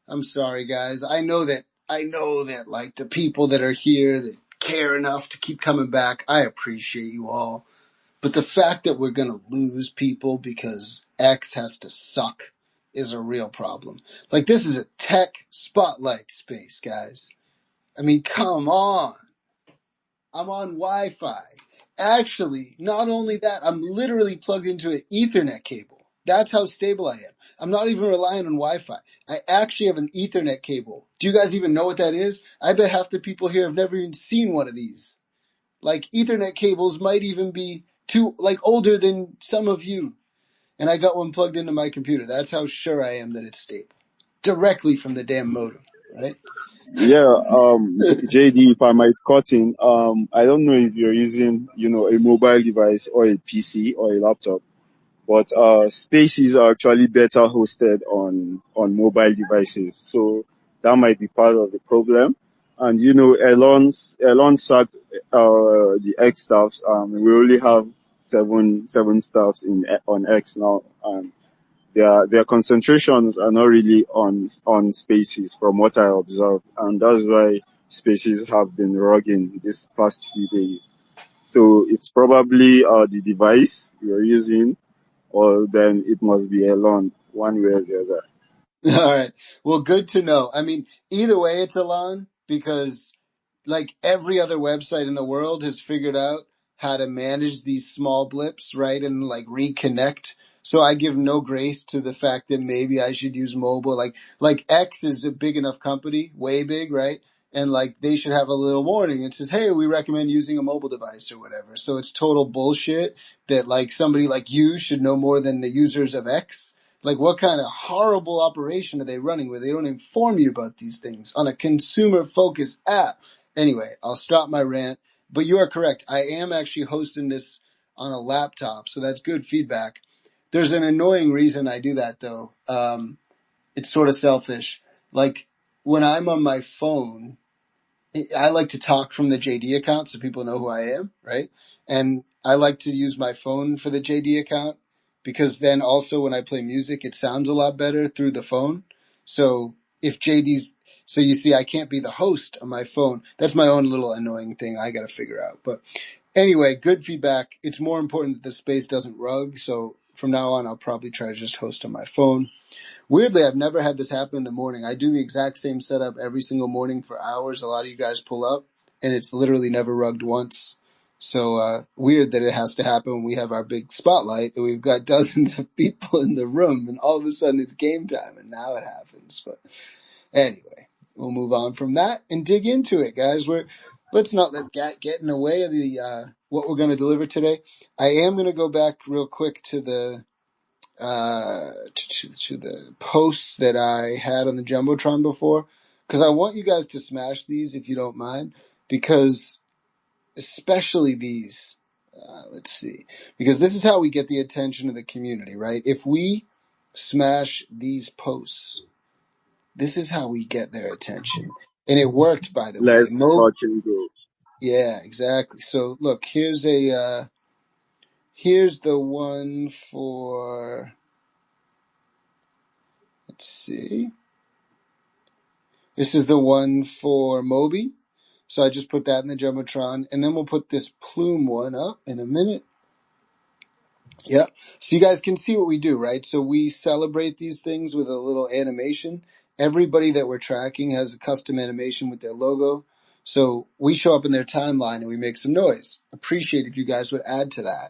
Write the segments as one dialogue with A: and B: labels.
A: I'm sorry, guys. I know that like the people that are here that care enough to keep coming back, I appreciate you all. But the fact that we're going to lose people because X has to suck is a real problem. Like, this is a tech spotlight space, guys. I mean, come on. I'm on Wi-Fi. Actually, not only that, I'm literally plugged into an Ethernet cable. That's how stable I am. I'm not even relying on Wi-Fi. I actually have an Ethernet cable. Do you guys even know what that is? I bet half the people here have never even seen one of these. Like, Ethernet cables might even be older than some of you. And I got one plugged into my computer. That's how sure I am that it's stable. Directly from the damn modem, right?
B: Yeah, JD, if I might cut in, I don't know if you're using, a mobile device or a PC or a laptop, but spaces are actually better hosted on mobile devices. So that might be part of the problem. And Elon sacked the X staffs. We only have seven staffs on X now, and their concentrations are not really on spaces from what I observed, and that's why spaces have been rugging this past few days. So it's probably the device you're using, or then it must be Elon, one way or the other.
A: All right. Well, good to know. I mean, either way, it's Elon because like every other website in the world has figured out how to manage these small blips, right? And like reconnect. So I give no grace to the fact that maybe I should use mobile. Like X is a big enough company, way big, right? And like they should have a little warning. It says, hey, we recommend using a mobile device or whatever. So it's total bullshit that like somebody like you should know more than the users of X. Like, what kind of horrible operation are they running where they don't inform you about these things on a consumer-focused app? Anyway, I'll stop my rant. But you are correct. I am actually hosting this on a laptop, so that's good feedback. There's an annoying reason I do that, though. It's sort of selfish. Like, when I'm on my phone, I like to talk from the JD account so people know who I am, right? And I like to use my phone for the JD account because then also when I play music, it sounds a lot better through the phone. So if JD's, so you see, I can't be the host on my phone. That's my own little annoying thing I got to figure out. But anyway, good feedback. It's more important that the space doesn't rug. So from now on, I'll probably try to just host on my phone. Weirdly, I've never had this happen in the morning. I do the exact same setup every single morning for hours. A lot of you guys pull up, and it's literally never rugged once. So weird that it has to happen when we have our big spotlight and we've got dozens of people in the room, and all of a sudden it's game time, and now it happens. But anyway, we'll move on from that and dig into it, guys. Let's not let that get in the way of the what we're going to deliver today. I am going to go back real quick to the to the posts that I had on the Jumbotron before, because I want you guys to smash these if you don't mind, because especially these, let's see, because this is how we get the attention of the community, right? If we smash these posts, this is how we get their attention. And it worked, by the way.
B: Let's fucking go.
A: Yeah, exactly. So look, here's here's the one for, let's see. This is the one for Moby. So I just put that in the Jumbotron. And then we'll put this plume one up in a minute. Yeah. So you guys can see what we do, right? So we celebrate these things with a little animation. Everybody that we're tracking has a custom animation with their logo. So we show up in their timeline and we make some noise. Appreciate if you guys would add to that.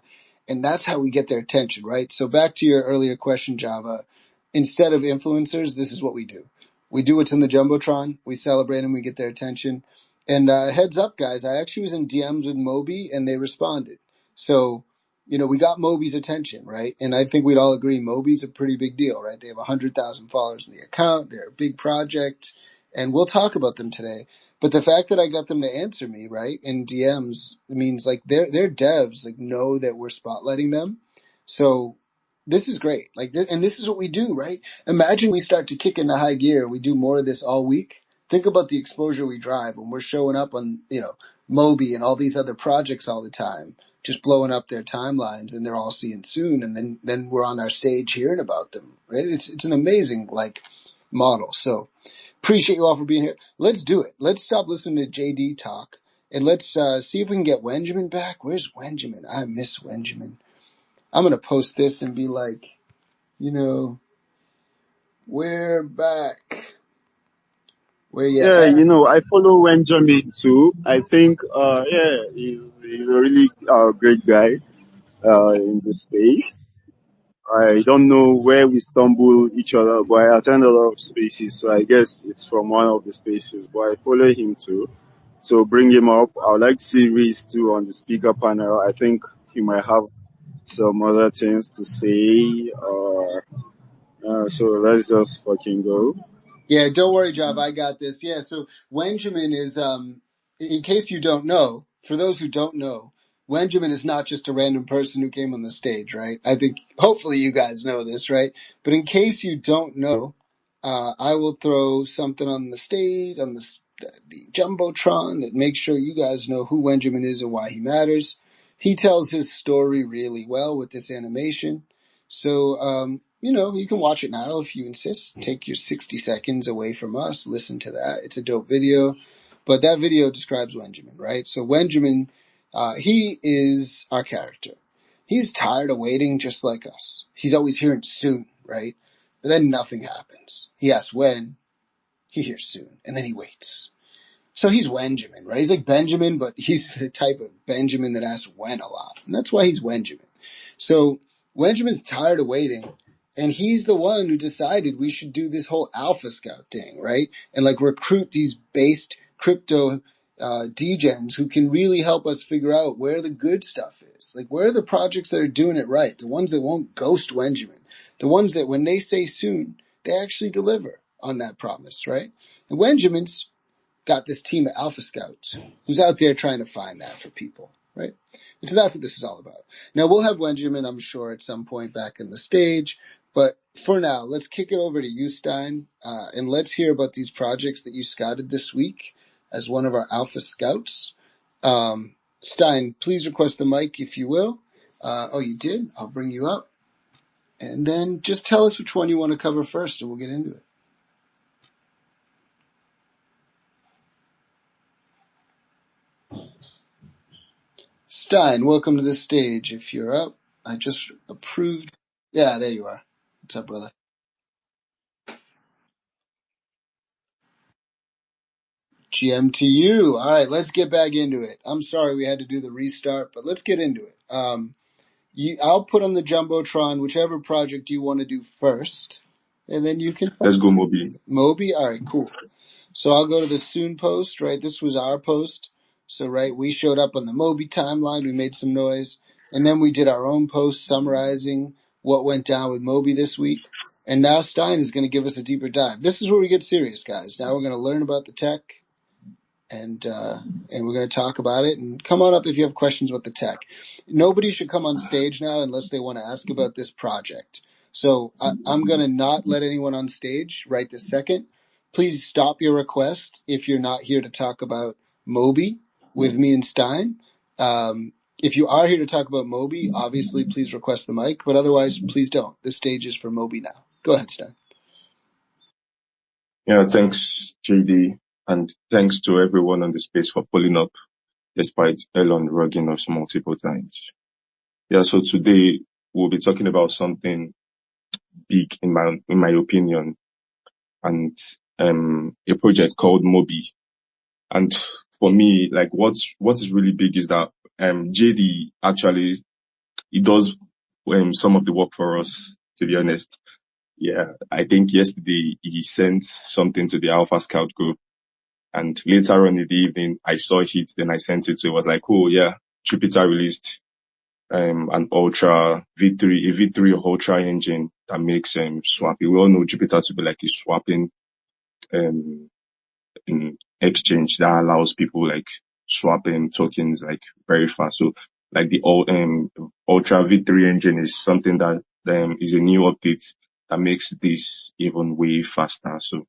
A: And that's how we get their attention, right? So back to your earlier question, Java. Instead of influencers, this is what we do. We do what's in the Jumbotron. We celebrate them. We get their attention. And heads up, guys, I actually was in DMs with Moby and they responded. So, we got Moby's attention, right? And I think we'd all agree Moby's a pretty big deal, right? They have 100,000 followers in the account. They're a big project. And we'll talk about them today. But the fact that I got them to answer me, right, in DMs means like their devs like know that we're spotlighting them. So this is great. And this is what we do, right? Imagine we start to kick into high gear. We do more of this all week. Think about the exposure we drive when we're showing up on, Moby and all these other projects all the time, just blowing up their timelines, and they're all seeing soon. And then we're on our stage hearing about them, right? It's an amazing, model. So appreciate you all for being here. Let's do it. Let's stop listening to JD talk and let's see if we can get Wenjamin back. Where's Wenjamin? I miss Wenjamin. I'm going to post this and be like, we're back. Where you
B: Yeah,
A: at?
B: I follow Wenjamin too. I think, he's a really great guy in the space. I don't know where we stumble each other, but I attend a lot of spaces, so I guess it's from one of the spaces. But I follow him too, so bring him up. I would like to see Riz too on the speaker panel. I think he might have some other things to say. So let's just fucking go.
A: Yeah, don't worry, Job. I got this. Yeah, so Wenjamin is, in case you don't know, for those who don't know, Wenjamin is not just a random person who came on the stage, right? I think, hopefully you guys know this, right? But in case you don't know, I will throw something on the stage, on the Jumbotron that makes sure you guys know who Wenjamin is and why he matters. He tells his story really well with this animation. So, you can watch it now if you insist. Take your 60 seconds away from us. Listen to that. It's a dope video. But that video describes Wenjamin, right? So Wenjamin, he is our character. He's tired of waiting just like us. He's always hearing soon, right? But then nothing happens. He asks when. He hears soon. And then he waits. So he's Wenjamin, right? He's like Benjamin, but he's the type of Benjamin that asks when a lot. And that's why he's Wenjamin. So Wenjamin's tired of waiting. And he's the one who decided we should do this whole Alpha Scout thing, right? And like recruit these based crypto degens who can really help us figure out where the good stuff is. Like where are the projects that are doing it right? The ones that won't ghost Wenjamin. The ones that when they say soon, they actually deliver on that promise, right? And Wenjamin's got this team of Alpha Scouts who's out there trying to find that for people, right? And so that's what this is all about. Now we'll have Wenjamin, I'm sure, at some point back in the stage, but for now, let's kick it over to you, Stein, and let's hear about these projects that you scouted this week as one of our Alpha Scouts. Stein, please request the mic if you will. Oh, you did? I'll bring you up. And then just tell us which one you want to cover first and we'll get into it. Stein, welcome to the stage. If you're up, I just approved. Yeah, there you are. What's up, brother? GM to you. All right, let's get back into it. I'm sorry we had to do the restart, but let's get into it. I'll put on the Jumbotron whichever project you want to do first, and then you can.
C: Let's go, Moby.
A: Moby? All right, cool. So I'll go to the Soon post, right? This was our post. So, right, we showed up on the Moby timeline. We made some noise. And then we did our own post summarizing what went down with Moby this week. And now Stein is going to give us a deeper dive. This is where we get serious, guys. Now we're going to learn about the tech. And we're going to talk about it. And come on up if you have questions about the tech. Nobody should come on stage now unless they want to ask about this project. So I'm going to not let anyone on stage right this second. Please stop your request if you're not here to talk about Moby with me and Stein. If you are here to talk about Moby, obviously please request the mic, but otherwise please don't. This stage is for Moby now. Go ahead, Stein.
C: Yeah, thanks, JD, and thanks to everyone on the space for pulling up, despite Elon rugging us multiple times. Yeah, so today we'll be talking about something big in my opinion, and a project called Moby. And for me, like what is really big is that JD actually he does some of the work for us, to be honest. Yeah, I think yesterday he sent something to the Alpha Scout group, and later on in the evening I saw it, then I sent it. So it was like, oh yeah, Jupiter released an Ultra V3, a V3 Ultra engine that makes swapping. We all know Jupiter to be like a swapping in exchange that allows people like swapping tokens like very fast. So like the Ultra V3 engine is something that is a new update that makes this even way faster. So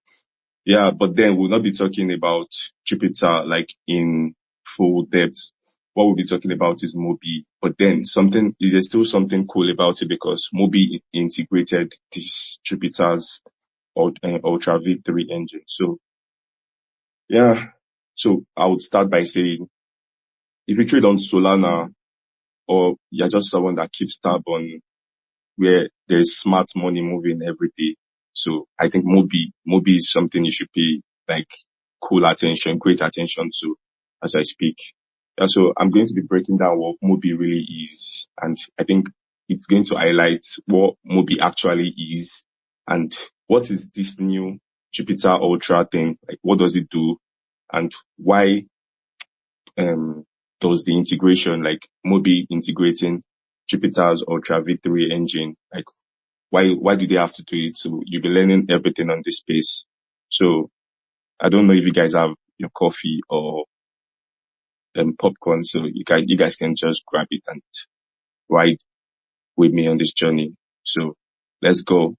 C: yeah, but then we'll not be talking about Jupiter like in full depth. What we'll be talking about is Moby, but then there's still something cool about it because Moby integrated this Jupiter's Ultra V3 engine. So yeah, so I would start by saying, if you trade on Solana, or you're just someone that keeps tab on where there's smart money moving every day, so I think Mobi is something you should pay like great attention to as I speak. And so I'm going to be breaking down what Mobi really is, and I think it's going to highlight what Mobi actually is and what is this new Jupiter Ultra thing, like what does it do, and why does the integration, like Mobi integrating Jupiter's Ultra V3 engine, like why do they have to do it? So you'll be learning everything on this space. So I don't know if you guys have your coffee or popcorn, so you guys can just grab it and ride with me on this journey. So let's go.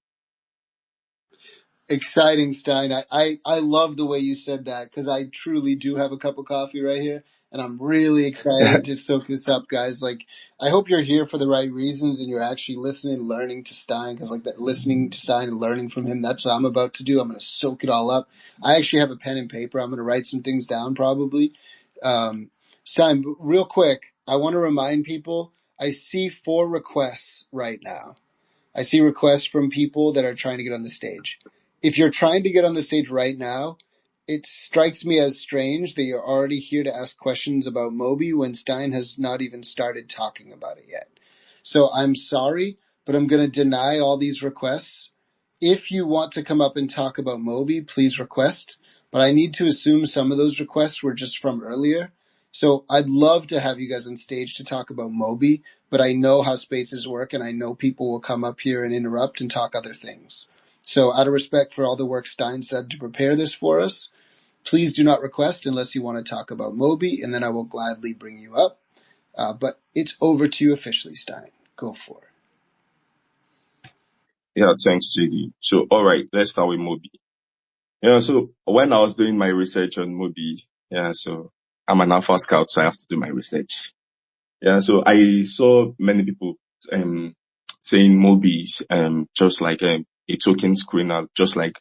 A: Exciting, Stein. I love the way you said that, because I truly do have a cup of coffee right here, and I'm really excited to soak this up, guys. Like, I hope you're here for the right reasons and you're actually listening, learning to Stein, because like that, listening to Stein and learning from him, that's what I'm about to do. I'm going to soak it all up. I actually have a pen and paper. I'm going to write some things down probably. Stein, real quick, I want to remind people, I see 4 requests right now. I see requests from people that are trying to get on the stage. If you're trying to get on the stage right now, it strikes me as strange that you're already here to ask questions about Mobi when Stein has not even started talking about it yet. So I'm sorry, but I'm going to deny all these requests. If you want to come up and talk about Mobi, please request. But I need to assume some of those requests were just from earlier. So I'd love to have you guys on stage to talk about Mobi, but I know how spaces work and I know people will come up here and interrupt and talk other things. So out of respect for all the work Stein said to prepare this for us, please do not request unless you want to talk about Mobi, and then I will gladly bring you up. But it's over to you officially, Stein. Go for it.
C: Yeah, thanks, JD. So all right, let's start with Mobi. Yeah, so when I was doing my research on Mobi, yeah, so I'm an alpha scout, so I have to do my research. Yeah, so I saw many people saying Mobi is just like a token screener, just like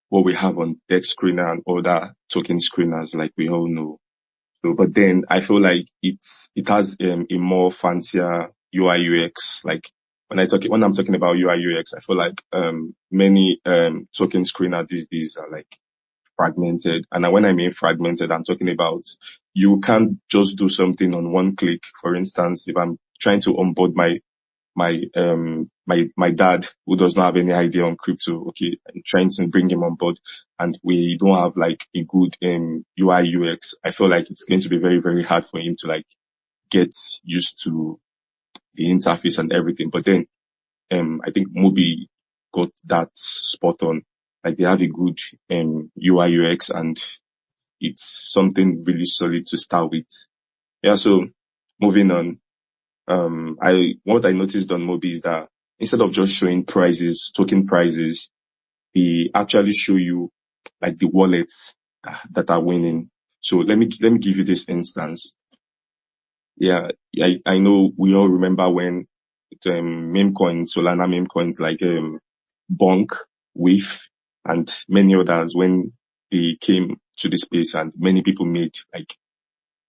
C: what we have on Dex Screener and other token screeners, like we all know. So, but then I feel like it has a more fancier UI UX. Like when I'm talking about UI UX, I feel like many token screener these days are like fragmented. And when I mean fragmented, I'm talking about you can't just do something on one click. For instance, if I'm trying to onboard my dad who does not have any idea on crypto, okay, I'm trying to bring him on board and we don't have like a good UI UX, I feel like it's going to be very, very hard for him to like get used to the interface and everything. But then I think Mobi got that spot on. Like they have a good UI UX and it's something really solid to start with. Yeah, so moving on. What I noticed on Mobi is that instead of just showing prices, token prices, they actually show you like the wallets that are winning. So let me give you this instance. Yeah, I know we all remember when meme coins, Solana meme coins like Bonk, Wave, and many others, when they came to the space and many people made like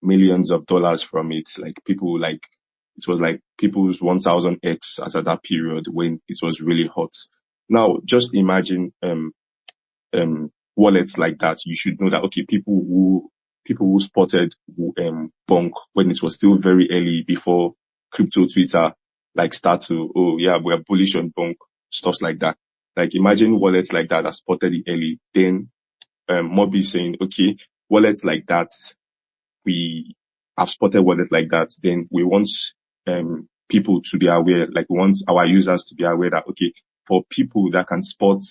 C: millions of dollars from it. Like people like, it was like people's 1000x as at that period when it was really hot. Now, just imagine, wallets like that. You should know that, okay, people who spotted, Bonk when it was still very early before crypto Twitter, like start to, oh yeah, we're bullish on Bonk, stuff like that. Like imagine wallets like that spotted it early. Then, Mobi saying, okay, wallets like that, we have spotted wallets like that, then we want people to be aware, like we want our users to be aware that, okay, for people that can spot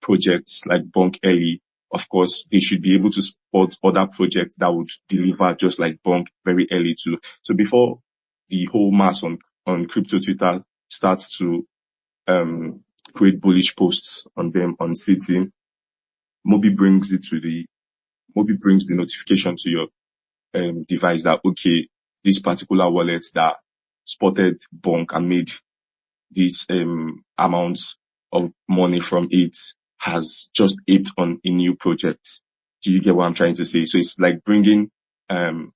C: projects like Bonk early, of course, they should be able to spot other projects that would deliver just like Bonk very early too. So before the whole mass on crypto Twitter starts to create bullish posts on them on citing, Mobi brings the notification to your device that, okay, this particular wallet that spotted Bonk and made these amounts of money from it, has just aped on a new project. Do you get what I'm trying to say? So it's like bringing early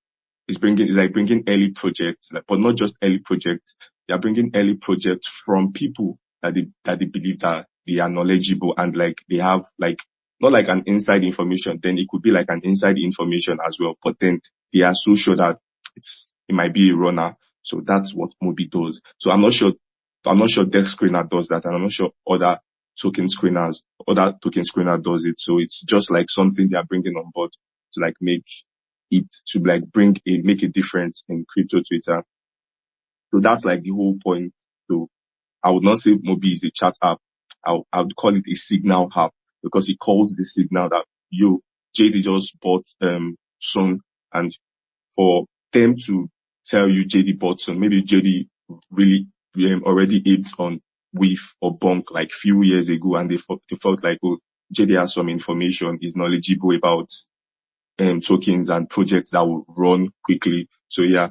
C: projects, but not just early projects. They are bringing early projects from people that they believe that they are knowledgeable and like they have like not like an inside information. Then it could be like an inside information as well. But then they are so sure that it might be a runner. So that's what Mobi does. So I'm not sure Dex Screener does that, and I'm not sure other token screener does it. So it's just like something they are bringing on board to like make a difference in crypto Twitter. So that's like the whole point. So I would not say Mobi is a chat app. I would call it a signal app, because it calls the signal that JD just bought SOON, and for them to tell you JD bought SOON, maybe JD really already aped on WIF or Bonk like few years ago, and they felt like, oh, JD has some information, is knowledgeable about tokens and projects that will run quickly. So yeah,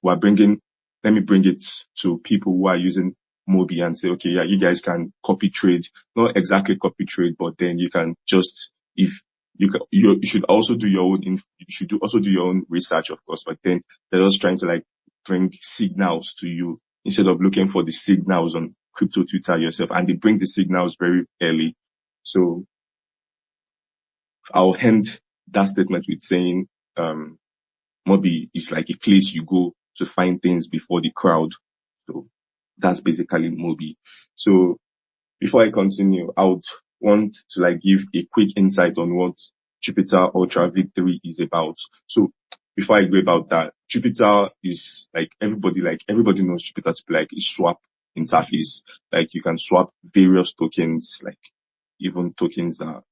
C: let me bring it to people who are using Mobi and say, okay, yeah, you guys can copy trade, not exactly copy trade, but then you can just, you should also do your own research, of course, but then they're just trying to like bring signals to you instead of looking for the signals on crypto Twitter yourself, and they bring the signals very early. So I'll end that statement with saying, Mobi is like a place you go to find things before the crowd. So that's basically Mobi. So before I continue, I would want to like give a quick insight on what Jupiter Ultra V3 is about. So before I go about that, Jupiter is like everybody knows Jupiter to be like a swap interface. Like you can swap various tokens, like even tokens that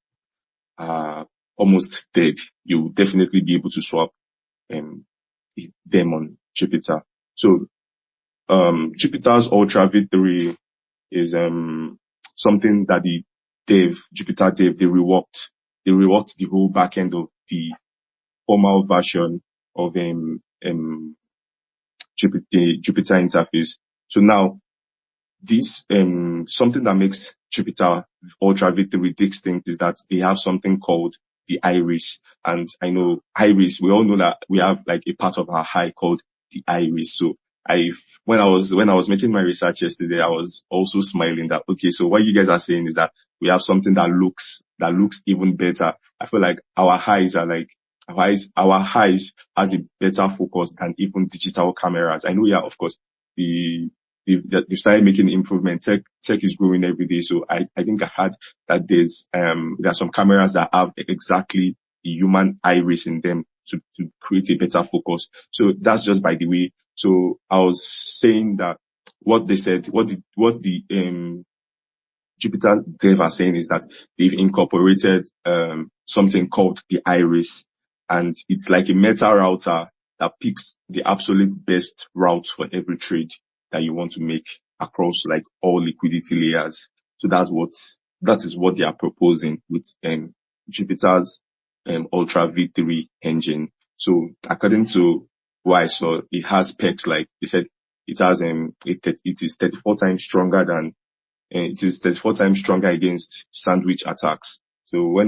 C: are almost dead. You'll definitely be able to swap them on Jupiter. So Jupiter's Ultra V3 is something that the Jupiter dev, they reworked the whole backend of the formal version of Jupiter interface. So now this something that makes Jupiter Ultra V3 distinct is that they have something called the iris. And I know iris, we all know that we have like a part of our eye called the iris. So when I was making my research yesterday, I was also smiling that, okay, so what you guys are saying is that we have something that looks even better. I feel like our eyes has a better focus than even digital cameras. I know, yeah, of course, they've started making improvements. Tech is growing every day. So I think I heard that there are some cameras that have exactly the human iris in them to create a better focus. So that's just by the way. So I was saying that what they said, what the Jupiter dev are saying is that they've incorporated something called the iris, and it's like a meta router that picks the absolute best route for every trade that you want to make across like all liquidity layers. So that is what they are proposing with Jupiter's Ultra V3 engine. So according to what I saw, it has specs like they said it has it is 34 times stronger than it is 34 times stronger against sandwich attacks. So what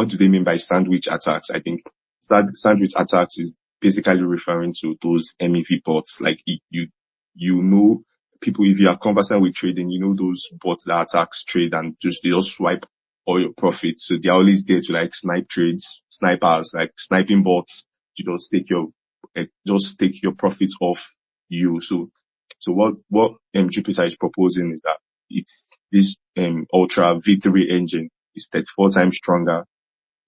C: do they mean by sandwich attacks? I think sandwich attacks is basically referring to those MEV bots. Like you know, people, if you are conversant with trading, you know those bots that attacks trade and they just swipe all your profits. So they're always there to like snipe trades, snipers, like sniping bots to just take your profits off you. So what Jupiter is proposing is that it's this Ultra V3 engine is 34 times stronger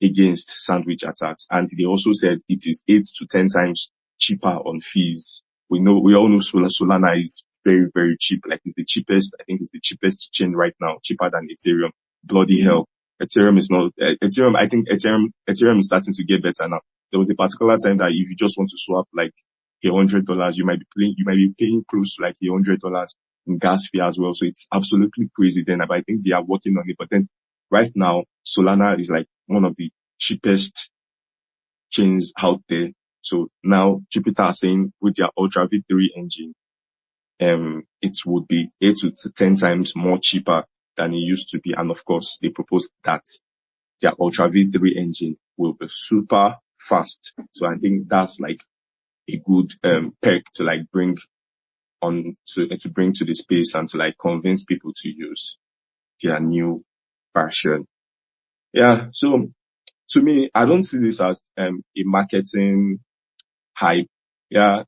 C: against sandwich attacks, and they also said it is 8 to 10 times cheaper on fees. We all know Solana is very, very cheap. Like it's the cheapest. I think it's the cheapest chain right now, cheaper than Ethereum. Bloody hell. Ethereum is not, Ethereum, I think Ethereum is starting to get better now. There was a particular time that if you just want to swap like $100, you might be paying close to like $100 in gas fee as well. So it's absolutely crazy then, but I think they are working on it. But then right now, Solana is like one of the cheapest chains out there. So now Jupiter are saying with their Ultra V3 engine, it would be 8 to 10 times more cheaper than it used to be. And of course, they proposed that their Ultra V3 engine will be super fast. So I think that's like a good perk to like bring to the space and to like convince people to use their new version. Yeah. So to me, I don't see this as a marketing hype. Yeah.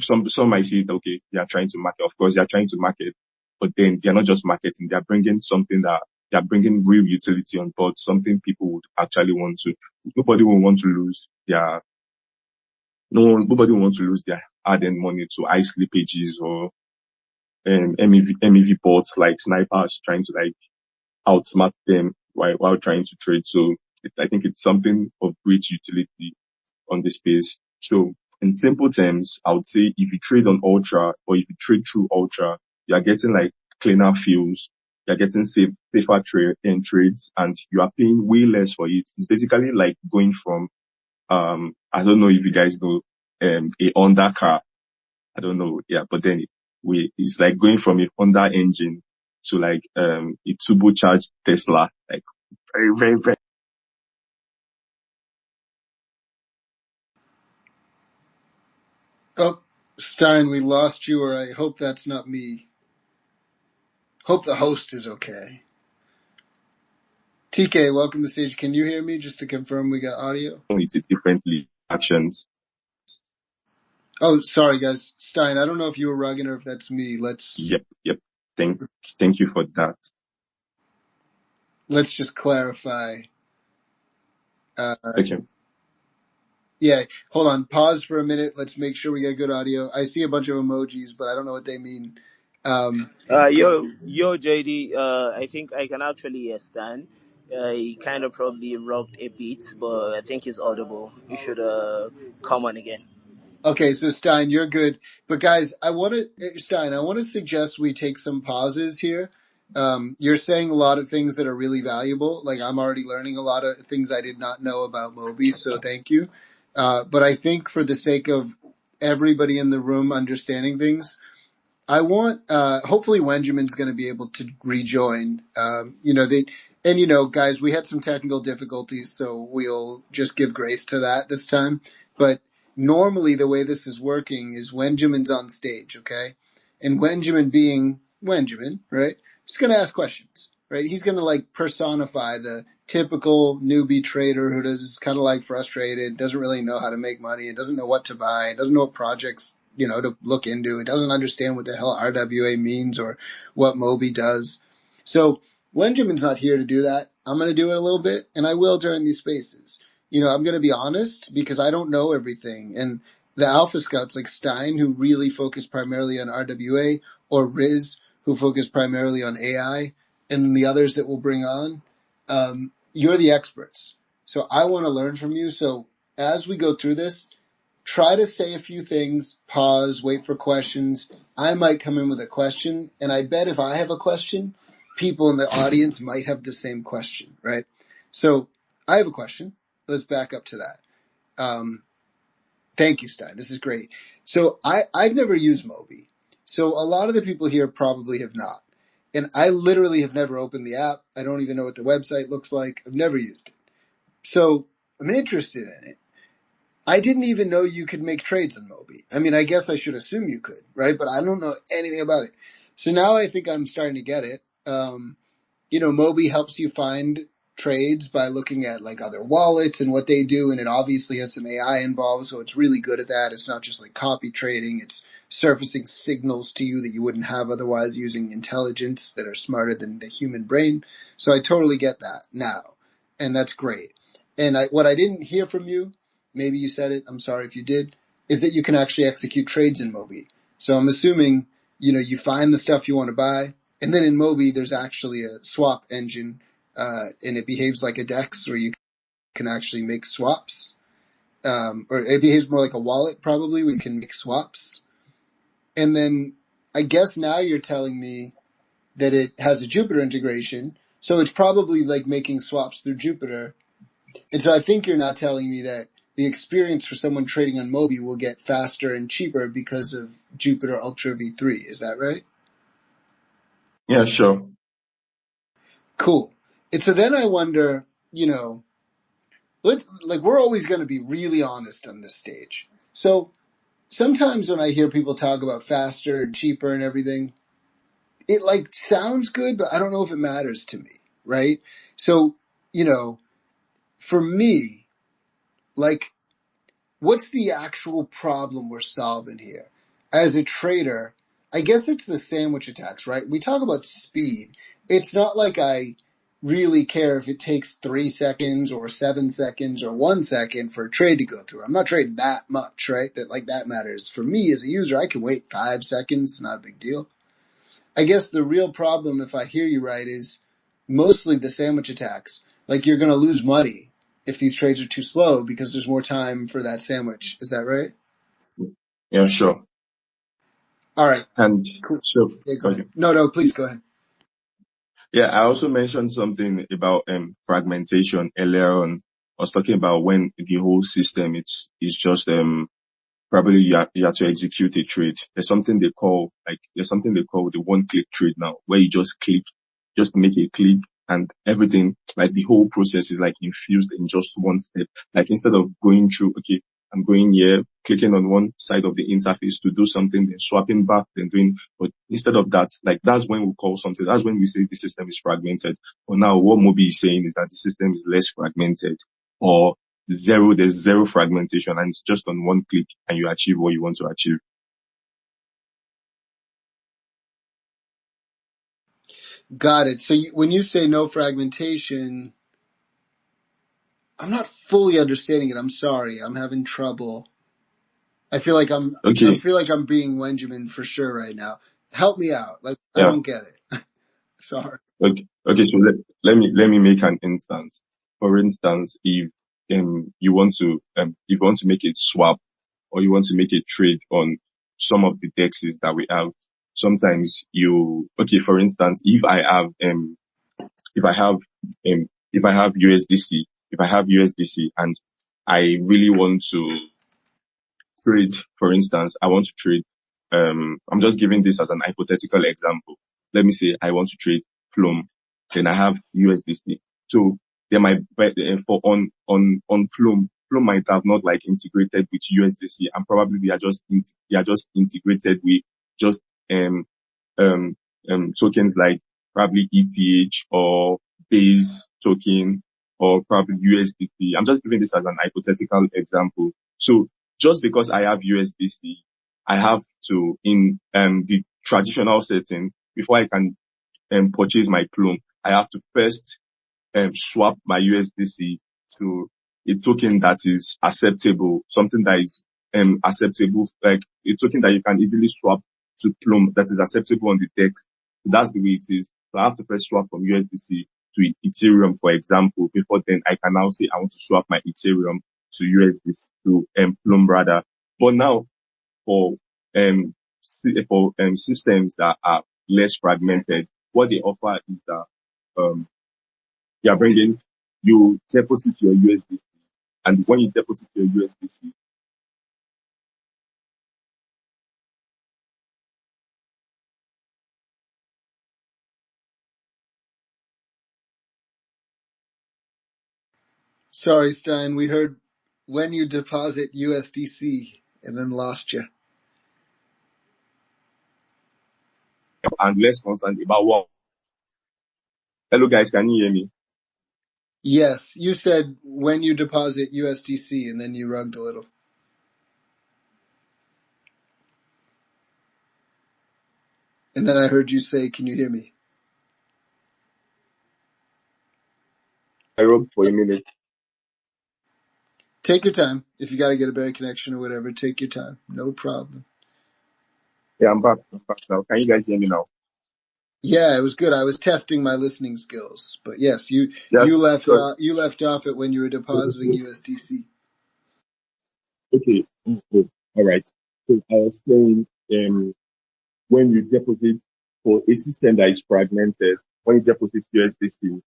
C: Some might see it, okay, they are trying to market. Of course, they are trying to market, but then they're not just marketing. They're bringing they're bringing real utility on board, something people would actually want to. Nobody will want to lose their, nobody will want to lose their hard-earned money to eye slippages or MEV bots like snipers trying to like outsmart them while trying to trade. So I think it's something of great utility on the space. So in simple terms, I would say if you trade on Ultra or if you trade through Ultra, you are getting like cleaner feels, you're getting safer trades, and you are paying way less for it. It's basically like going from, I don't know if you guys know, a Honda car. I don't know. Yeah, but then it's like going from a Honda engine to like, a turbocharged Tesla, like very, very, very.
A: Oh, Stein, we lost you, or I hope that's not me. Hope the host is okay. TK, welcome to the stage. Can you hear me? Just to confirm we got audio.
C: It's a differently actions.
A: Oh, sorry guys. Stein, I don't know if you were rugging or if that's me.
C: Yep. Thank you for that.
A: Let's just clarify.
C: Okay.
A: Yeah, hold on. Pause for a minute. Let's make sure we get good audio. I see a bunch of emojis, but I don't know what they mean.
D: Yo, JD. I think I can actually stand. He kind of probably rocked a bit, but I think he's audible. You should come on again.
A: Okay, so Stein, you're good. But guys, I want to suggest we take some pauses here. You're saying a lot of things that are really valuable. Like I'm already learning a lot of things I did not know about Moby, so thank you. But I think for the sake of everybody in the room understanding things, I want, hopefully Wenjamin's going to be able to rejoin. Guys, we had some technical difficulties, so we'll just give grace to that this time. But normally the way this is working is Wenjamin's on stage, okay? And Wenjamin being Wenjamin, right? He's going to ask questions, right? He's going to like personify the typical newbie trader who is kind of like frustrated, doesn't really know how to make money, and doesn't know what to buy, doesn't know what projects to look into. It doesn't understand what the hell RWA means or what Moby does. So Wenjamin's not here to do that. I'm going to do it a little bit, and I will during these spaces. I'm going to be honest because I don't know everything. And the Alpha Scouts like Stein, who really focus primarily on RWA, or Riz, who focus primarily on AI, and the others that we'll bring on, you're the experts. So I want to learn from you. So as we go through this, try to say a few things, pause, wait for questions. I might come in with a question, and I bet if I have a question, people in the audience might have the same question, right? So I have a question. Let's back up to that. Thank you, Stein. This is great. So I've never used Moby. So a lot of the people here probably have not. And I literally have never opened the app. I don't even know what the website looks like. I've never used it. So I'm interested in it. I didn't even know you could make trades on Moby. I mean, I guess I should assume you could, right? But I don't know anything about it. So now I think I'm starting to get it. Moby helps you find trades by looking at like other wallets and what they do. And it obviously has some AI involved. So it's really good at that. It's not just like copy trading. It's surfacing signals to you that you wouldn't have otherwise using intelligence that are smarter than the human brain. So I totally get that now. And that's great. And what I didn't hear from you, maybe you said it, I'm sorry if you did, is that you can actually execute trades in Moby. So I'm assuming, you find the stuff you want to buy, and then in Moby there's actually a swap engine, and it behaves like a DEX where you can actually make swaps. Or it behaves more like a wallet probably, where you can make swaps. And then I guess now you're telling me that it has a Jupyter integration, so it's probably like making swaps through Jupyter. And so I think you're now telling me that the experience for someone trading on Moby will get faster and cheaper because of Jupyter Ultra V3. Is that right?
C: Yeah, sure.
A: Cool. And so then I wonder, we're always going to be really honest on this stage. So sometimes when I hear people talk about faster and cheaper and everything, it sounds good, but I don't know if it matters to me, right? So, for me, what's the actual problem we're solving here? As a trader, I guess it's the sandwich attacks, right? We talk about speed. It's not like I really care if it takes 3 seconds or 7 seconds or 1 second for a trade to go through. I'm not trading that much, right? That matters. For me as a user, I can wait 5 seconds, not a big deal. I guess the real problem, if I hear you right, is mostly the sandwich attacks. You're going to lose money if these trades are too slow because there's more time for that sandwich. Is that right?
C: Yeah, sure.
A: All right.
C: And
A: Cool.
C: so,
A: Yeah, go ahead. No, please go ahead.
C: yeah, I also mentioned something about fragmentation earlier on. I was talking about when the whole system is just probably you have to execute a trade. There's something they call the one-click trade now, where you just make a click, and everything, the whole process is infused in just one step. Instead of going through, okay, I'm going here, clicking on one side of the interface to do something, then swapping back, then doing, but instead of that, that's when we say the system is fragmented. But now what Moby is saying is that the system is less fragmented, or there's zero fragmentation, and it's just on one click and you achieve what you want to achieve.
A: Got it. So when you say no fragmentation, I'm not fully understanding it. I'm sorry. I'm having trouble. I feel like I'm being Wenjamin for sure right now. Help me out. I don't get it. Sorry.
C: Okay. So let me make an instance. For instance, if you want to make a swap, or you want to make a trade on some of the dexes that we have, sometimes for instance, if I have USDC and I really want to trade, for instance, I want to trade, I'm just giving this as an hypothetical example. Let me say I want to trade Plum, then I have USDC. So there might, on Plum might have not integrated with USDC, and probably they are just integrated with just, tokens like probably ETH or Base token or probably USDC. I'm just giving this as an hypothetical example. So just because I have USDC, I have to, in the traditional setting, before I can purchase my Plum, I have to first swap my USDC to a token that is acceptable, something that is acceptable, like a token that you can easily swap to Plum that is acceptable on the deck. So that's the way it is. So I have to first swap from USDC to Ethereum, for example, before then I can now say I want to swap my Ethereum to USDC, to Plum rather. But now for systems that are less fragmented, what they offer is that you deposit your USDC, and when you deposit your USDC,
A: Sorry, Stein. We heard when you deposit USDC and then lost you.
C: and less concerned about what. Hello guys, can you hear me?
A: Yes, you said when you deposit USDC and then you rugged a little. And then I heard you say, can you hear me?
C: I rubbed for a minute.
A: Take your time. If you got to get a better connection or whatever, take your time. No problem.
C: Yeah, I'm back now. Can you guys hear me now?
A: Yeah, it was good. I was testing my listening skills. But yes, you left off at when you were depositing USDC.
C: Okay. All right. So I was saying, when you deposit for a system that is fragmented, when you deposit USDC,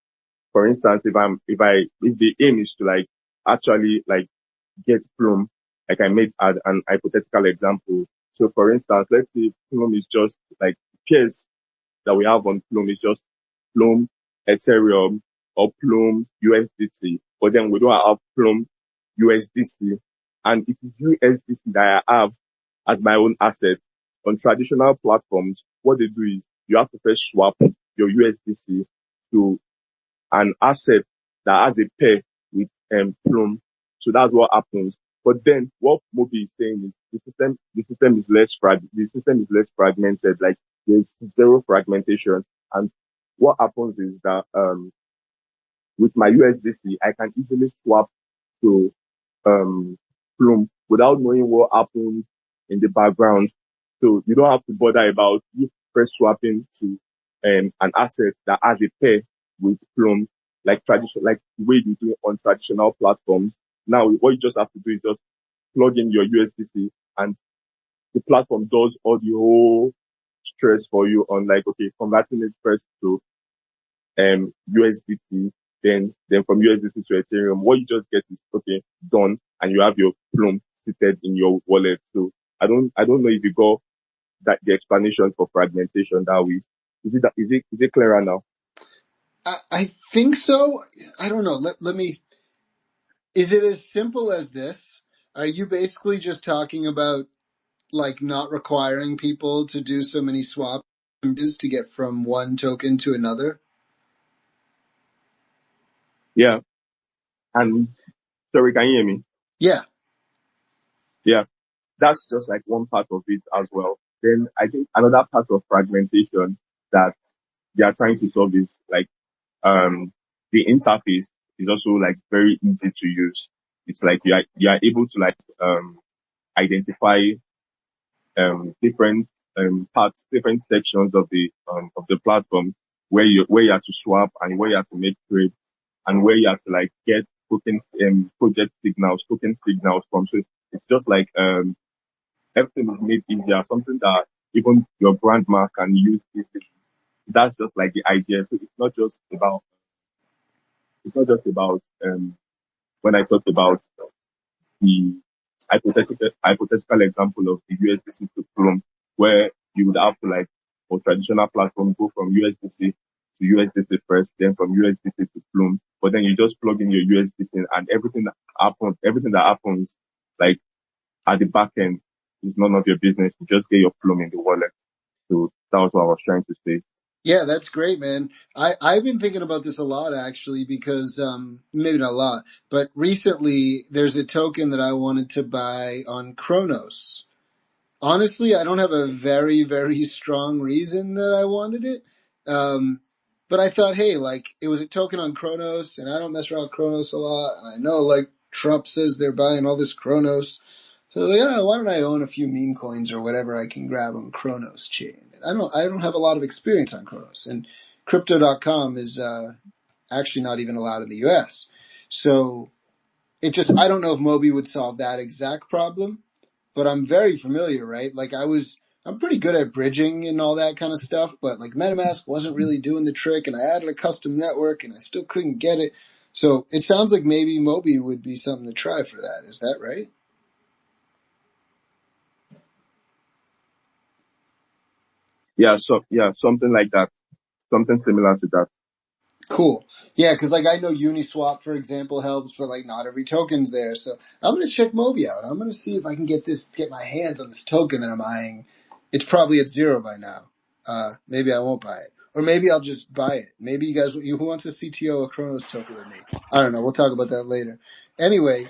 C: for instance, if the aim is to actually get Plum, I made an hypothetical example. So for instance, let's say Plum is just pairs that we have on Plum is just Plum Ethereum or Plum USDT, but then we don't have Plum USDC. And it is USDC that I have as my own asset. On traditional platforms, what they do is you have to first swap your USDC to an asset that has a pair with Plum. So that's what happens. But then what Mobi is saying is the system is less fragmented. Like there's zero fragmentation. And what happens is that with my USDC, I can easily swap to Plum without knowing what happens in the background. So you don't have to bother about you first swapping to an asset that has a pair with Plum, like the way you do it on traditional platforms. Now what you just have to do is just plug in your USDC and the platform does all the whole stress for you on like, okay, converting it first to USDT, then from USDT to Ethereum. What you just get is okay, done, and you have your Plum seated in your wallet. So I don't know if you got that the explanation for fragmentation that way. Is it clearer now?
A: I think so. I don't know. Let me. Is it as simple as this? Are you basically just talking about like not requiring people to do so many swaps to get from one token to another?
C: Yeah. And sorry, can you hear me?
A: Yeah.
C: Yeah. That's just like one part of it as well. Then I think another part of fragmentation that they are trying to solve is like the interface is also like very easy to use. It's like you are able to like identify different parts, different sections of the platform where you have to swap and where you have to make trades and where you have to like get project signals, token signals from. So it's just like everything is made easier, something that even your grandma can use easily. That's just like the idea. So it's not just about when I talked about the hypothetical example of the USDC to Chrome, where you would have to like for traditional platform go from USDC to USDC first, then from USDC to Plume, but then you just plug in your USDC and everything that happens like at the back end is none of your business. You just get your Plume in the wallet. So that was what I was trying to say.
A: Yeah, that's great, man. I've been thinking about this a lot actually because, maybe not a lot, but recently there's a token that I wanted to buy on Kronos. Honestly, I don't have a very, very strong reason that I wanted it. But I thought, hey, like it was a token on Kronos and I don't mess around with Kronos a lot. And I know like Trump says they're buying all this Kronos. So like, oh, why don't I own a few meme coins or whatever I can grab on Kronos chain? I don't have a lot of experience on Kronos, and crypto.com is, actually not even allowed in the US. So I don't know if Moby would solve that exact problem, but I'm very familiar, right? Like I'm pretty good at bridging and all that kind of stuff, but like MetaMask wasn't really doing the trick and I added a custom network and I still couldn't get it. So it sounds like maybe Moby would be something to try for that. Is that right?
C: Yeah, something like that, something similar to that.
A: Cool. Yeah, because like I know Uniswap, for example, helps, but like not every token's there. So I'm gonna check Moby out. I'm gonna see if I can get my hands on this token that I'm eyeing. It's probably at zero by now. Maybe I won't buy it, or maybe I'll just buy it. Maybe who wants a CTO a Kronos token with me? I don't know. We'll talk about that later. Anyway,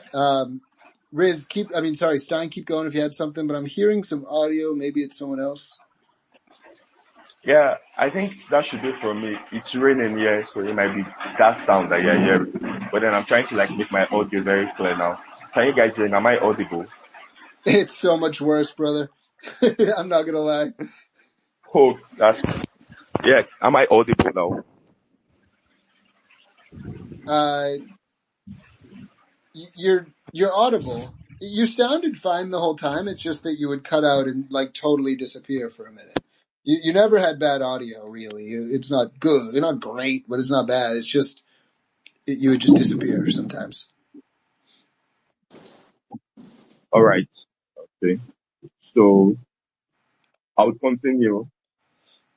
A: Stein, keep going if you had something. But I'm hearing some audio. Maybe it's someone else.
C: Yeah, I think that should be from me. It's raining here, so it might be that sound that you're hearing. But then I'm trying to like make my audio very clear now. Can you guys hear me? Am I audible?
A: It's so much worse, brother. I'm not gonna lie.
C: Oh, yeah. Am I audible now?
A: Uh, you're audible. You sounded fine the whole time. It's just that you would cut out and like totally disappear for a minute. You never had bad audio, really. It's not good. It's not great, but it's not bad. It's just you would just disappear sometimes.
C: All right. Okay. So I'll continue.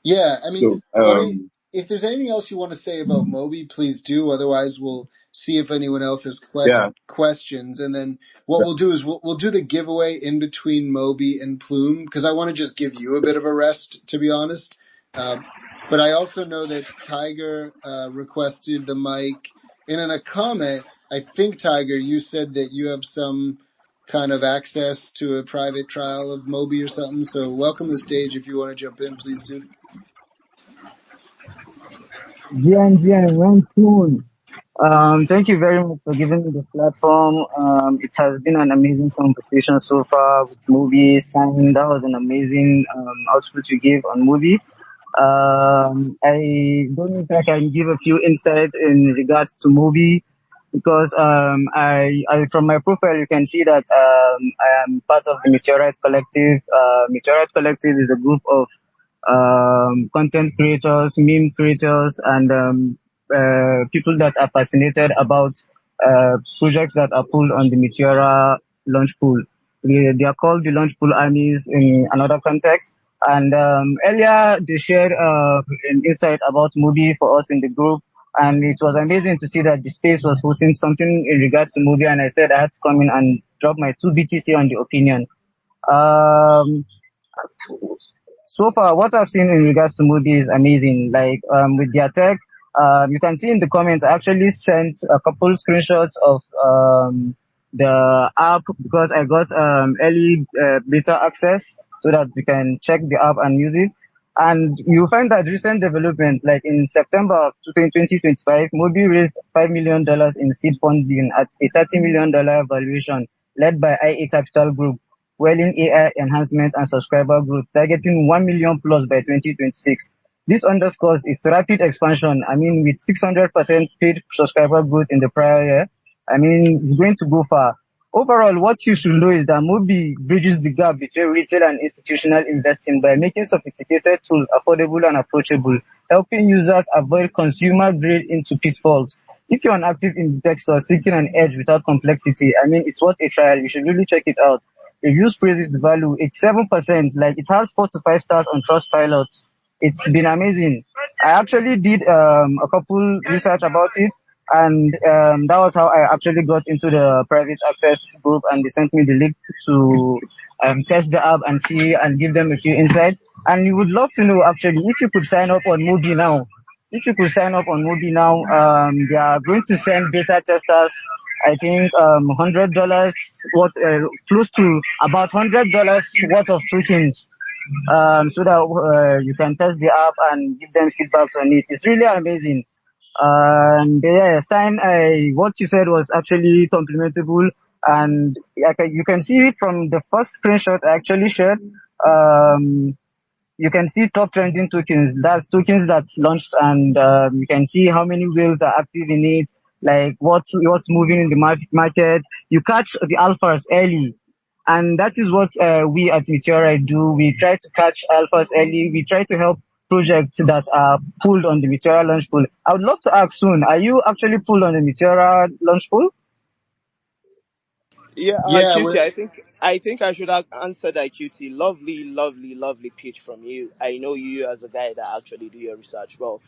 A: Yeah, I mean,
C: So
A: why don't you? if there's anything else you want to say about Moby, please do. Otherwise, we'll see if anyone else has
C: Yeah.
A: questions. And then what we'll do is we'll do the giveaway in between Moby and Plume, because I want to just give you a bit of a rest, to be honest. But I also know that Tiger requested the mic. And in a comment, I think, Tiger, you said that you have some kind of access to a private trial of Moby or something. So welcome to the stage. If you want to jump in, please do.
E: GN went soon. Thank you very much for giving me the platform. It has been an amazing conversation so far with movies. And that was an amazing output you gave on movie. I don't know if I can give a few insight in regards to movie because I from my profile you can see that I am part of the Meteorite Collective. Meteorite Collective is a group of content creators, meme creators, and people that are fascinated about projects that are pulled on the Meteora launch pool. They are called the launch pool armies in another context. And earlier they shared an insight about movie for us in the group. And it was amazing to see that the space was hosting something in regards to movie. And I said I had to come in and drop my 2 BTC on the opinion. Um, so far, what I've seen in regards to Moody is amazing. Like with their tech, you can see in the comments. I actually sent a couple screenshots of the app because I got early beta access so that we can check the app and use it. And you find that recent development, like in September of 2025, Mobi raised $5 million in seed funding at a $30 million valuation led by IA Capital Group, Welling AI enhancement and subscriber growth, targeting 1 million plus by 2026. This underscores its rapid expansion. I mean, with 600% paid subscriber growth in the prior year, I mean, it's going to go far. Overall, what you should know is that Mobi bridges the gap between retail and institutional investing by making sophisticated tools affordable and approachable, helping users avoid consumer-grade into pitfalls. If you're an active investor seeking an edge without complexity, I mean, it's worth a trial. You should really check it out. Reviews praise its value. It's 7%. Like, it has 4 to 5 stars on Trustpilot. It's been amazing. I actually did a couple research about it, and that was how I actually got into the private access group, and they sent me the link to test the app and see and give them a few insights. And you would love to know actually if you could sign up on Mobi now. If you could sign up on Mobi now, they are going to send beta testers, I think, $100 worth, close to about $100 worth of tokens, so that you can test the app and give them feedbacks on it. It's really amazing. And yeah, Stein, what you said was actually complimentable, and you can see it from the first screenshot I actually shared. You can see top trending tokens. That's tokens that's launched, and you can see how many whales are active in it, like what's moving in the market. You catch the alphas early, and that is what we at Meteorite do. We try to catch alphas early. We try to help projects that are pulled on the Meteora launch pool. I would love to ask soon, are you actually pulled on the Meteora launch pool?
D: Yeah,
A: Yeah,
D: QT, I think I should answer that, QT. Lovely, lovely, lovely pitch from you. I know you as a guy that actually do your research well.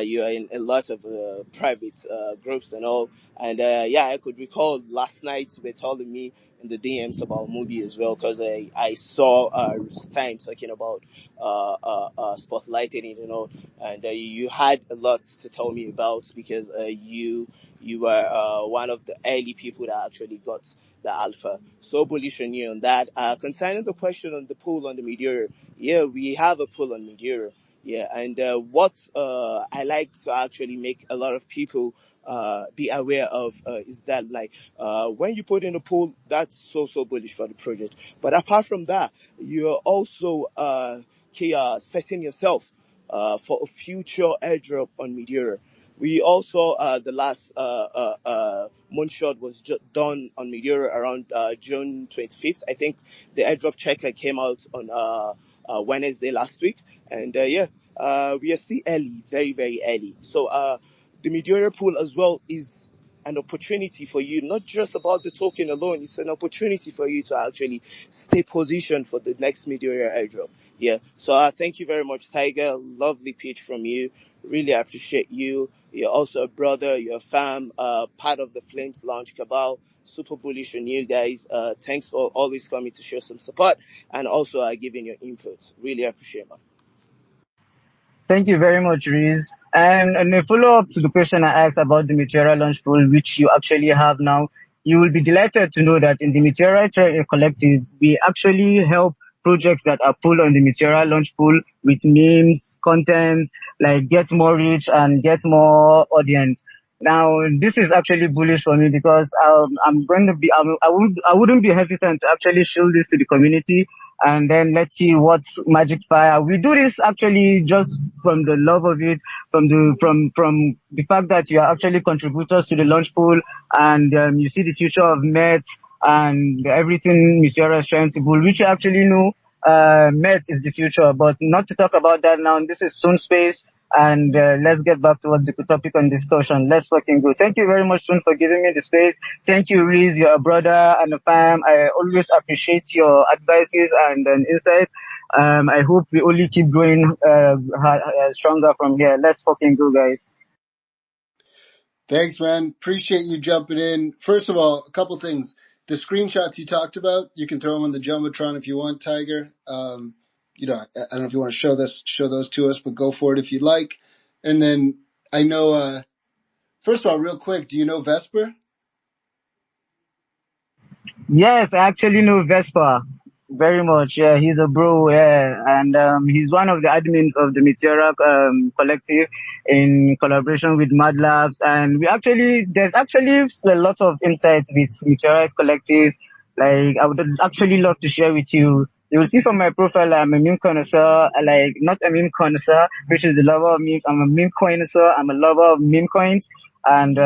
D: You are in a lot of private groups and all. And yeah, I could recall last night you were telling me in the DMs about movie as well, because I saw Stein talking about spotlighting it and all, and you had a lot to tell me about, because you were one of the early people that actually got the alpha. So bullish on you on that. Concerning the question on the pull on the Meteor, yeah, we have a pull on Meteor. Yeah, and what I like to actually make a lot of people be aware of is that, like, when you put in a pool, that's so bullish for the project. But apart from that, you're also setting yourself for a future airdrop on Meteor. We also the last moonshot was done on Meteor around June 25th. I think the airdrop checker came out on Wednesday last week, and yeah, we are still early, very very early. So the Meteor pool as well is an opportunity for you, not just about the token alone. It's an opportunity for you to actually stay positioned for the next Meteor airdrop. Yeah. So thank you very much, Tiger. Lovely pitch from you. Really appreciate you. You're also a brother, you're a fam, part of the Flames Launch Cabal. Super bullish on you guys. Thanks for always coming to show some support and also giving your input. Really appreciate it, man.
E: Thank you very much, Riz. And a follow-up to the question I asked about the Meteora Launch Pool, which you actually have now, you will be delighted to know that in the Meteora Collective, we actually help projects that are pulled on the Meteora Launch Pool with memes, content, like get more reach and get more audience. Now, this is actually bullish for me because I'm going to be, I wouldn't be hesitant to actually show this to the community and then let's see what's magic fire. We do this actually just from the love of it, from the fact that you are actually contributors to the launch pool, and you see the future of Met and everything Meteora is trying to build, which you actually know Met is the future. But not to talk about that now. This is Soon Space. And let's get back to what the topic on discussion. Let's fucking go. Thank you very much, Soon, for giving me the space. Thank you, Riz. You're a brother and a fam. I always appreciate your advices and insights. I hope we only keep growing stronger from here. Let's fucking go, guys.
A: Thanks, man. Appreciate you jumping in. First of all, a couple things. The screenshots you talked about, you can throw them on the Jumbotron if you want, Tiger. I don't know if you want to show those to us, but go for it if you'd like. And then I know, first of all, real quick, do you know Vesper?
E: Yes, I actually know Vespa very much. Yeah, he's a bro. Yeah, and he's one of the admins of the Meteora collective in collaboration with Mad Labs. And there's actually a lot of insights with Meteora collective. Like I would actually love to share with you. You will see from my profile, I'm a meme connoisseur. Like not a meme connoisseur, which is the lover of memes. I'm a meme connoisseur. I'm a lover of meme coins. And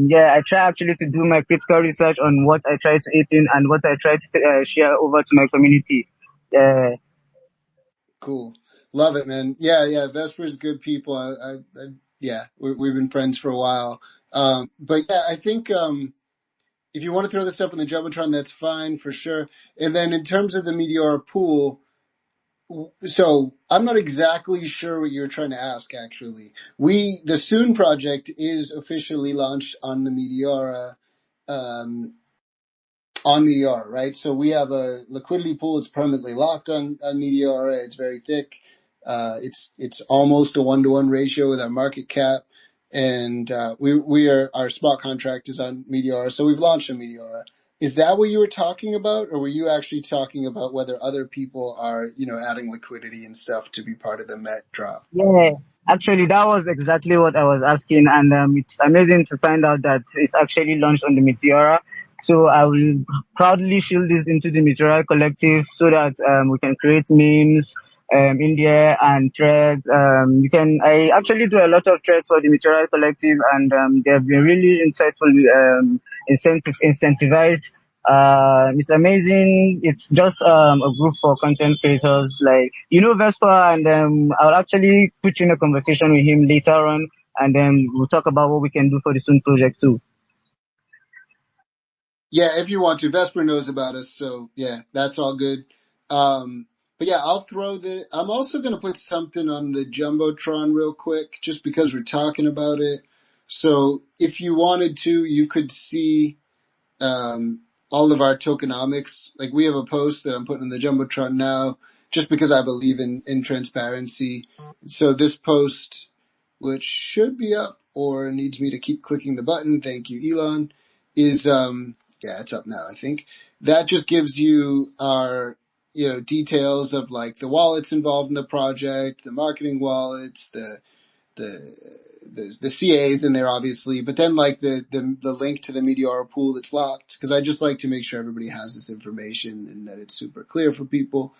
E: yeah, I try actually to do my critical research on what I try to eat in and what I try to share over to my community. Yeah.
A: Cool. Love it, man. Yeah. Vesper's good people. Yeah, we've been friends for a while. But yeah, I think, if you want to throw this up in the Jumbotron, that's fine for sure. And then in terms of the Meteora pool, so I'm not exactly sure what you're trying to ask, actually. The Soon project is officially launched on the Meteora, right? So we have a liquidity pool. It's permanently locked on Meteora. It's very thick. It's almost a 1-to-1 ratio with our market cap. And, our spot contract is on Meteora. So we've launched on Meteora. Is that what you were talking about? Or were you actually talking about whether other people are, adding liquidity and stuff to be part of the Met drop?
E: Yeah. Actually, that was exactly what I was asking, and it's amazing to find out that it's actually launched on the Meteora. So I will proudly shield this into the Meteora collective so that we can create memes in there and threads. I actually do a lot of threads for the Meteora collective, and they have been really insightful, incentivized. It's amazing. It's just a group for content creators, like Vespa, and I'll actually put you in a conversation with him later on, and then we'll talk about what we can do for the Soon project too.
A: Yeah, if you want to. Vesper knows about us, so yeah, that's all good. But yeah, I'm also going to put something on the Jumbotron real quick, just because we're talking about it. So if you wanted to, you could see, all of our tokenomics. Like we have a post that I'm putting in the Jumbotron now, just because I believe in transparency. So this post, which should be up or needs me to keep clicking the button, thank you, Elon, is, yeah, it's up now, I think. That just gives you our, details of like the wallets involved in the project, the marketing wallets, the CAs in there, obviously, but then like the link to the Meteora pool that's locked, because I just like to make sure everybody has this information and that it's super clear for people.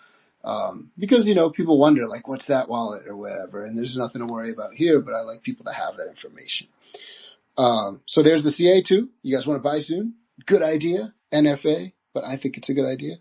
A: Because, people wonder like, what's that wallet or whatever, and there's nothing to worry about here, but I like people to have that information. So there's the CA too. You guys want to buy soon? Good idea. NFA, but I think it's a good idea.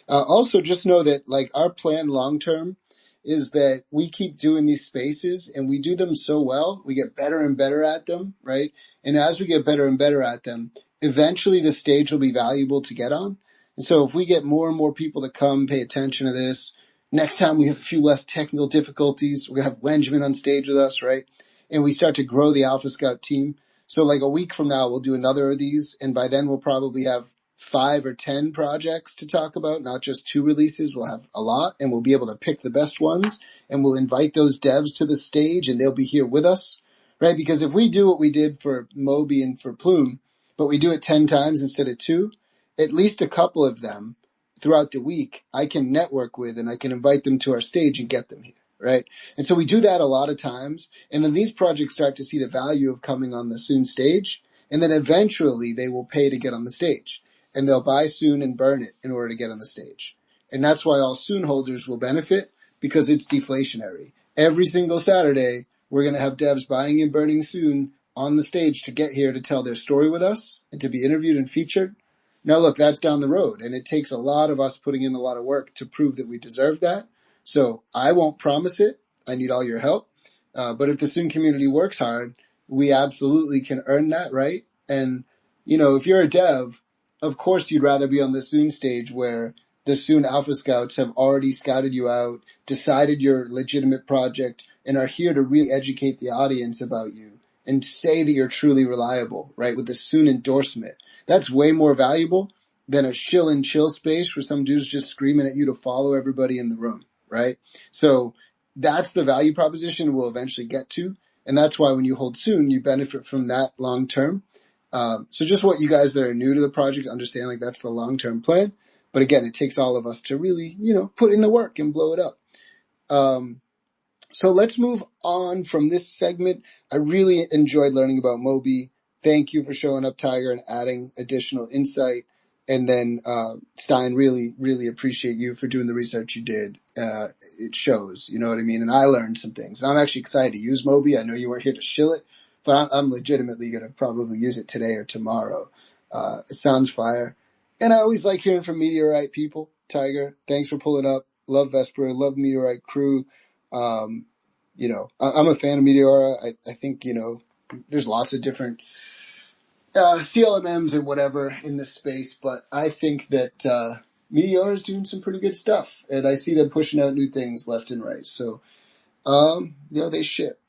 A: Also just know that like our plan long term is that we keep doing these spaces and we do them so well, we get better and better at them, right? And as we get better and better at them, eventually the stage will be valuable to get on. And so if we get more and more people to come pay attention to this, next time we have a few less technical difficulties, we're going to have Wenjamin on stage with us, right? and we start to grow the Alpha Scout team. So like a week from now, we'll do another of these, and by then we'll probably have 5 or 10 projects to talk about, not just 2 releases. We'll have a lot, and we'll be able to pick the best ones, and we'll invite those devs to the stage, and they'll be here with us, right? Because if we do what we did for Moby and for Plume, but we do it 10 times instead of 2, at least a couple of them throughout the week I can network with, and I can invite them to our stage and get them here, right? And so we do that a lot of times, and then these projects start to see the value of coming on the Soon stage, and then eventually they will pay to get on the stage, and they'll buy Soon and burn it in order to get on the stage. And that's why all Soon holders will benefit, because it's deflationary. Every single Saturday, we're going to have devs buying and burning Soon on the stage to get here to tell their story with us and to be interviewed and featured. Now look, that's down the road, and it takes a lot of us putting in a lot of work to prove that we deserve that. So I won't promise it. I need all your help. But if the Soon community works hard, we absolutely can earn that, right? And, if you're a dev, of course you'd rather be on the Soon stage where the Soon Alpha Scouts have already scouted you out, decided your legitimate project, and are here to really educate the audience about you and say that you're truly reliable, right? With the Soon endorsement. That's way more valuable than a shill and chill space where some dude's just screaming at you to follow everybody in the room, right? So that's the value proposition we'll eventually get to. And that's why when you hold Soon, you benefit from that long term. So just what you guys that are new to the project understand, like that's the long-term plan. But again, it takes all of us to really, put in the work and blow it up. So let's move on from this segment. I really enjoyed learning about Moby. Thank you for showing up, Tiger, and adding additional insight. And then, Stein, really, really appreciate you for doing the research you did. It shows, you know what I mean? And I learned some things. And I'm actually excited to use Moby. I know you weren't here to shill it, but I'm legitimately going to probably use it today or tomorrow. It sounds fire. And I always like hearing from Meteorite people. Tiger, thanks for pulling up. Love Vesper, love Meteorite crew. I'm a fan of Meteora. I think, there's lots of different CLMMs and whatever in this space, but I think that Meteora is doing some pretty good stuff, and I see them pushing out new things left and right. So, they ship.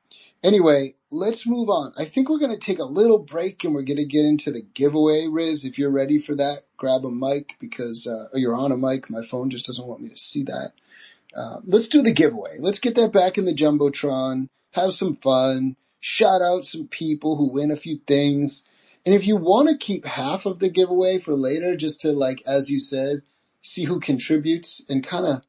A: Anyway, let's move on. I think we're going to take a little break, and we're going to get into the giveaway. Riz, if you're ready for that, grab a mic because you're on a mic. My phone just doesn't want me to see that. Let's do the giveaway. Let's get that back in the Jumbotron, have some fun, shout out some people who win a few things. And if you want to keep half of the giveaway for later, just to, like, as you said, see who contributes and kind of,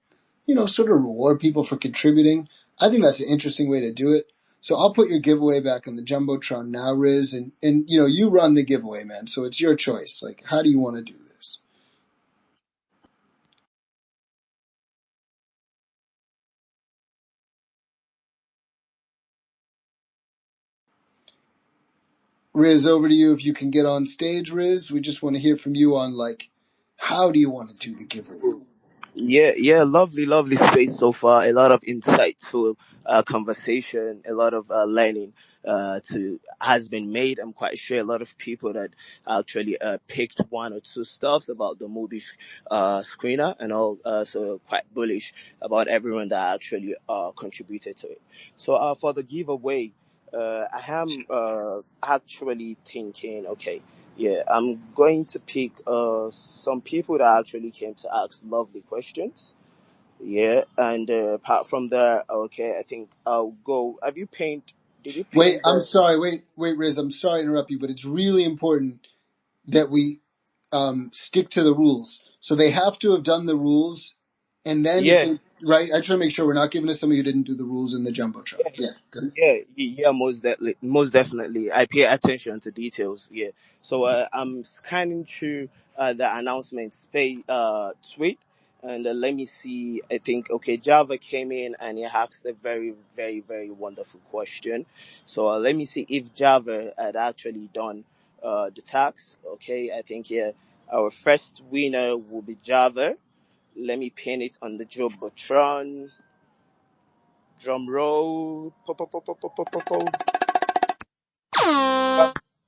A: sort of reward people for contributing, I think that's an interesting way to do it. So I'll put your giveaway back on the Jumbotron now, Riz, and you run the giveaway, man. So it's your choice. Like, how do you want to do this? Riz, over to you if you can get on stage, Riz. We just want to hear from you on, like, how do you want to do the giveaway?
D: Yeah, lovely space so far. A lot of insightful conversation, a lot of learning to has been made. I'm quite sure a lot of people that actually picked one or two stuffs about the movie screener and all. So quite bullish about everyone that actually contributed to it. So for the giveaway, I am actually thinking, okay. Yeah, I'm going to pick some people that actually came to ask lovely questions. Yeah, and apart from that, okay, I think I'll go. Have you paint? Did you
A: Wait,
D: paint
A: I'm
D: the?
A: sorry. Wait, Riz. I'm sorry to interrupt you, but it's really important that we stick to the rules. So they have to have done the rules, and then if
D: Yeah,
A: they, right, I just want to make sure we're not giving to somebody who didn't do the rules in the Jumbotron.
D: yeah,
A: Yeah, good.
D: yeah, most definitely. I pay attention to details. Yeah, so I'm scanning through the announcements tweet, and let me see. I think okay, Java came in and he asked a very, very, very wonderful question. So let me see if Java had actually done the task. Okay, I think yeah, our first winner will be Java. Let me pin it on the Jumbotron. Drum roll. Po, po, po, po, po, po, po, po.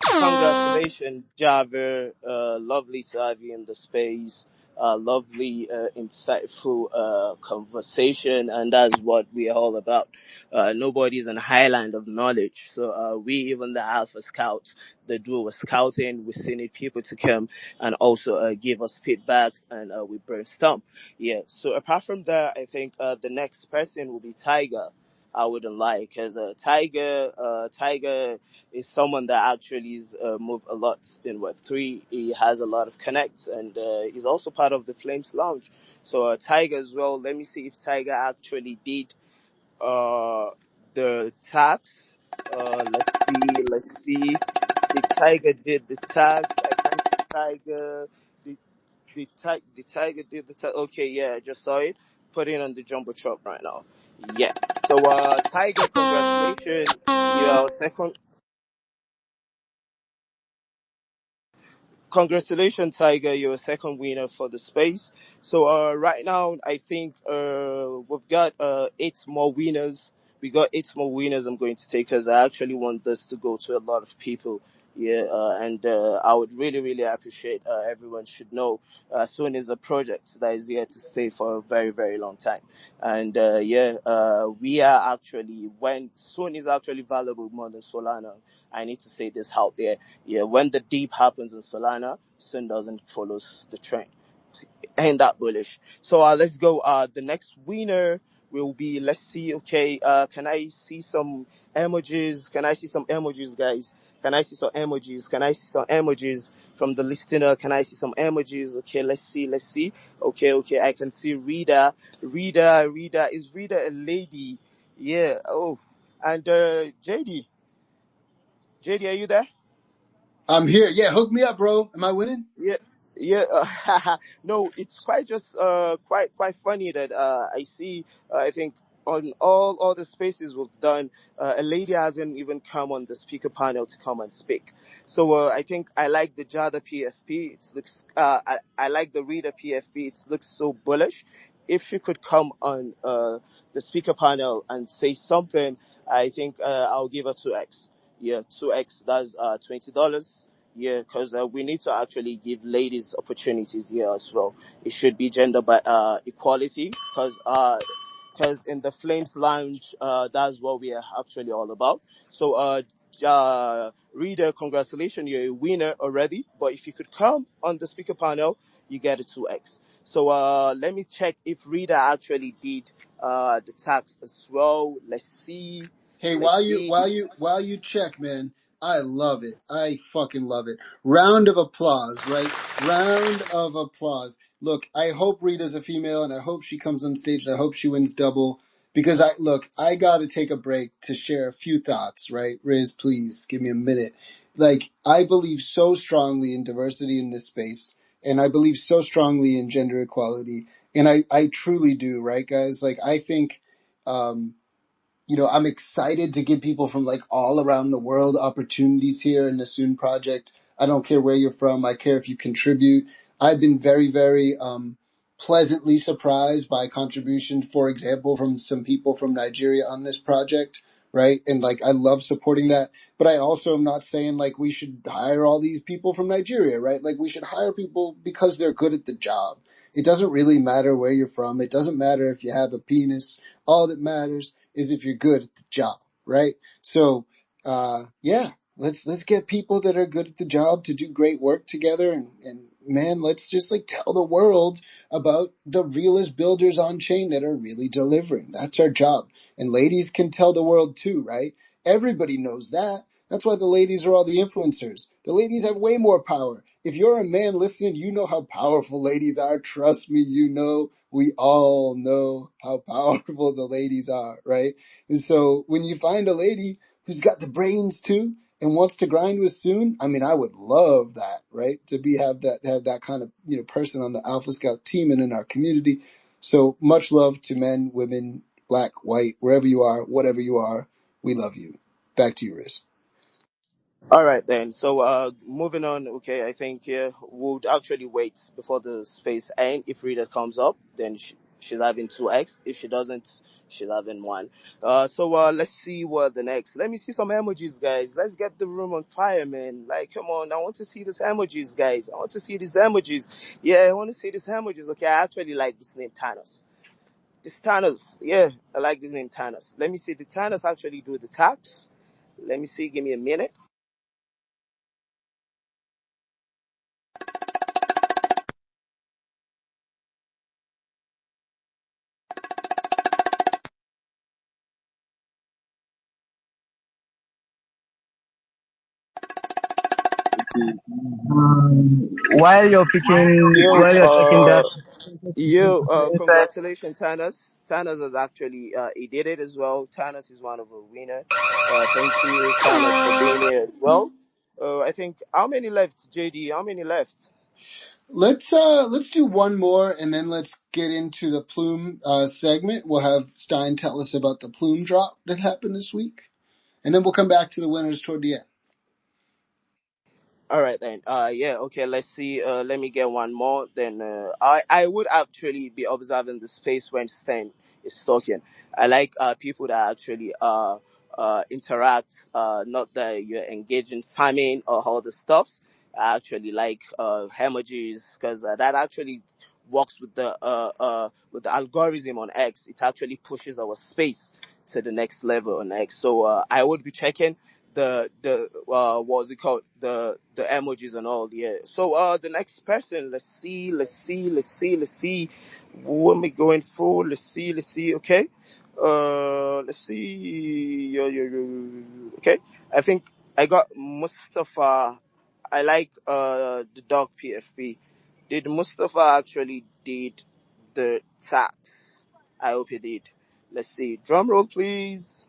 D: Congratulations, Java. Lovely to have you in the space. lovely, insightful conversation, and that's what we're all about. Nobody's an highland of knowledge, so we, even the Alpha Scouts, the do with scouting, we still need people to come and also give us feedbacks, and we brainstorm. Yeah. So apart from that, I think the next person will be Tiger. I wouldn't lie, because Tiger is someone that actually is moved a lot in Web3. He has a lot of connects, and he's also part of the Flames Lounge. So Tiger as well. Let me see if Tiger actually did uh, the tax. Let's see. The Tiger did the tax. I can't see Tiger. The the Tiger did the tax. Okay, yeah, I just saw it. Put it on the Jumbotron right now. Yeah. So Tiger, congratulations. You are second. Congratulations, Tiger. You're a second winner for the space. So right now, I think we've got eight more winners. We got eight more winners I'm going to take, because I actually want this to go to a lot of people. Yeah, and I would really, really appreciate everyone should know Soon is a project that is here to stay for a very, very long time. And we are actually, when Soon is actually valuable more than Solana, I need to say this out there. Yeah, when the deep happens in Solana, Sun doesn't follow the trend. Ain't that bullish? So let's go. The next winner will be. Let's see. Okay. Can I see some emojis? Can I see some emojis, guys? Can I see some emojis? Can I see some emojis from the listener? Can I see some emojis? Okay. Let's see. Let's see. Okay. Okay. I can see Rita. Rita. Is Rita a lady? Yeah. Oh. And JD, are you there?
A: I'm here. Yeah, hook me up, bro. Am I winning?
D: Yeah, yeah. No, it's quite just quite funny that I see. I think on all the spaces we've done, a lady hasn't even come on the speaker panel to come and speak. So I think I like the Jada PFP. It looks. I like the Reader PFP. It looks so bullish. If she could come on the speaker panel and say something, I think I'll give her 2x. Yeah, 2x. That's $20. Yeah, because we need to actually give ladies opportunities here as well. It should be gender by equality, because in the Flames Lounge, that's what we are actually all about. So, Reader, congratulations, you're a winner already. But if you could come on the speaker panel, you get a 2x. So, let me check if Reader actually did the tax as well. Let's see.
A: Hey,
D: Let's
A: while you
D: see.
A: while you while you check, man, I love it. I fucking love it. Round of applause, right? Round of applause. Look, I hope Rita's a female, and I hope she comes on stage, and I hope she wins double. Because I got to take a break to share a few thoughts, right? Riz, please give me a minute. Like, I believe so strongly in diversity in this space, and I believe so strongly in gender equality, and I truly do, right, guys? Like, I think, um, I'm excited to give people from like all around the world opportunities here in the Soon project. I don't care where you're from. I care if you contribute. I've been very, very, pleasantly surprised by contribution, for example, from some people from Nigeria on this project, right? And like, I love supporting that. But I also am not saying like we should hire all these people from Nigeria, right? Like we should hire people because they're good at the job. It doesn't really matter where you're from. It doesn't matter if you have a penis. All that matters is if you're good at the job, right? So, yeah, let's get people that are good at the job to do great work together, and man, let's just like tell the world about the realest builders on chain that are really delivering. That's our job. And ladies can tell the world too, right? Everybody knows that. That's why the ladies are all the influencers. The ladies have way more power. If you're a man listening, you know how powerful ladies are. Trust me, you know. We all know how powerful the ladies are, right? And so when you find a lady who's got the brains too and wants to grind with Soon, I mean, I would love that, right? To have that kind of, person on the Alpha Scout team and in our community. So much love to men, women, black, white, wherever you are, whatever you are. We love you. Back to you, Riz.
D: All right then. So moving on. Okay, I think we'll actually wait before the space end. If Rita comes up, then she's having 2x. If she doesn't, she's having 1. Let's see what the next. Let me see some emojis, guys. Let's get the room on fire, man. Like, come on, I want to see these emojis, guys. I want to see these emojis. Yeah, I want to see these emojis. Okay, I actually like this name, Thanos. This Thanos, yeah, I like this name, Thanos. Let me see. Did Thanos actually do the tax? Let me see. Give me a minute. Yo,
E: While you're checking that, inside.
D: congratulations, Thanos. Thanos has actually, he did it as well. Thanos is one of the winner. Thank you, Thanos, for being here as well. I think, how many left, JD? How many left?
A: Let's do one more and then let's get into the plume segment. We'll have Stein tell us about the plume drop that happened this week, and then we'll come back to the winners toward the end.
D: All right then. Yeah. Okay. Let's see. Let me get one more. Then I would actually be observing the space when Stan is talking. I like people that actually interact. Not that you're engaged in farming or all the stuffs. I actually like emojis because that actually works with the algorithm on X. It actually pushes our space to the next level on X. So I would be checking the what's it called, the emojis and all. Yeah, so the next person, let's see what am I going for. Let's see. Okay, let's see. Okay, I think I got Mustafa. I like the dog PFP. Did Mustafa actually did the tax? I hope he did. Let's see, drum roll please.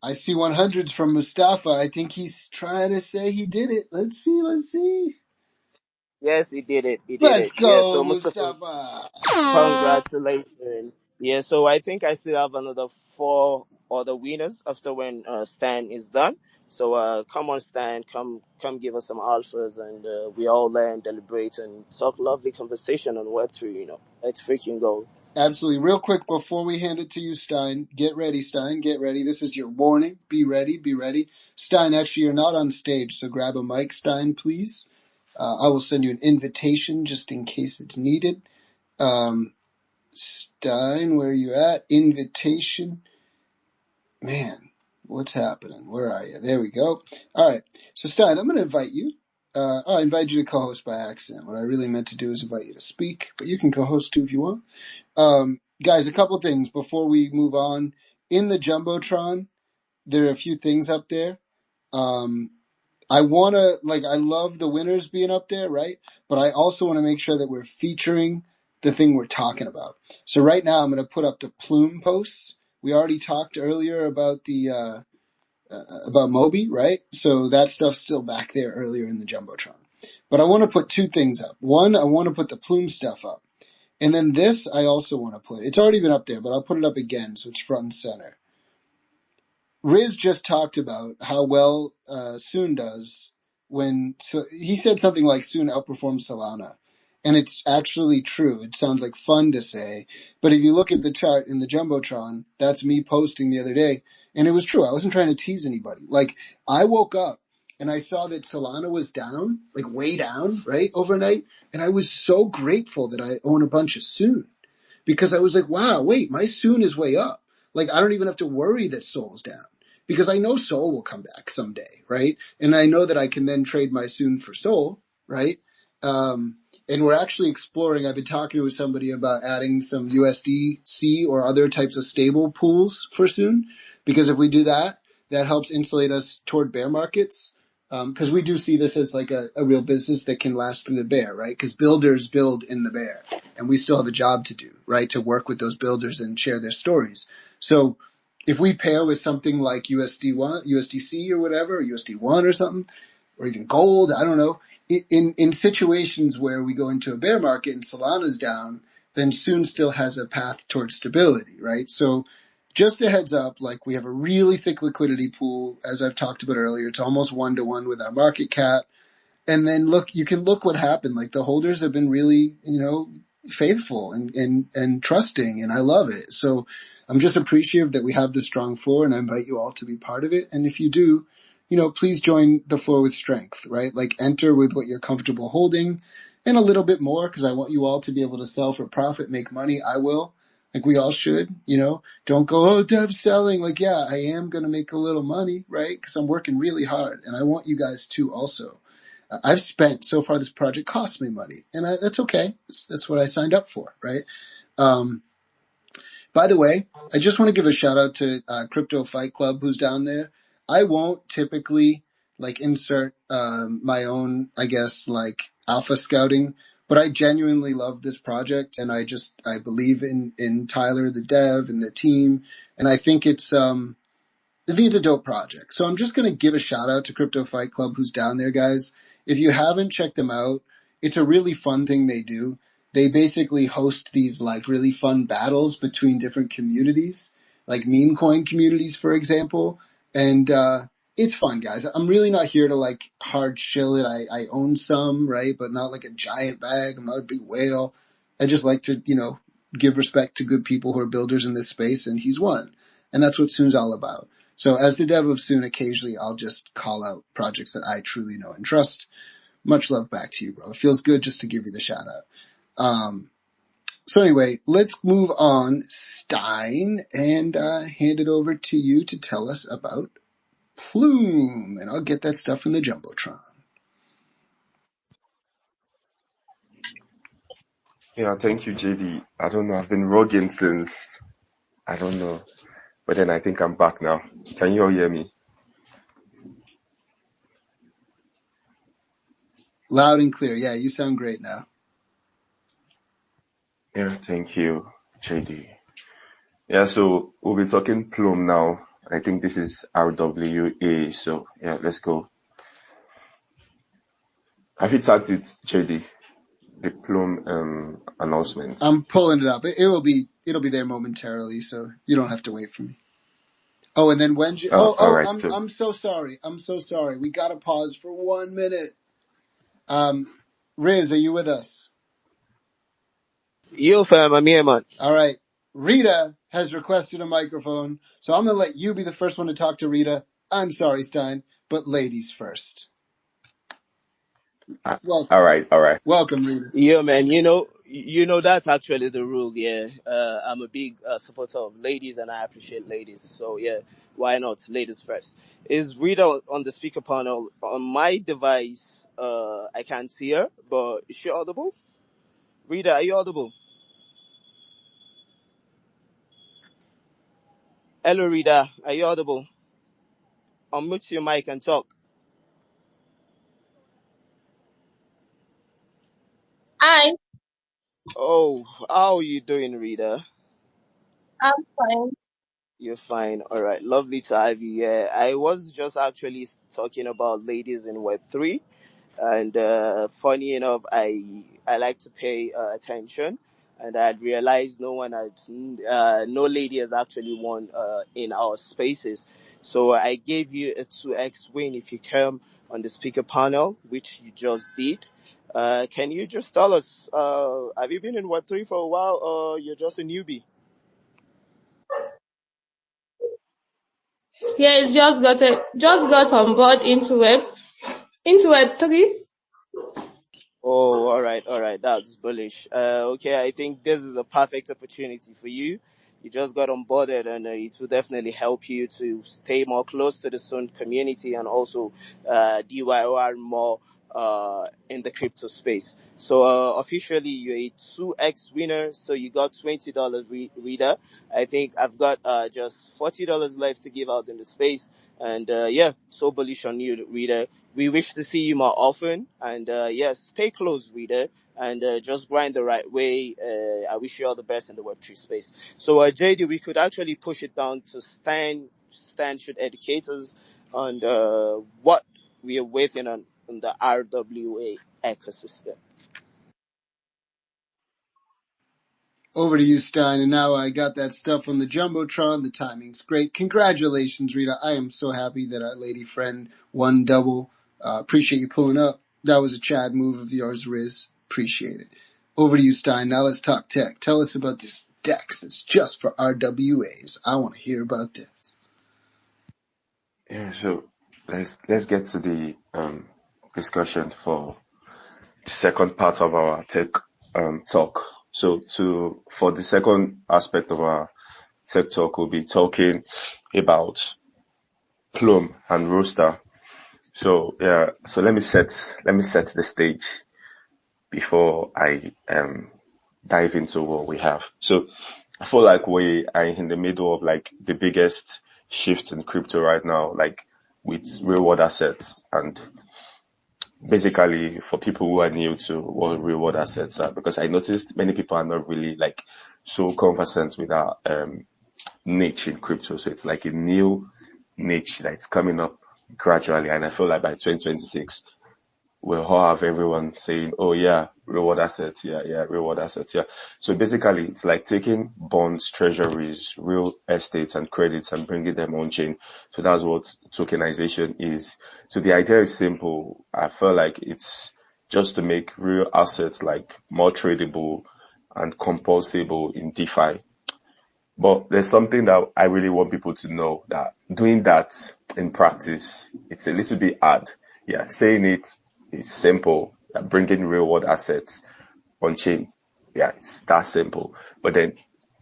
A: I see 100s from Mustafa. I think he's trying to say he did it. Let's see.
D: Yes, he did it. He did
A: Let's
D: it. Yeah.
A: go,
D: So Mustafa,
A: Mustafa.
D: congratulations. Yeah. So I think I still have another 4 other winners after when Stan is done. So come on, Stan, come give us some alphas, and we all learn, deliberate, and talk lovely conversation on Web3. Let's freaking go.
A: Absolutely. Real quick before we hand it to you, Stein, get ready, Stein, get ready. This is your warning. Be ready, be ready. Stein, actually, you're not on stage, so grab a mic, Stein, please. I will send you an invitation just in case it's needed. Stein, where are you at? Invitation. Man, what's happening? Where are you? There we go. All right. So, Stein, I'm going to invite you. I invited you to co-host by accident. What I really meant to do is invite you to speak, but you can co-host too if you want. Guys, a couple things before we move on. In the Jumbotron, there are a few things up there. I love the winners being up there, right? But I also want to make sure that we're featuring the thing we're talking about. So right now I'm going to put up the plume posts. We already talked earlier about about Moby, right? So that stuff's still back there earlier in the Jumbotron. But I want to put 2 things up. One, I want to put the plume stuff up. And then this I also want to put. It's already been up there, but I'll put it up again so it's front and center. Riz just talked about how well Soon does so he said something like Soon outperforms Solana. And it's actually true. It sounds like fun to say. But if you look at the chart in the Jumbotron, that's me posting the other day. And it was true. I wasn't trying to tease anybody. Like, I woke up and I saw that Solana was down, like way down, right, overnight. And I was so grateful that I own a bunch of Soon. Because I was like, wow, wait, my Soon is way up. Like, I don't even have to worry that Sol's down. Because I know Sol will come back someday, right? And I know that I can then trade my Soon for Sol, right? And we're actually exploring, I've been talking with somebody about adding some USDC or other types of stable pools for Soon. Because if we do that, that helps insulate us toward bear markets. Because we do see this as like a real business that can last through the bear, right? Because builders build in the bear. And we still have a job to do, right? To work with those builders and share their stories. So if we pair with something like USDC or whatever, or USD1 or something, or even gold, I don't know, in situations where we go into a bear market and Solana's down, then Soon still has a path towards stability, right? So just a heads up, like we have a really thick liquidity pool, as I've talked about earlier. It's almost 1-to-1 with our market cap. And then you can look what happened. Like the holders have been really, faithful and trusting, and I love it. So I'm just appreciative that we have this strong floor, and I invite you all to be part of it. And if you do, please join the floor with strength, right? Like enter with what you're comfortable holding and a little bit more, because I want you all to be able to sell for profit, make money. I will. Like we all should, don't go, oh, Dev's selling. Like, yeah, I am going to make a little money, right? Because I'm working really hard, and I want you guys to also. I've spent so far, this project cost me money, and that's okay. That's what I signed up for, right? Um, by the way, I just want to give a shout out to Crypto Fight Club, who's down there. I won't typically like insert my own, I guess, like alpha scouting, but I genuinely love this project, and I believe in Tyler, the dev, and the team, and I think it's a dope project. So I'm just going to give a shout out to Crypto Fight Club, who's down there, guys. If you haven't checked them out, it's a really fun thing they do. They basically host these like really fun battles between different communities, like meme coin communities, for example. And, it's fun, guys. I'm really not here to like hard shill it. I own some, right? But not like a giant bag. I'm not a big whale. I just like to, give respect to good people who are builders in this space, and he's one. And that's what Soon's all about. So as the dev of Soon, occasionally I'll just call out projects that I truly know and trust. Much love back to you, bro. It feels good just to give you the shout out. So anyway, let's move on, Stein, and hand it over to you to tell us about Plume. And I'll get that stuff from the Jumbotron.
F: Yeah, thank you, JD. I don't know. I've been rogging since, I don't know. But then I think I'm back now. Can you all hear me?
A: Loud and clear. Yeah, you sound great now.
F: Yeah, thank you, JD. Yeah, so we'll be talking Plume now. I think this is RWA. So yeah, let's go. Have you tagged it, JD? The Plume announcement.
A: I'm pulling it up. It'll be there momentarily, so you don't have to wait for me. Oh, and then Wenjamin.
F: All right,
A: I'm so sorry. I'm so sorry. We gotta pause for 1 minute. Riz, are you with us?
D: Yo, fam, I'm here, man.
A: All right. Rita has requested a microphone, so I'm gonna let you be the first one to talk to Rita. I'm sorry, Stein, but ladies first. Welcome.
F: All right.
A: Welcome, Rita.
D: Yeah, man. That's actually the rule. Yeah, I'm a big supporter of ladies, and I appreciate ladies. So yeah, why not ladies first? Is Rita on the speaker panel? On my device, I can't see her, but is she audible? Rita, are you audible? Hello, Rita, are you audible? Unmute your mic and talk.
G: Hi,
D: Oh, how are you doing, Rita?
G: I'm fine.
D: You're fine. All right. Lovely to have you. Yeah, I was just actually talking about ladies in Web3. And funny enough, I like to pay attention, and I had realized no lady has actually won in our spaces. So I gave you a 2x win if you come on the speaker panel, which you just did. Can you just tell us, have you been in Web3 for a while, or you're just a newbie?
G: Yes, just got on board into Web3.
D: Oh, all right. That's bullish. Okay, I think this is a perfect opportunity for you. You just got onboarded, and it will definitely help you to stay more close to the Sun community, and also DYOR more in the crypto space. So officially, you're a 2x winner. So you got $20, Reader. I think I've got just $40 left to give out in the space, and yeah, so bullish on you, Reader. We wish to see you more often, and yes, stay close, Reader, and just grind the right way. I wish you all the best in the Web3 space. So JD, we could actually push it down to Stan should educate us on what we are waiting on the RWA ecosystem.
A: Over to you, Stein. And now I got that stuff on the Jumbotron. The timing's great. Congratulations, Rita. I am so happy that our lady friend won double. Appreciate you pulling up. That was a Chad move of yours, Riz. Appreciate it. Over to you, Stein. Now let's talk tech. Tell us about this DEX that's just for RWAs. I want to hear about this.
F: Yeah, so let's get to the discussion for the second part of our tech talk. So for the second aspect of our tech talk, we'll be talking about Plum and Roster. So yeah, so let me set the stage before I dive into what we have. So I feel like we are in the middle of like the biggest shift in crypto right now, like with real world assets. And basically for people who are new to what real world assets are, because I noticed many people are not really like so conversant with our niche in crypto. So it's like a new niche that's coming up gradually. And I feel like by 2026, we'll all have everyone saying, oh yeah, reward assets, yeah, reward assets, yeah. So basically it's like taking bonds, treasuries, real estate and credits and bringing them on chain. So that's what tokenization is. So the idea is simple. I feel like it's just to make real assets like more tradable and compulsable in DeFi. But there's something that I really want people to know, that doing that in practice, it's a little bit hard. Yeah, saying it is simple, that bringing real world assets on chain. Yeah, it's that simple. But then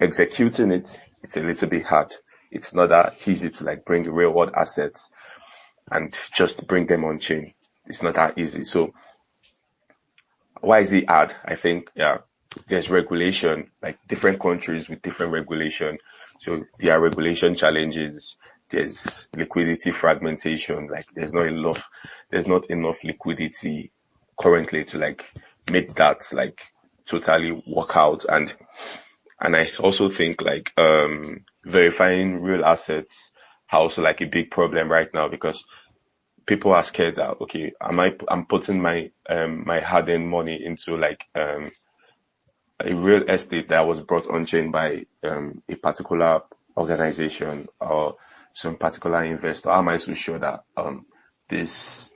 F: executing it, it's a little bit hard. It's not that easy to like bring real world assets and just bring them on chain. It's not that easy. So why is it hard? I think, yeah, there's regulation, like different countries with different regulation. So there are regulation challenges. There's liquidity fragmentation. Like there's not enough liquidity currently to like make that like totally work out. And I also think like, verifying real assets are also like a big problem right now, because people are scared that, okay, I'm putting my hard-earned money into like, a real estate that was brought on chain by a particular organization or some particular investor. How am I so sure that this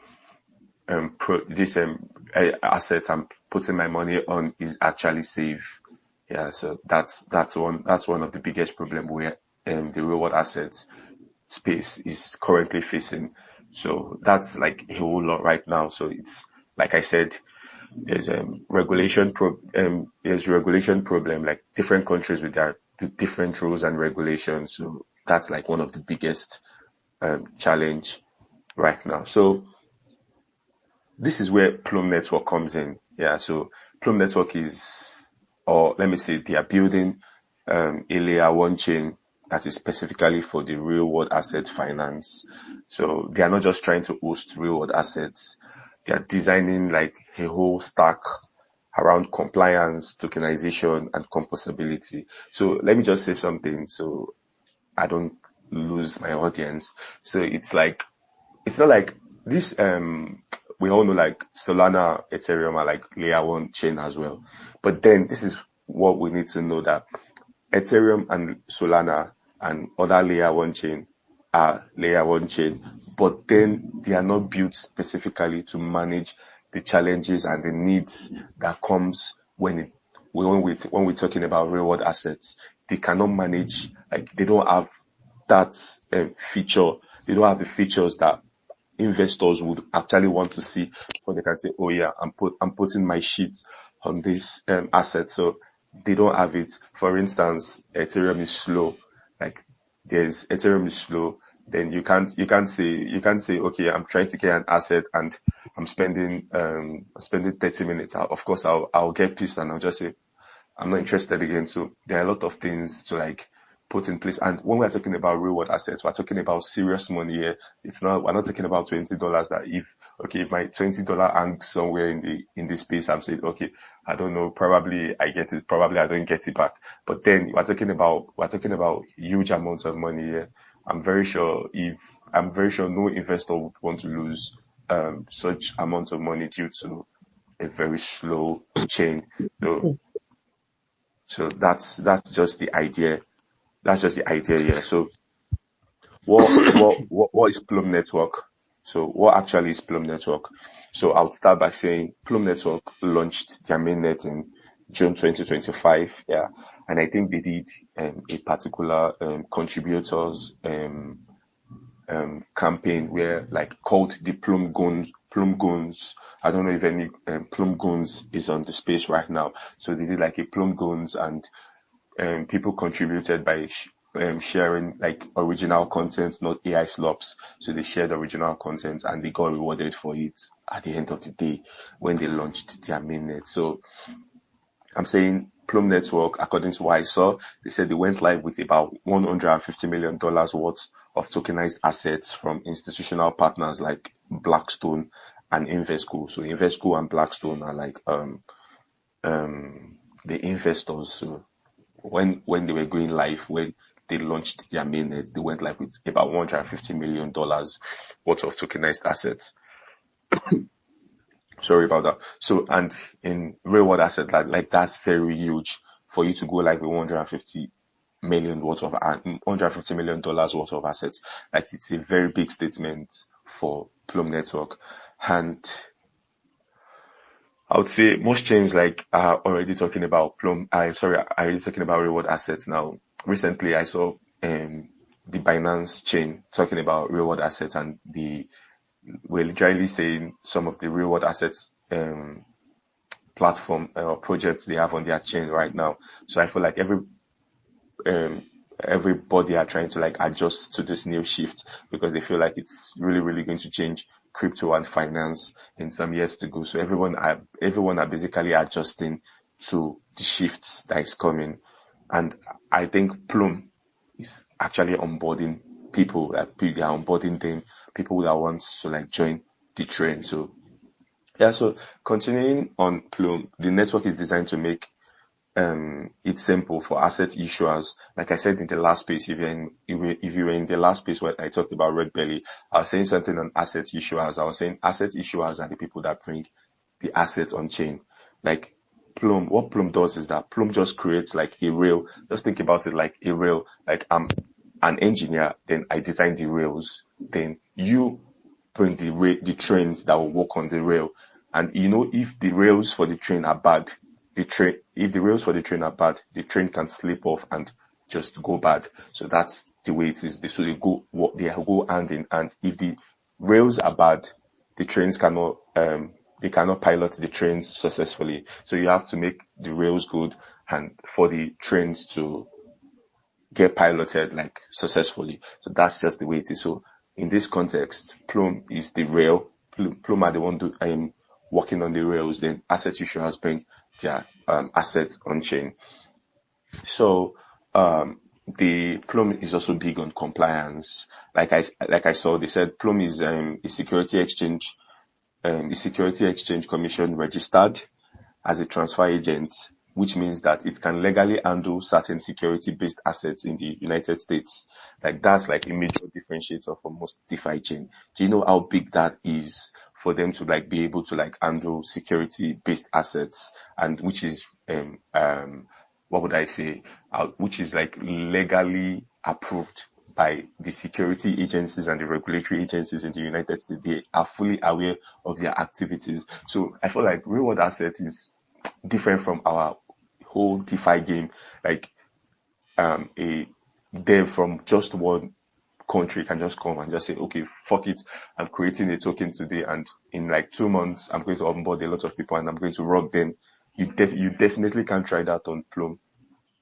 F: assets I'm putting my money on is actually safe? Yeah, so that's one of the biggest problem where the real world assets space is currently facing. So that's like a whole lot right now. So it's like I said, there's regulation problem, like different countries with their different rules and regulations. So that's like one of the biggest challenge right now. So this is where Plum Network comes in. Yeah, so Plum Network is, or let me say, they are building a layer one chain that is specifically for the real world asset finance. So they are not just trying to host real world assets. They are designing like a whole stack around compliance, tokenization, and composability. So let me just say something so I don't lose my audience. So it's not like this, we all know like Solana, Ethereum are like layer one chain as well. But then this is what we need to know, that Ethereum and Solana and other layer one chain are layer one chain, but then they are not built specifically to manage the challenges and the needs that comes when we're talking about real world assets. They cannot manage, like they don't have that feature. They don't have the features that investors would actually want to see, where they can say, oh yeah, I'm putting my sheet on this asset. So they don't have it. For instance, Ethereum is slow. Like Ethereum is slow. Then you can't say, okay, I'm trying to get an asset and I'm spending 30 minutes. Of course, I'll get pissed and I'll just say, I'm not interested again. So there are a lot of things to like put in place. And when we're talking about real world assets, we're talking about serious money here. We're not talking about $20 that if my $20 hangs somewhere in the space, I'm saying, okay, I don't know, probably I get it, probably I don't get it back. But then we're talking about huge amounts of money here. I'm very sure no investor would want to lose such amounts of money due to a very slow chain. So that's just the idea. That's just the idea here. So what is Plum Network? So what actually is Plum Network? So I'll start by saying Plum Network launched their mainnet in June 2025. Yeah. And I think they did a particular contributors campaign where like called the Plum Guns. Plum Guns. I don't know if any Plum Guns is on the space right now. So they did like a Plum Guns, and people contributed by sharing like original content, not AI slops. So they shared original content and they got rewarded for it at the end of the day when they launched their mainnet. So I'm saying Plum Network, according to what I saw, they said they went live with about $150 million worth of tokenized assets from institutional partners like Blackstone and Invesco. So Invesco and Blackstone are like the investors. So when they were going live, when they launched their mainnet, they went live with about $150 million worth of tokenized assets. Sorry about that. So, and in real world asset, like that's very huge for you to go like with $150 million worth of $150 million worth of assets. Like it's a very big statement for Plum Network. And I would say most chains like are already talking about already talking about reward assets now. Recently I saw the Binance chain talking about reward assets, and we're literally saying some of the reward assets platform or projects they have on their chain right now. So I feel like everybody are trying to like adjust to this new shift because they feel like it's really, really going to change crypto and finance in some years to go. So everyone are basically adjusting to the shifts that is coming. And I think Plum is actually onboarding people, like they are onboarding them, people that want to like join the trend. So yeah, so continuing on Plum, the network is designed to make it's simple for asset issuers. Like I said in the last space, if you were in the last space where I talked about Red Belly, I was saying something on asset issuers. I was saying asset issuers are the people that bring the assets on chain. Like Plum, what Plum does is that Plum just creates like a rail. Just think about it like a rail. Like I'm an engineer, then I design the rails. Then you bring the trains that will walk on the rail. And you know, if the rails for the train are bad, if the rails for the train are bad, the train can slip off and just go bad. So that's the way it is. So they go hand in hand. If the rails are bad, the trains cannot pilot the trains successfully. So you have to make the rails good and for the trains to get piloted like successfully. So that's just the way it is. So in this context, Plum is the rail. Plum are the one working on the rails. Then asset issuers bring their assets on chain. So the Plum is also big on compliance. Like I saw, they said Plum is a Security Exchange Commission registered as a transfer agent, which means that it can legally handle certain security-based assets in the United States. Like that's like a major differentiator for most DeFi chain. Do you know how big that is for them to like be able to like handle security-based assets, and which is what would I say? Which is like legally approved by the security agencies and the regulatory agencies in the United States. They are fully aware of their activities. So I feel like real-world assets is different from our whole DeFi game. Like a dev from just one country can just come and just say, okay, fuck it, I'm creating a token today, and in like 2 months I'm going to onboard a lot of people and I'm going to rock them. You definitely can't try that on Plum.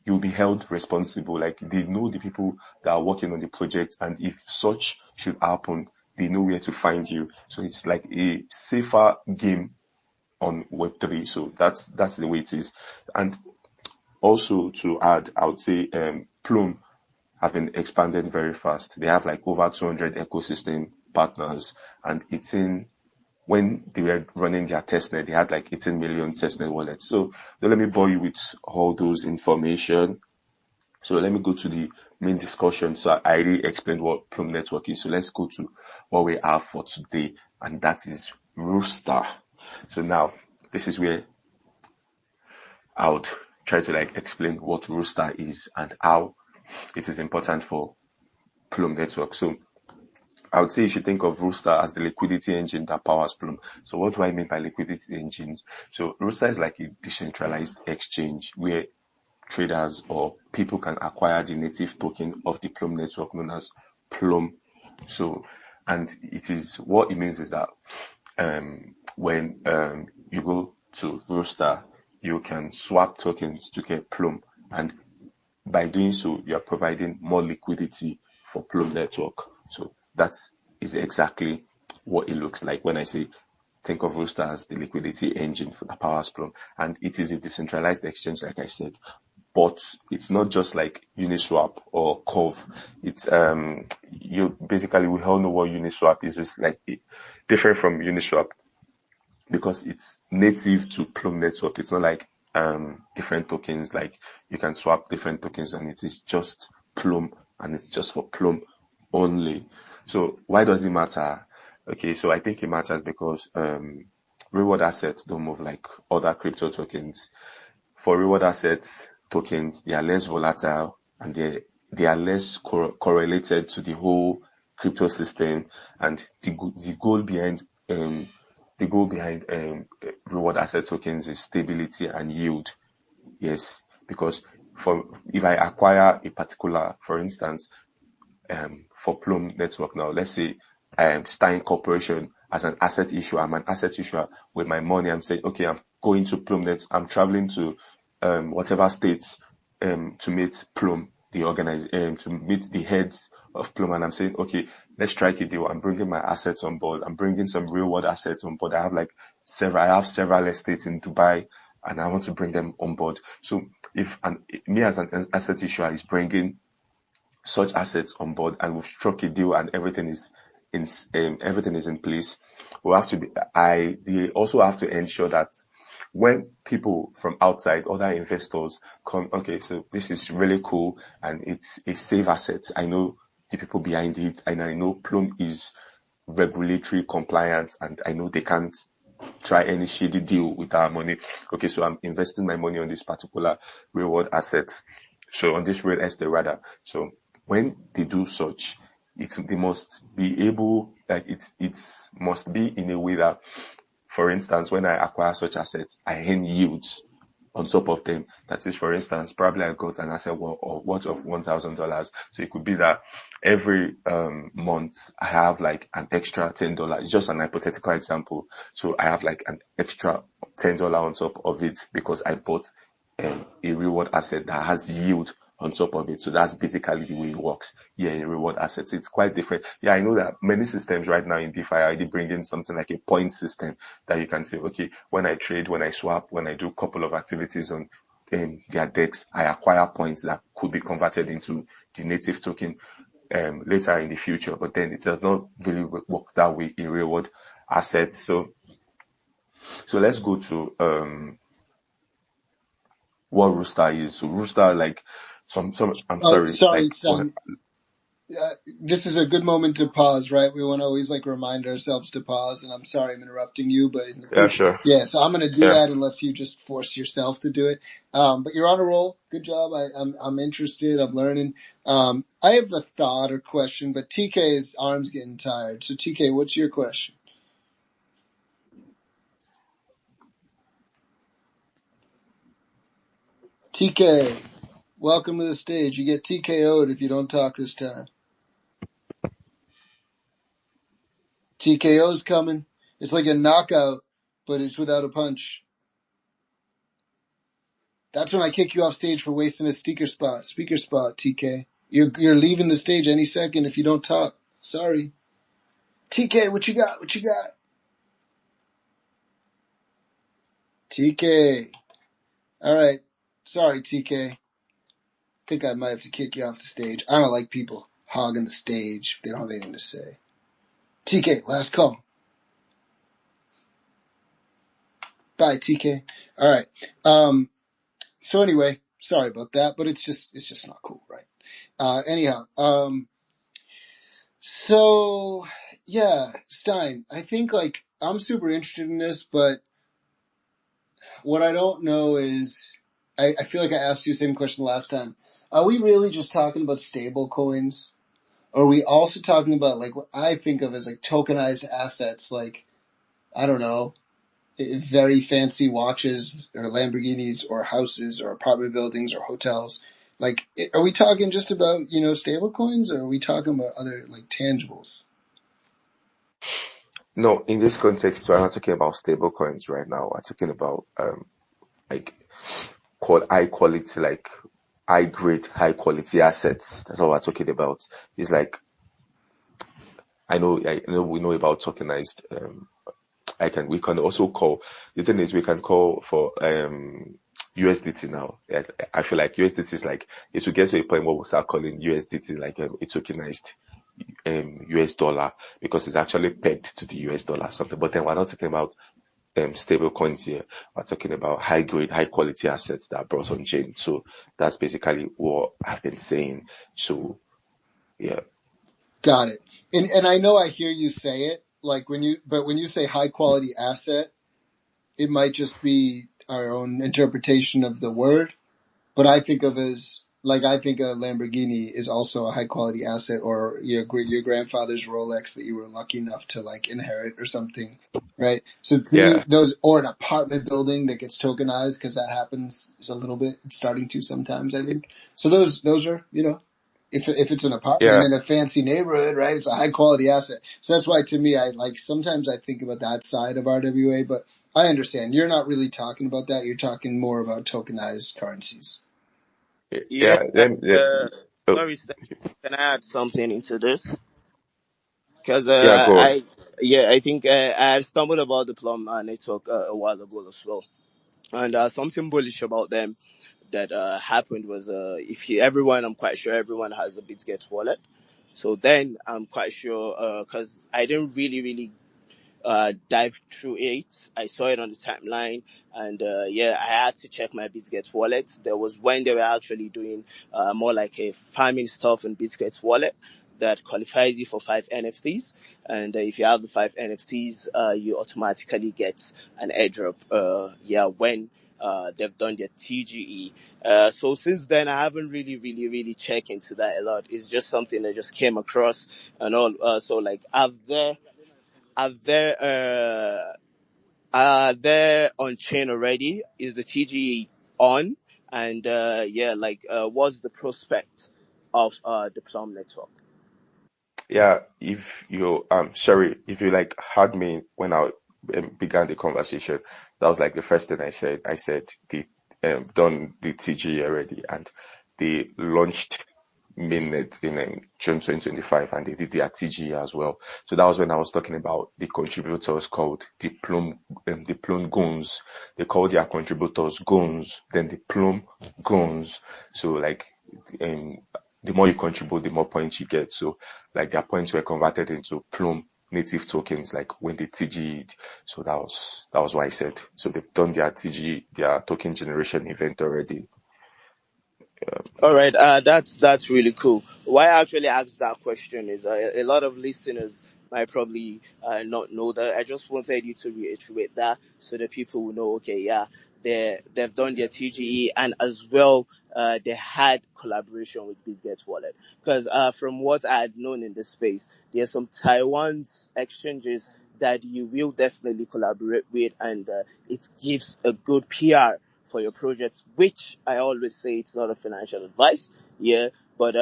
F: You'll be held responsible. Like they know the people that are working on the project, and if such should happen, they know where to find you. So it's like a safer game on Web3. So that's the way it is. And also to add, I would say Plum have been expanding very fast. They have like over 200 ecosystem partners, and when they were running their testnet, they had like 18 million testnet wallets. So let me bore you with all those information. So let me go to the main discussion. So I already explained what Plum Network is. So let's go to what we have for today, and that is Rooster. So now this is where I would try to like explain what Rooster is and how it is important for Plum Network. So I would say you should think of Rooster as the liquidity engine that powers Plum. So what do I mean by liquidity engines? So Rooster is like a decentralized exchange where traders or people can acquire the native token of the Plum network known as Plum. So, and what it means is that when you go to Rooster, you can swap tokens to get Plum, and by doing so, you are providing more liquidity for Plum network. So that is exactly what it looks like when I say think of Rooster as the liquidity engine for the powers Plum. And it is a decentralized exchange, like I said. But it's not just like Uniswap or Cove. It's we all know what Uniswap is. It's like different from Uniswap because it's native to Plum network. It's not like different tokens, like you can swap different tokens, and it is just Plum, and it's just for Plum only. So why does it matter? Okay, so I think it matters because reward assets don't move like other crypto tokens. For reward assets tokens, they are less volatile and they are less correlated to the whole crypto system, and the goal behind reward asset tokens is stability and yield. Yes, because if I acquire a particular, for instance, for Plum network now, let's say Stein Corporation as an asset issuer, I'm an asset issuer with my money. I'm saying, okay, I'm going to PlumNet. I'm traveling to whatever states to meet Plum, to meet the heads of Plum, and I'm saying, okay, let's strike a deal. I'm bringing my assets on board. I'm bringing some real world assets on board. I have several estates in Dubai, and I want to bring them on board. So if me as an asset issuer is bringing such assets on board, and we've struck a deal, and everything is in place, they also have to ensure that when people from outside, other investors come, okay, so this is really cool and it's a safe asset. I know the people behind it, and I know Plum is regulatory compliant, and I know they can't try any shady deal with our money. Okay, so I'm investing my money on this particular reward asset. So on this real estate rather. So when they do such, they must be able, like it must be in a way that, for instance, when I acquire such assets, I earn yields on top of them. That is, for instance, probably I got an asset worth of $1,000. So it could be that every month I have like an extra $10. It's just an hypothetical example. So I have like an extra $10 on top of it because I bought a reward asset that has yield on top of it. So that's basically the way it works here in reward assets. It's quite different. Yeah, I know that many systems right now in DeFi are already bringing something like a point system that you can say, okay, when I trade, when I swap, when I do a couple of activities on their DEX, I acquire points that could be converted into the native token later in the future. But then it does not really work that way in reward assets. So let's go to what Rooster is. So Rooster, like I'm sorry.
A: Sorry,
F: like
A: son. This is a good moment to pause, right? We want to always like remind ourselves to pause, and I'm sorry I'm interrupting you, but
F: yeah, sure.
A: Yeah, so I'm going to do
F: Yeah.
A: that unless you just force yourself to do it. But you're on a roll. Good job. I'm interested. I'm learning. I have a thought or question, but TK's arm's getting tired. So TK, what's your question? TK, welcome to the stage. You get TKO'd if you don't talk this time. TKO's coming. It's like a knockout, but it's without a punch. That's when I kick you off stage for wasting a speaker spot, TK. You're leaving the stage any second if you don't talk. Sorry. TK, what you got? What you got? TK. All right. Sorry, TK. Think I might have to kick you off the stage. I don't like people hogging the stage if they don't have anything to say. TK, last call. Bye, TK. All right. So anyway, sorry about that, but it's just not cool, right? Anyhow, so yeah, Stein, I think like I'm super interested in this, but what I don't know is, I feel like I asked you the same question last time. Are we really just talking about stable coins? Or are we also talking about like what I think of as like tokenized assets, like, I don't know, very fancy watches or Lamborghinis or houses or apartment buildings or hotels? Like, are we talking just about, stable coins, or are we talking about other like tangibles?
F: No, in this context, we're not talking about stable coins right now. We're talking about like high quality, like high grade, high quality assets. That's what we're talking about. It's like I know we know about tokenized. We can also call, the thing is we can call for USDT now. I feel like USDT is like, it will get to a point where we'll start calling USDT like a tokenized US dollar, because it's actually pegged to the US dollar or something. But then we're not talking about stable coins here. We're talking about high grade, high quality assets that are brought on chain. So that's basically what I've been saying. So yeah.
A: Got it. And I know I hear you say it, like when you say high quality asset, it might just be our own interpretation of the word. But I think of as, like, I think a Lamborghini is also a high quality asset, or your grandfather's Rolex that you were lucky enough to like inherit or something, right? So to me,
F: Yeah.
A: or an apartment building that gets tokenized, because that happens a little bit. It's starting to sometimes, I think. So those are, if it's an apartment
F: Yeah.
A: in a fancy neighborhood, right? It's a high quality asset. So that's why, to me, sometimes I think about that side of RWA, but I understand you're not really talking about that. You're talking more about tokenized currencies.
D: Yeah.
F: Yeah. Oh,
D: Sorry, Steph, can I add something into this? Because
F: yeah, go on.
D: I think I stumbled about the Plum network a while ago as well, and something bullish about them that happened was everyone, I'm quite sure everyone has a Bitget wallet. So then I'm quite sure, because I didn't really dived through it. I saw it on the timeline, and I had to check my Bitget wallet. There was when they were actually doing more like a farming stuff in Bitget wallet that qualifies you for 5 NFTs, and if you have the 5 NFTs, you automatically get an airdrop. When they've done their TGE. So since then, I haven't really checked into that a lot. It's just something I just came across and all. So like, are there on chain already? Is the TGE on? And what's the prospect of the Plum network?
F: Yeah, if you sorry, if you like had me when I began the conversation, that was like the first thing I said. I said they done the TG already, and they launched mainnet in June 2025, and they did their TG as well. So that was when I was talking about the contributors called the Plum goons. They called their contributors goons, then the Plum goons. So like um the more you contribute, the more points you get. So like their points were converted into Plum native tokens, like when they TG'd. So that was what I said. So they've done their TG, their token generation event already.
D: All right, that's really cool. Why I actually asked that question is a lot of listeners might probably not know that. I just wanted you to reiterate that so that people will know. Okay, yeah, they've done their TGE, and as well they had collaboration with Bitget Wallet, because from what I had known in this space, there's some Taiwan's exchanges that you will definitely collaborate with, and it gives a good PR for your projects, which I always say it's not a financial advice. Yeah. But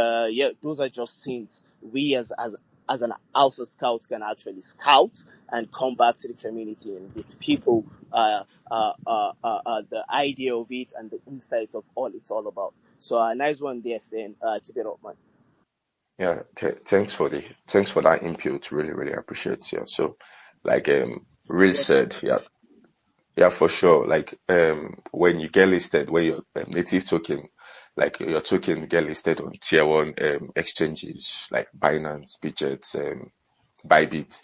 D: those are just things we as an alpha scout can actually scout and come back to the community and give people the idea of it and the insights of all it's all about. So nice one there, Stan. Keep it up, man.
F: Yeah, thanks for that input. Really appreciate it. Yeah. So like Riz
D: Yes, sir.
F: said, yeah, for sure. Like when you get listed, when your native token, like your token get listed on tier one exchanges like Binance, Bitget, Bybit,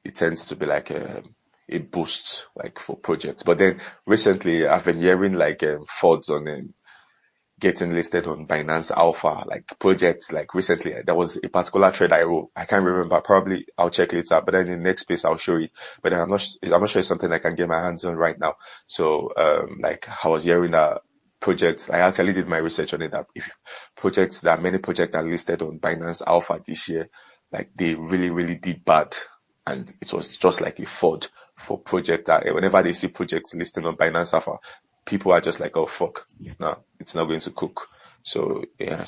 F: it tends to be like a boost like for projects. But then recently I've been hearing like thoughts on getting listed on Binance Alpha, like projects. Like recently there was a particular trade I wrote. I can't remember. Probably I'll check later. But then in the next space I'll show it. But then I'm not sure it's something I can get my hands on right now. So like I was hearing that projects, I actually did my research on it, that if many projects are listed on Binance Alpha this year, like they really, really did bad. And it was just like a fraud for project that whenever they see projects listed on Binance Alpha, people are just like, oh fuck, no, it's not going to cook. So yeah,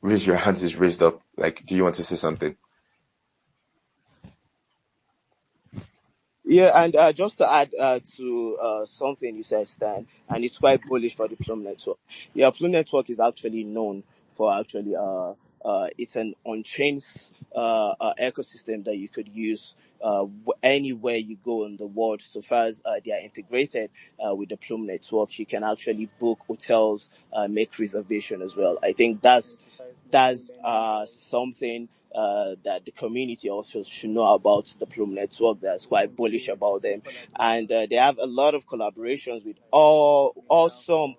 F: Riz, your hands is raised up. Like, do you want to say something?
D: Yeah, and just to add to something you said, Stan, and it's quite bullish for the Plume network. Yeah, Plume network is actually known for actually it's an on-chain ecosystem that you could use anywhere you go in the world. So far as they are integrated with the Plume network, you can actually book hotels, make reservation as well. I think that's something that the community also should know about the Plume network. That's quite bullish about them, and they have a lot of collaborations with all awesome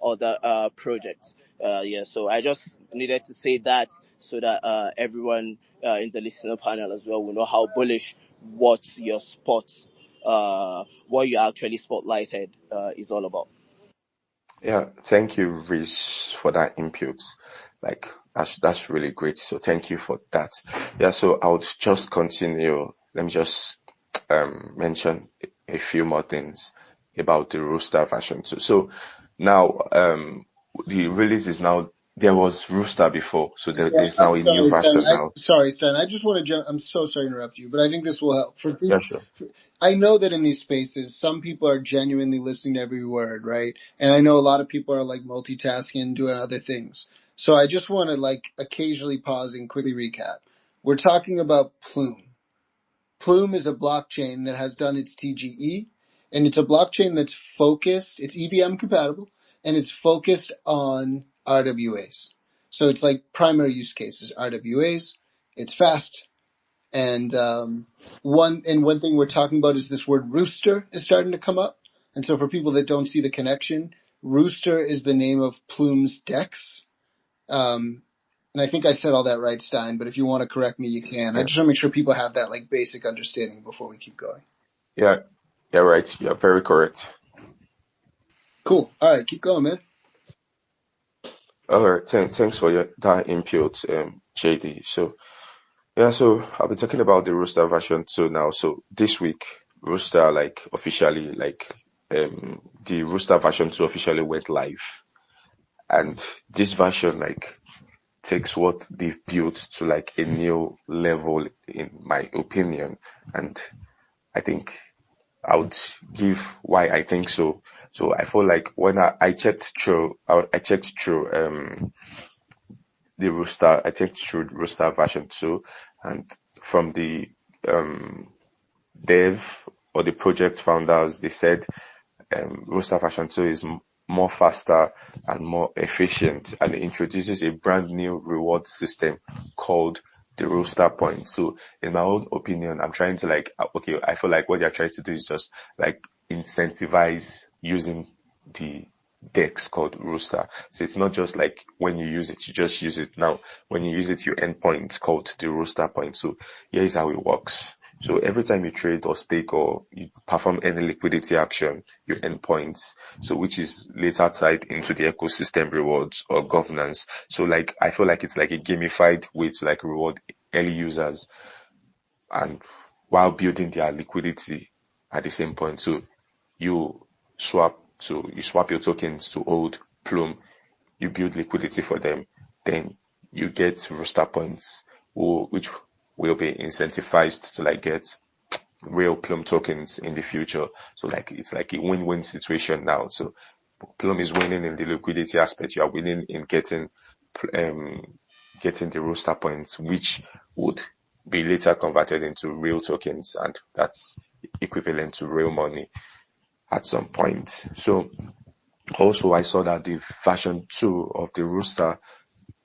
D: other projects. Yeah, so I just needed to say that so that everyone in the listener panel as well will know how bullish what your what you actually spotlighted is all about.
F: Yeah, thank you, Riz, for that input. Like, that's really great. So thank you for that. Yeah, so I would just continue. Let me just mention a few more things about the Rooster version 2. So now the release is now, there was Rooster before, so
A: Yeah,
F: there's
A: I'm
F: now a new
A: sorry, Stein.
F: version now.
A: Sorry, Stein. I just want to jump. I'm so sorry to interrupt you, but I think this will help.
F: Yeah, sure.
A: I know that in these spaces, some people are genuinely listening to every word, right? And I know a lot of people are like multitasking and doing other things. So I just want to like occasionally pause and quickly recap. We're talking about Plume. Plume is a blockchain that has done its TGE, and it's a blockchain that's focused, it's EVM compatible, and it's focused on RWAs. So it's like primary use cases, RWAs, it's fast, and one thing we're talking about is this word rooster is starting to come up. And so for people that don't see the connection, rooster is the name of Plume's DEX. And I think I said all that right, Stein, but if you want to correct me, you can. I
F: Yeah,
A: just want to make sure people have that like basic understanding before we keep going.
F: yeah, yeah, right. You're very correct.
A: Cool. All right, keep going, man.
F: All right, thanks for that input, JD. So yeah, so I'll be talking about the Rooster version 2 now. So this week, Rooster like officially the Rooster version 2 officially went live, and this version like takes what they've built to like a new level, in my opinion. And I think I would give why I think so. So I feel like when I checked through the Rooster, I checked through Rooster version 2, and from the dev or the project founders, they said Rooster version 2 is more faster and more efficient, and it introduces a brand new reward system called the Rooster Point. So in my own opinion, I'm trying to like, okay, I feel like what they're trying to do is just like incentivize using the DEX called Rooster. So it's not just like when you use it, you just use it. Now, when you use it, you earn points called the Rooster Point. So here's how it works. So every time you trade or stake or you perform any liquidity action, you earn points. So which is later tied into the ecosystem rewards or governance. So like, I feel like it's like a gamified way to like reward early users and while building their liquidity at the same point. So you swap your tokens to old Plume, you build liquidity for them, then you get Rooster points, which will be incentivized to like get real Plume tokens in the future. So like it's like a win-win situation now. So Plume is winning in the liquidity aspect. You are winning in getting the Rooster points, which would be later converted into real tokens, and that's equivalent to real money at some point. So also I saw that the version 2 of the Rooster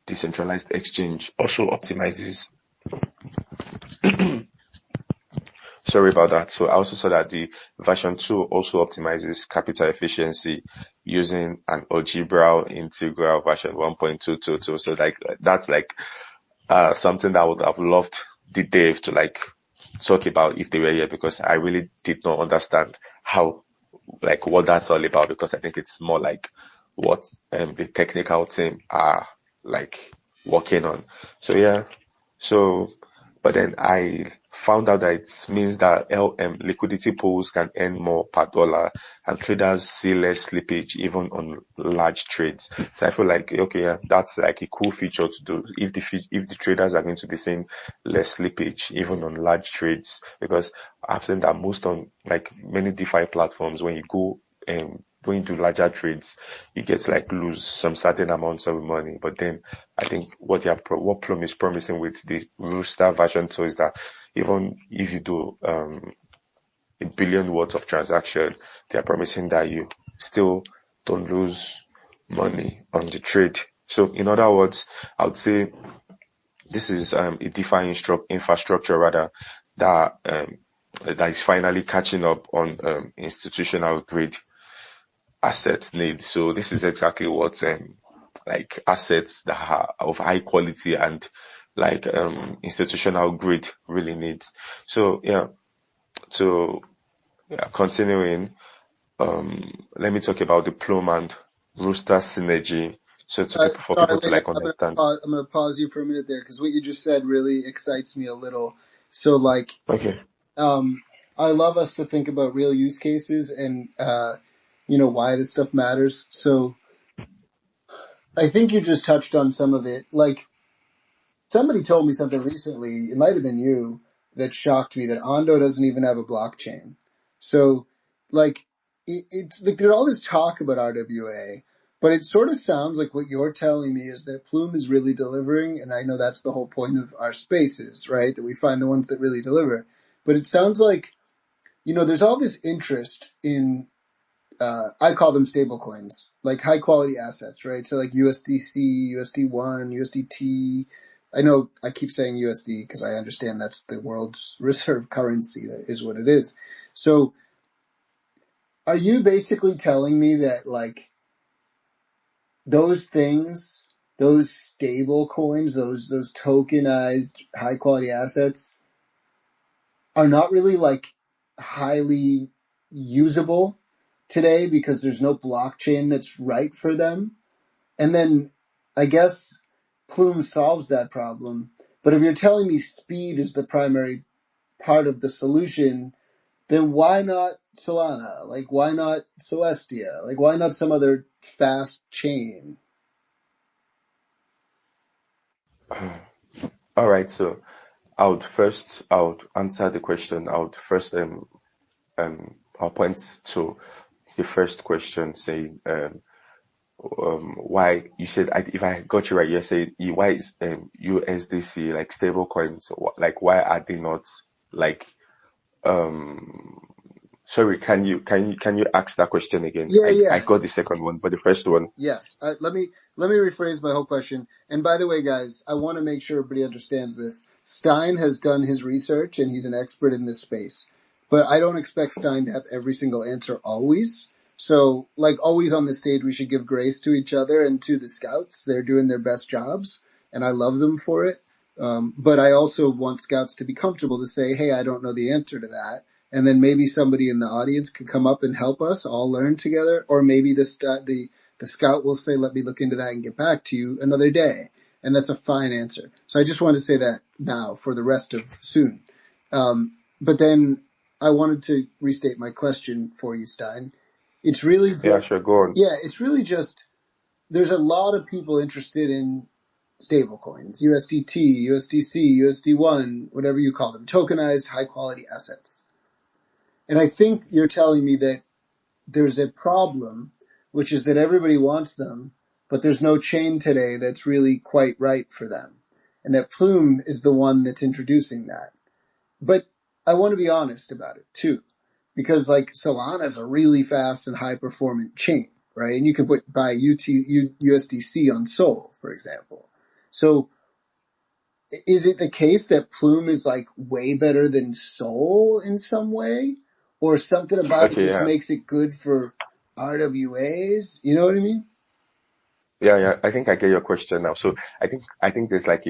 F: decentralized exchange also optimizes sorry about that. So I also saw that the version 2 also optimizes capital efficiency using an algebra integral version 1.222. So like that's like something that I would have loved the dev to like talk about if they were here, because I really did not understand how like what that's all about, because I think it's more like what the technical team are like working on. So yeah. So, but then I found out that it means that liquidity pools can earn more per dollar and traders see less slippage even on large trades. So I feel like, okay, yeah, that's like a cool feature to do if the traders are going to be seeing less slippage even on large trades, because I've seen that most on like many DeFi platforms, when you do larger trades, you get to like lose some certain amounts of money. But then I think what Plum is promising with the Rooster version 2 is that even if you do a billion worth of transaction, they are promising that you still don't lose money on the trade. So in other words, I would say this is a DeFi infrastructure rather that that is finally catching up on institutional grade assets needs. So this is exactly what like assets that are of high quality and like institutional grade really needs. So yeah, so yeah, continuing, let me talk about the Plume and Rooster synergy. So for
A: Sorry,
F: people to
A: wait.
F: like understand.
A: I'm gonna pause you for a minute there because what you just said really excites me a little. So, like,
F: Okay.
A: I love us to think about real use cases and why this stuff matters. So, I think you just touched on some of it. Like, somebody told me something recently. It might have been you that shocked me that Ondo doesn't even have a blockchain. So, like, it's like there's all this talk about RWA, but it sort of sounds like what you're telling me is that Plume is really delivering, and I know that's the whole point of our spaces, right? That we find the ones that really deliver. But it sounds like, there's all this interest in, I call them stable coins, like high quality assets, right? So like USDC, USD1, USDT. I know I keep saying USD because I understand that's the world's reserve currency. That is what it is. So are you basically telling me that like those things, those stable coins, those tokenized high quality assets are not really like highly usable today because there's no blockchain that's right for them? And then I guess Plume solves that problem. But if you're telling me speed is the primary part of the solution, then why not Solana? Like, why not Celestia? Like, why not some other fast chain?
F: All right. So I would answer the question. I would first I'll point to the first question saying why you said, if I got you right, you said why is USDC like stable coins, like why are they not like um sorry, can you ask that question again? I
A: Yeah.
F: got the second one, but the first one.
A: Yes. Let me rephrase my whole question. And by the way, guys, I want to make sure everybody understands this. Stein has done his research and he's an expert in this space. But I don't expect Stein to have every single answer always. So, like always on the stage, we should give grace to each other and to the scouts. They're doing their best jobs and I love them for it. But I also want scouts to be comfortable to say, hey, I don't know the answer to that. And then maybe somebody in the audience could come up and help us all learn together. Or maybe the scout will say, let me look into that and get back to you another day. And that's a fine answer. So I just wanted to say that now for the rest of soon. But then I wanted to restate my question for you, Stein. It's really
F: Yeah,
A: just,
F: sure, go on.
A: it's really just, there's a lot of people interested in stablecoins, USDT, USDC, USD1, whatever you call them, tokenized high quality assets. And I think you're telling me that there's a problem, which is that everybody wants them, but there's no chain today that's really quite right for them. And that Plume is the one that's introducing that. But I want to be honest about it too, because like Solana is a really fast and high performant chain, right? And you can buy USDC on Sol, for example. So is it the case that Plume is like way better than Sol in some way? Or something about it
F: Okay,
A: just
F: yeah.
A: makes it good for RWAs? You know what I mean?
F: Yeah, I think I get your question now. So I think there's like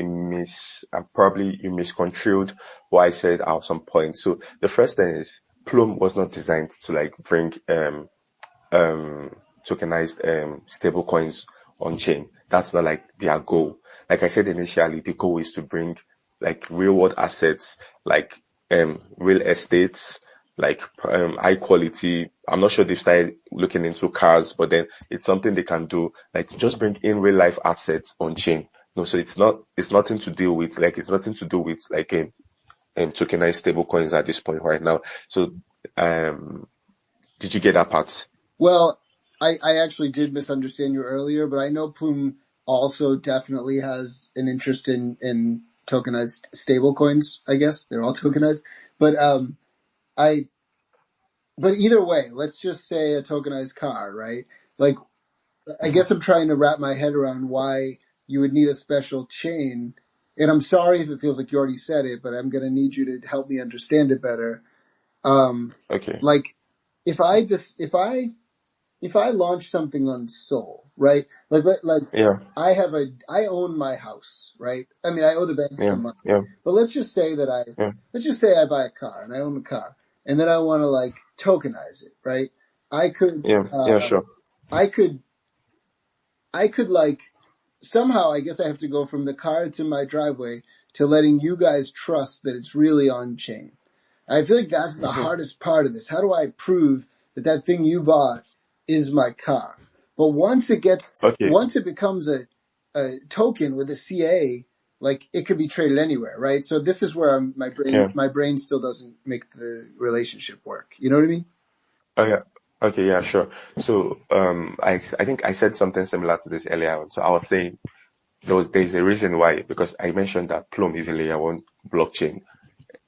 F: probably you misconstrued what I said at some point. So the first thing is, Plume was not designed to like bring tokenized stable coins on chain. That's not like their goal. Like I said initially, the goal is to bring like real world assets, like real estates, like high quality. I'm not sure they've started looking into cars, but then it's something they can do, like just bring in real life assets on chain. No, so it's nothing to do with like tokenized stable coins at this point right now. So did you get that part?
A: Well, I actually did misunderstand you earlier, but I know Plume also definitely has an interest in tokenized stablecoins. I guess they're all tokenized, but but either way, let's just say a tokenized car, right? Like, I guess I'm trying to wrap my head around why you would need a special chain. And I'm sorry if it feels like you already said it, but I'm going to need you to help me understand it better.
F: Okay.
A: Like if I launch something on Sol, right?
F: Yeah.
A: I own my house, right? I mean, I owe the bank
F: Yeah.
A: some money,
F: Yeah.
A: but let's just say I buy a car and I own a car and then I want to like tokenize it, right? I could,
F: Yeah. Yeah. Sure.
A: I could like somehow, I guess I have to go from the car to my driveway to letting you guys trust that it's really on chain. I feel like that's the hardest part of this. How do I prove that thing you bought is my car? But once it becomes a token with a CA, like it could be traded anywhere, right? So this is where my brain still doesn't make the relationship work. You know what I mean?
F: Oh yeah. Okay, yeah, sure. So I think I said something similar to this earlier on. So I was saying there's a reason why, because I mentioned that Plume is a layer 1 blockchain.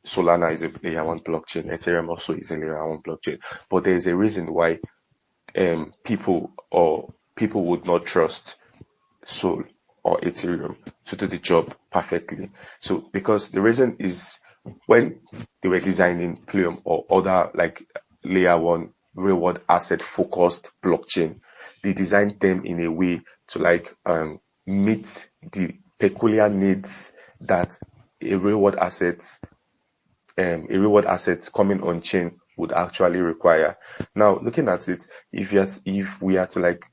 F: Solana is a layer 1 blockchain. Ethereum also is a layer 1 blockchain. But there's a reason why people would not trust Sol or Ethereum to do the job perfectly. So because the reason is, when they were designing Plume or other like layer 1 real world asset focused blockchain, they designed them in a way to like meet the peculiar needs that a real world asset coming on chain would actually require. Now, looking at it, if we are to like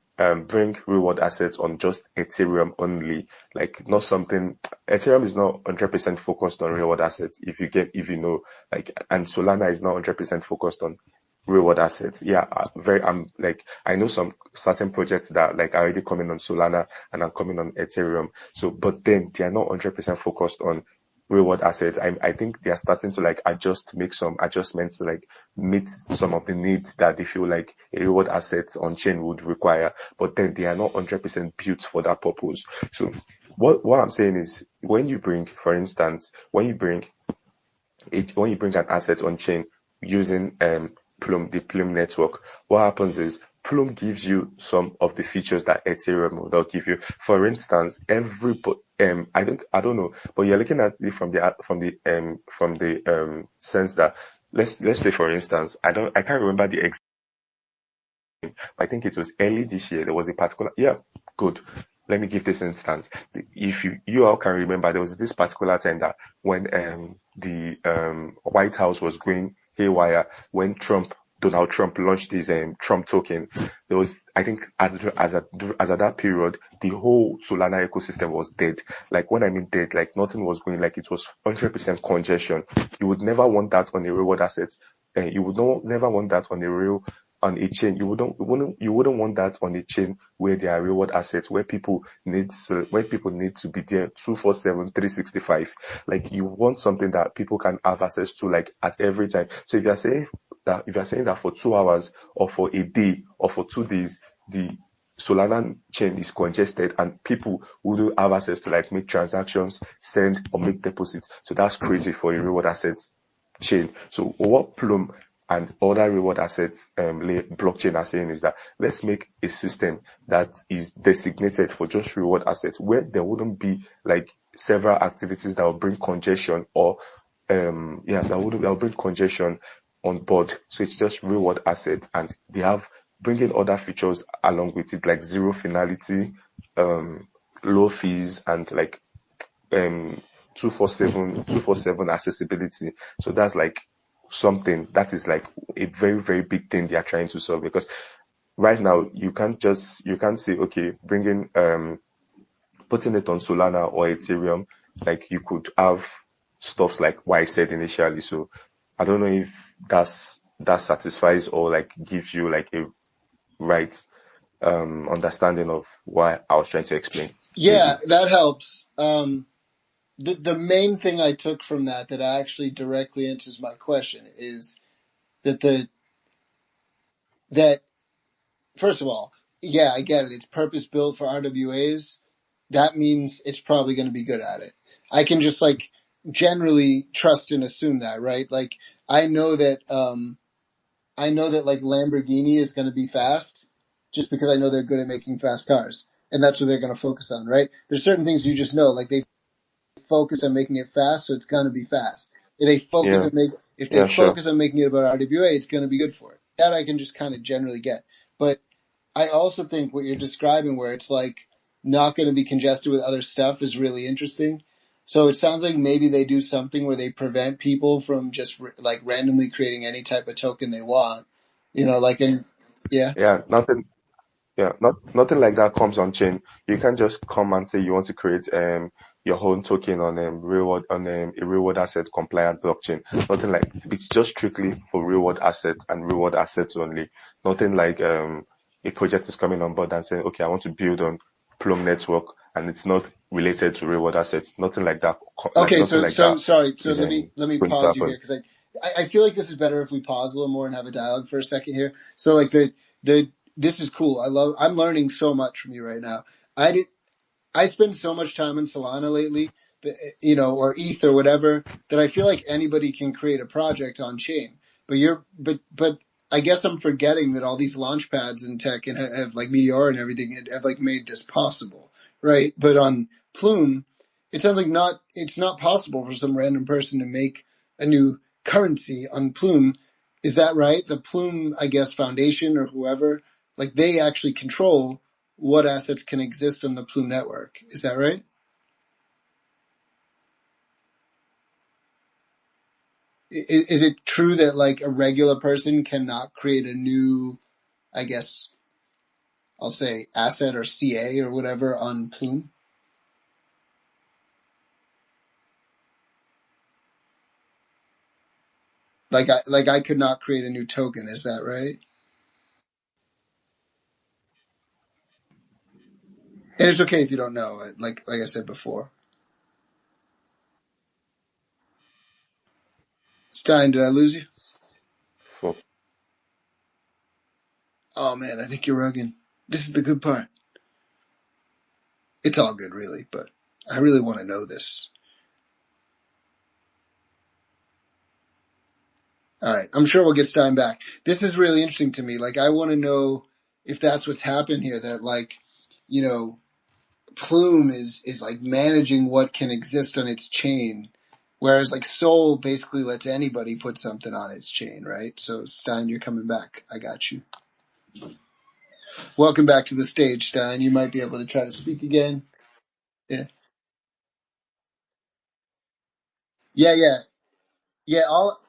F: bring reward assets on just Ethereum only, like not something, Ethereum is not 100% focused on reward assets, if you know, like, and Solana is not 100% focused on reward assets. Yeah, I know some certain projects that like are already coming on Solana and are coming on Ethereum. So, but then they are not 100% focused on reward assets. I think they are starting to like make some adjustments to like meet some of the needs that they feel like a reward asset on chain would require, but then they are not 100% built for that purpose. So what I'm saying is, when you bring an asset on chain using Plume, the Plume network, what happens is Plume gives you some of the features that Ethereum will not give you. For instance, I don't know, but you're looking at it from the sense that let's say, for instance, I can't remember the exact. I think it was early this year. There was a particular, good. Let me give this instance. If you all can remember, there was this particular time that when the White House was going haywire, when Donald Trump launched his Trump token, there was, I think, as at that period, the whole Solana ecosystem was dead. Like, when I mean dead, like nothing was going, like it was 100% congestion. You would never want that on a reward asset. You would never want that on a chain. You wouldn't want that on a chain where there are reward assets, where people need to be there 247, 365. Like, you want something that people can have access to like at every time. So if you're saying that for 2 hours or for a day or for 2 days, the Solana chain is congested and people wouldn't have access to like make transactions, send or make deposits. So that's crazy for a reward assets chain. So what Plume and other reward assets blockchain are saying is that let's make a system that is designated for just reward assets, where there wouldn't be like several activities that will bring congestion or that will bring congestion on board. So it's just reward assets, and they have bringing other features along with it, like zero finality, low fees, and like 247 accessibility. So that's like something that is like a very, very big thing they are trying to solve. Because right now you can't say, okay, putting it on Solana or Ethereum, like you could have stuffs like what I said initially. So I don't know if that satisfies or like gives you like a right understanding of what I was trying to explain.
A: Yeah, that helps. The main thing I took from that actually directly answers my question is that first of all, yeah, I get it. It's purpose built for RWAs. That means it's probably going to be good at it. I can just like generally trust and assume that, right? Like I know that like Lamborghini is going to be fast just because I know they're good at making fast cars. And that's what they're going to focus on, right? There's certain things you just know, like they focus on making it fast, so it's going to be fast. If they focus on making it about RWA, it's going to be good for it. That I can just kind of generally get. But I also think what you're describing, where it's like not going to be congested with other stuff, is really interesting. So it sounds like maybe they do something where they prevent people from just like randomly creating any type of token they want.
F: Nothing like that comes on chain. You can't just come and say you want to create your own token on a reward asset compliant blockchain. Nothing like, it's just strictly for reward assets and reward assets only. Nothing like a project is coming on board and saying, okay, I want to build on Plum network and it's not related to reward assets. Nothing like that.
A: Okay, sorry. So let me pause you here, because I feel like this is better if we pause a little more and have a dialogue for a second here. So like this is cool. I'm learning so much from you right now. I spend so much time in Solana lately, or ETH or whatever, that I feel like anybody can create a project on chain. But I guess I'm forgetting that all these launch pads in tech and have like Meteor and everything have like made this possible, right? But on Plume, it sounds like it's not possible for some random person to make a new currency on Plume. Is that right? The Plume, I guess, Foundation or whoever, like they actually control what assets can exist on the Plume network. Is that right? Is it true that like a regular person cannot create a new, I guess, I'll say asset or CA or whatever on Plume? Like I could not create a new token. Is that right? And it's okay if you don't know. Like I said before. Stein, did I lose you? Oh man, I think you're rugging. This is the good part. It's all good, really, but I really want to know this. All right, I'm sure we'll get Stein back. This is really interesting to me. Like, I want to know if that's what's happened here. That like, Plume is like managing what can exist on its chain, whereas like Sol basically lets anybody put something on its chain, right? So Stein, you're coming back. I got you. Welcome back to the stage, Stein. You might be able to try to speak again. Yeah. All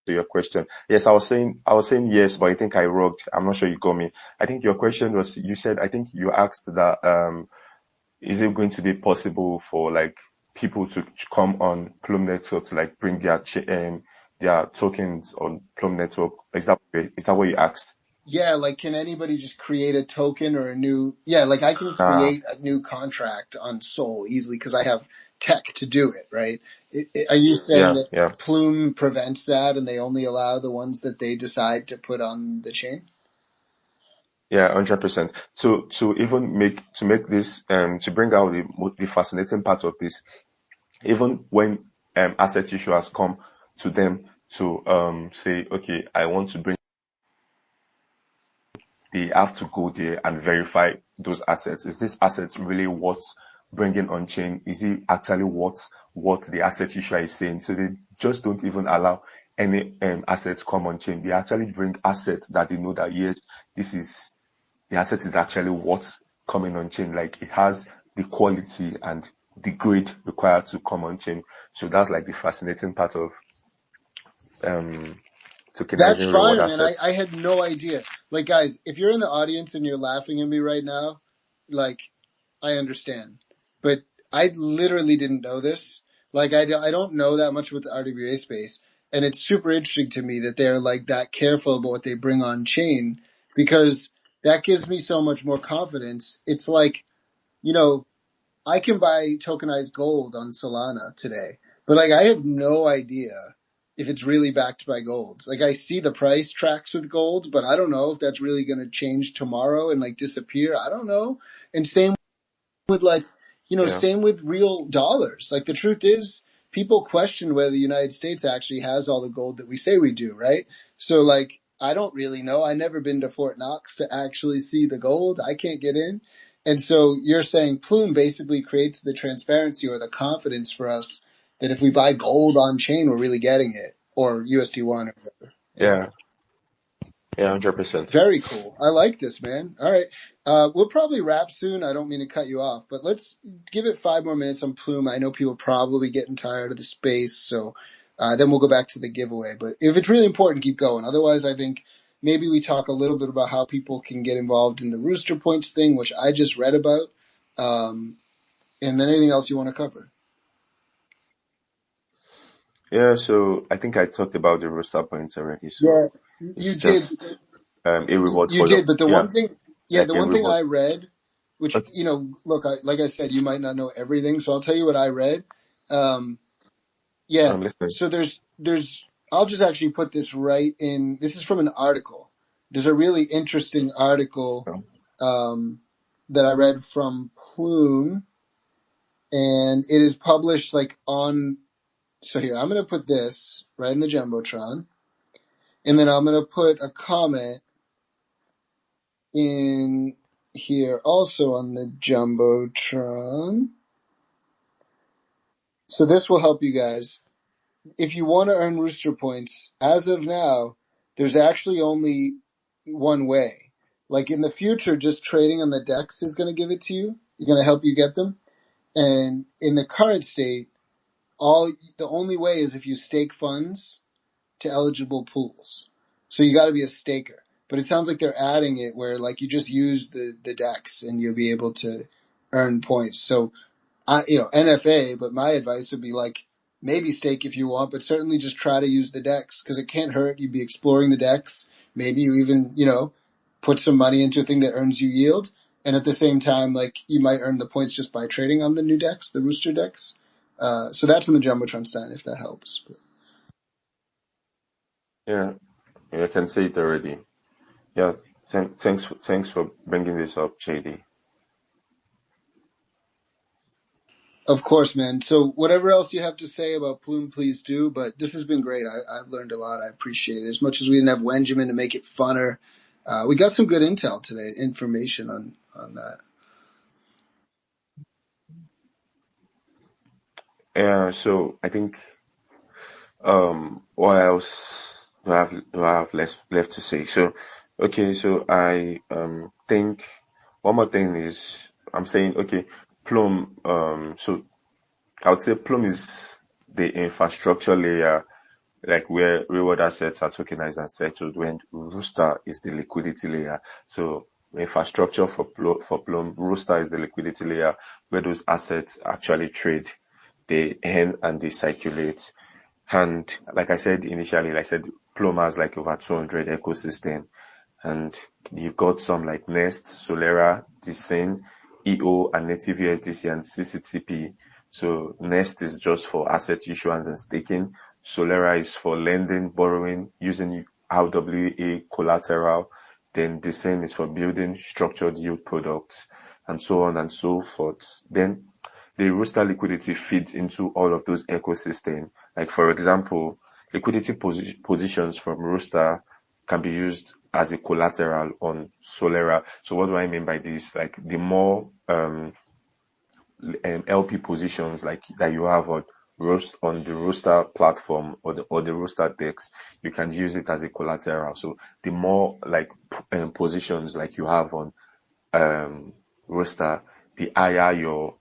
F: To your question, yes, I was saying yes, but I think I rogged. I'm not sure you got me. I think your question was, you said, I think you asked that is it going to be possible for like people to come on Plume network to like bring their tokens on Plume network? Is that what you asked?
A: Yeah, like can anybody just create a token or like I can create a new contract on Sol easily because I have tech to do it, right? Are you saying that Plume prevents that and they only allow the ones that they decide to put on the chain?
F: Yeah, 100%. To even make this to bring out the fascinating part of this, even when asset issuers come to them to say, okay, I want to bring, they have to go there and verify those assets. Is this asset really worth bringing on chain? Is it actually what the asset issuer is saying? So they just don't even allow any assets come on chain. They actually bring assets that they know that yes, the asset is actually what's coming on chain. Like it has the quality and the grade required to come on chain. So that's like the fascinating part of
A: That's
F: tokenizing reward
A: fire, man.
F: assets.
A: I had no idea. Like, guys, if you're in the audience and you're laughing at me right now, like, I understand. But I literally didn't know this. Like, I don't know that much with the RWA space. And it's super interesting to me that they're like that careful about what they bring on chain, because that gives me so much more confidence. It's like, you know, I can buy tokenized gold on Solana today, but like I have no idea if it's really backed by gold. Like I see the price tracks with gold, but I don't know if that's really going to change tomorrow and like disappear. I don't know. And same with like,
F: Yeah.
A: same with real dollars. Like the truth is people question whether the United States actually has all the gold that we say we do, right? So like, I don't really know. I never been to Fort Knox to actually see the gold. I can't get in. And so you're saying Plume basically creates the transparency or the confidence for us that if we buy gold on chain, we're really getting it, or USD1 or whatever. Yeah.
F: Yeah. Yeah. 100%.
A: Very cool. I like this, man. All right. We'll probably wrap soon. I don't mean to cut you off, but let's give it 5 more minutes on Plume. I know people are probably getting tired of the space, so then we'll go back to the giveaway. But if it's really important, keep going. Otherwise, I think maybe we talk a little bit about how people can get involved in the Rooster Points thing, which I just read about, and then anything else you want to cover.
F: Yeah. So I think I talked about the roster points already.
A: Yeah,
F: So
A: you
F: it's
A: did.
F: just a reward
A: You
F: for your,
A: did, but the
F: yeah,
A: one thing,
F: like
A: the
F: a
A: one thing
F: reward.
A: I read, which,
F: Okay.
A: look, like I said, you might not know everything, so I'll tell you what I read. Yeah,
F: I'm listening.
A: so I'll just actually put this right in, this is from an article. There's a really interesting article, that I read from Plume, and it is published like so here, I'm going to put this right in the Jumbotron, and then I'm going to put a comment in here also on the Jumbotron. So this will help you guys. If you want to earn Rooster Points, as of now, there's actually only one way. Like in the future, just trading on the DEX is going to give it to you. You're going to help you get them. And in the current state, the only way is if you stake funds to eligible pools. So you got to be a staker. But it sounds like they're adding it where like you just use the DEX and you'll be able to earn points. So NFA, but my advice would be like maybe stake if you want, but certainly just try to use the DEX because it can't hurt. You'd be exploring the DEX. Maybe you even, put some money into a thing that earns you yield. And at the same time, like you might earn the points just by trading on the new DEX, the Rooster DEX. So that's in the Jumbotron Stein, if that helps.
F: Yeah. I can say it already. Yeah. Thanks for bringing this up, JD.
A: Of course, man. So whatever else you have to say about Plume, please do. But this has been great. I've learned a lot. I appreciate it. As much as we didn't have Wenjamin to make it funner, we got some good intel today, information on that.
F: Yeah. So I think, what else do I have left to say? So, okay. So I, think one more thing is I'm saying, okay, Plum, so I would say Plum is the infrastructure layer, like where reward assets are tokenized and settled, when Rooster is the liquidity layer. So infrastructure for Plum, Rooster is the liquidity layer where those assets actually trade, they earn and they circulate. And like I said initially, like I said, Plum has like over 200 ecosystem, and you've got some like Nest, Solera, Decent, EO, and Native USDC and CCTP. So Nest is just for asset issuance and staking. Solera is for lending, borrowing, using RWA collateral. Then Decent is for building structured yield products, and so on and so forth. Then the Rooster liquidity feeds into all of those ecosystems. Like for example, liquidity positions from Rooster can be used as a collateral on Solera. So what do I mean by this? Like the more LP positions like that you have on the Rooster platform or the Rooster DEX, you can use it as a collateral. So the more like positions like you have on Rooster, the higher your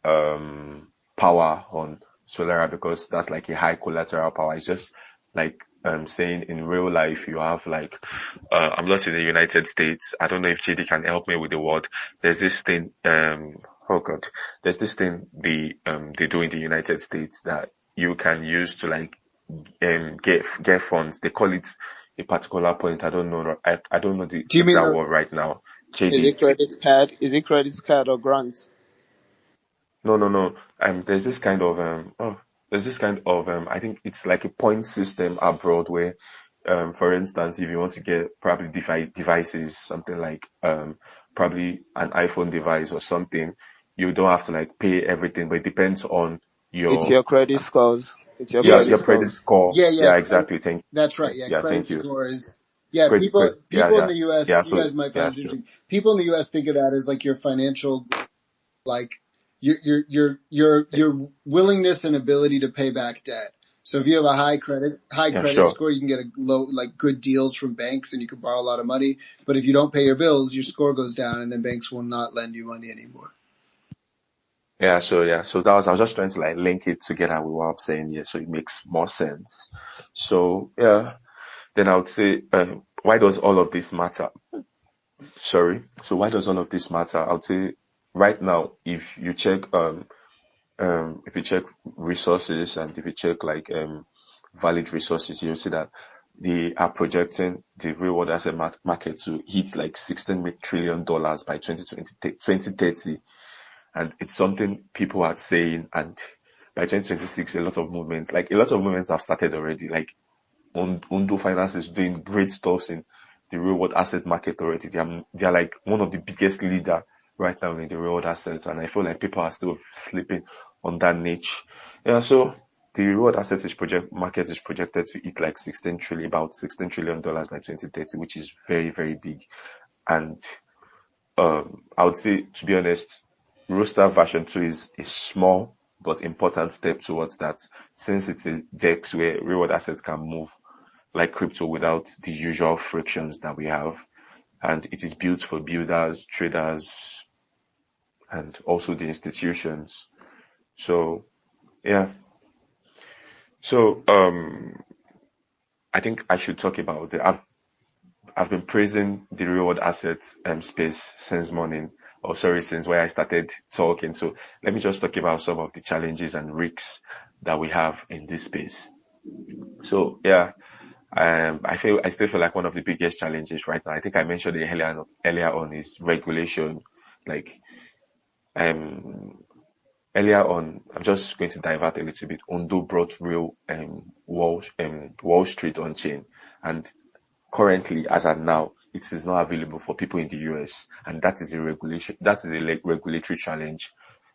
F: power on Solera, because that's like a high collateral power. It's just like saying in real life you have like, I'm not in the United States. I don't know if JD can help me with the word. There's this thing, oh God, there's this thing they do in the United States that you can use to like, get funds. They call it a particular point. I don't know. I don't know the
A: Do you mean
F: exact word right now.
D: Is
F: JD.
D: it credit card? Is it credit card or grant?
F: No, no, no. There's this kind of there's this kind of I think it's like a point system abroad where, for instance, if you want to get probably devices, something like probably an iPhone device or something, you don't have to like pay everything, but it depends on
D: It's
F: your
D: your credit scores. It's your
A: yeah,
D: credit
F: your credit
D: scores.
F: score.
A: yeah,
F: Yeah, exactly.
A: that's right. Yeah,
F: Yeah,
A: credit
F: thank you.
A: score is, yeah,
F: Great, great. Yeah,
A: people in
F: yeah,
A: the US,
F: yeah.
A: you
F: So
A: guys might find
F: yeah,
A: this
F: sure.
A: interesting. People in the US think of that as like your financial, like your willingness and ability to pay back debt. So if you have a high
F: Yeah,
A: credit
F: sure.
A: score, you can get a low, like good deals from banks and you can borrow a lot of money. But if you don't pay your bills, your score goes down and then banks will not lend you money anymore.
F: Yeah, so I was just trying to like link it together with what I'm saying here, so it makes more sense. So yeah, then I would say, why does all of this matter? Sorry. So why does all of this matter? I would say right now, if you check resources and if you check like valid resources, you'll see that they are projecting the real world asset market to hit like $16 trillion by 2030. And it's something people are saying, and by 2026, a lot of movements have started already. Like Undo Finance is doing great stuff in the real world asset market already. They are like one of the biggest leader right now in the real world assets, and I feel like people are still sleeping on that niche. Yeah, so the real world assets market is projected to hit like about $16 trillion by 2030, which is very, very big. And I would say, to be honest, Roster version 2 is a small but important step towards that, since it's a DEX where reward assets can move like crypto without the usual frictions that we have. And it is built for builders, traders, and also the institutions. So, yeah. So, I think I should talk about I've been praising the reward assets space since morning, or sorry, since where I started talking. So let me just talk about some of the challenges and risks that we have in this space. So yeah, I still feel like one of the biggest challenges right now, I think I mentioned it earlier on, is regulation. Like earlier on, I'm just going to divert a little bit. Ondo brought real Wall Street on chain, and currently, as at now, it is not available for people in the US, and that is a regulation. That is a regulatory challenge,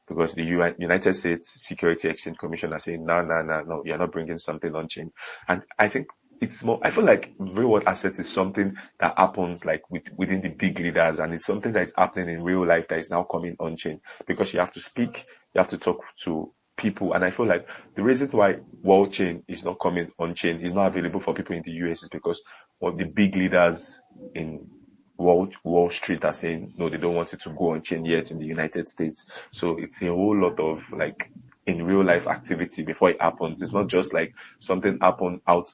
F: because the United States Security Exchange Commission are saying, no, you're not bringing something on chain. And I think it's more. I feel like real world assets is something that happens like within the big leaders, and it's something that is happening in real life that is now coming on chain, because you have to speak, you have to talk to people. And I feel like the reason why World Chain is not coming on chain, is not available for people in the US, is because of the big leaders in Wall Street are saying no, they don't want it to go on chain yet in the United States. So it's a whole lot of like in real life activity before it happens. It's not just like something happening out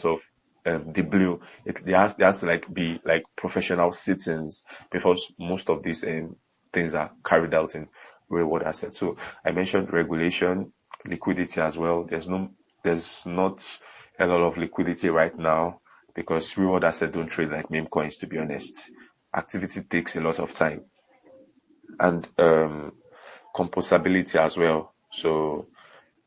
F: of the blue. There has to like be like professional sittings before most of these things are carried out in real world assets. So I mentioned regulation, liquidity as well. There's not a lot of liquidity right now, because real world assets don't trade like meme coins, to be honest. Activity takes a lot of time. And composability as well. So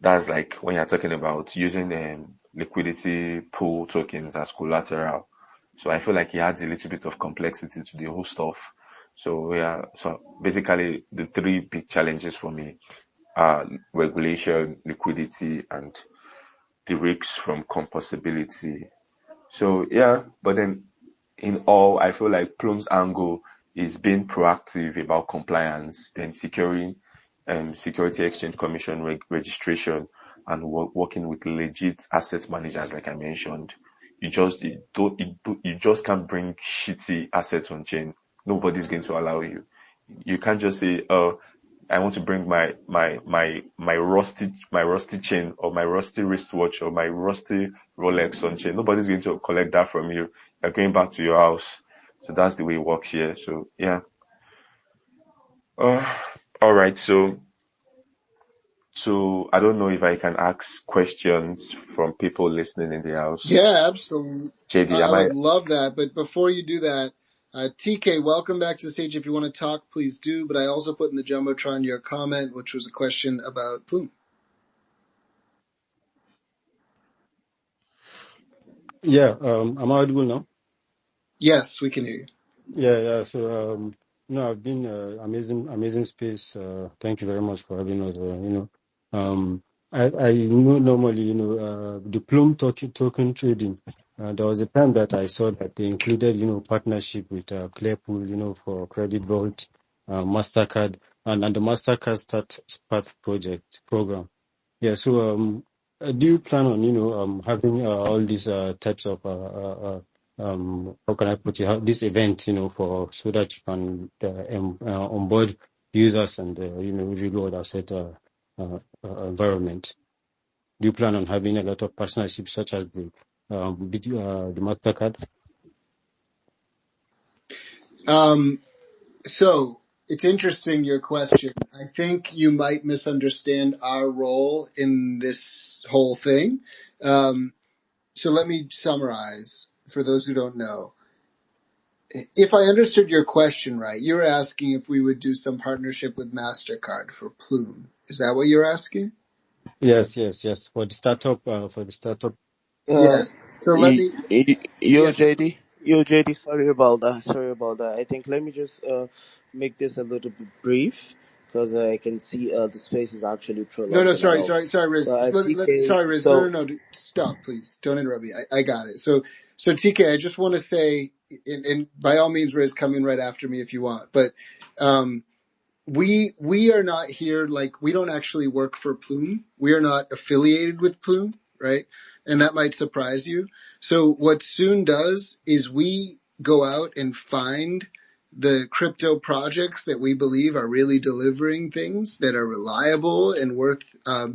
F: that's like when you're talking about using liquidity pool tokens as collateral. So I feel like it adds a little bit of complexity to the whole stuff. So yeah, so basically the three big challenges for me are regulation, liquidity, and the risks from composability. So yeah, but then in all, I feel like Plum's angle is being proactive about compliance, then securing Security Exchange Commission registration, and working with legit asset managers, like I mentioned. You just can't bring shitty assets on chain. Nobody's going to allow you. You can't just say,
C: I want to bring my rusty chain or my rusty wristwatch or my rusty Rolex on chain. Nobody's going to collect that from you. You're going back to your house. So that's the way it works here. So yeah. All right. So I don't know if I can ask questions from people listening in the house.
A: Yeah, absolutely.
C: JD,
A: I would love that. But before you do that, TK, welcome back to the stage. If you want to talk, please do. But I also put in the Jumbotron your comment, which was a question about Plume.
H: Yeah, am I audible now?
A: Yes, we can hear you.
H: Yeah. So, I've been amazing space. Thank you very much for having us. I know normally, the Plume token trading. There was a time that I saw that they included, partnership with Clearpool, for Credit Vault, Mastercard, and the Mastercard Start program. Yeah. So, do you plan on, having all these types of how can I put it? This event, so that you can onboard users and reward asset environment. Do you plan on having a lot of partnerships such as the Mastercard?
A: So it's interesting, your question. I think you might misunderstand our role in this whole thing. So let me summarize for those who don't know. If I understood your question right, you're asking if we would do some partnership with MasterCard for Plume. Is that what you're asking?
H: Yes. For the startup,
A: Yeah. So let me, yes.
D: JD, sorry about that. I think let me just make this a little bit brief because I can see the space is actually
A: No,
D: prolonging a
A: sorry,
D: lot.
A: Riz.
D: So TK,
A: Sorry, Riz. No, stop, please. Don't interrupt me. I got it. So TK, I just want to say, and by all means, Riz, come in right after me if you want, but, we are not here, like, we don't actually work for Plume. We are not affiliated with Plume, right? And that might surprise you. So what Soon does is we go out and find the crypto projects that we believe are really delivering things that are reliable and worth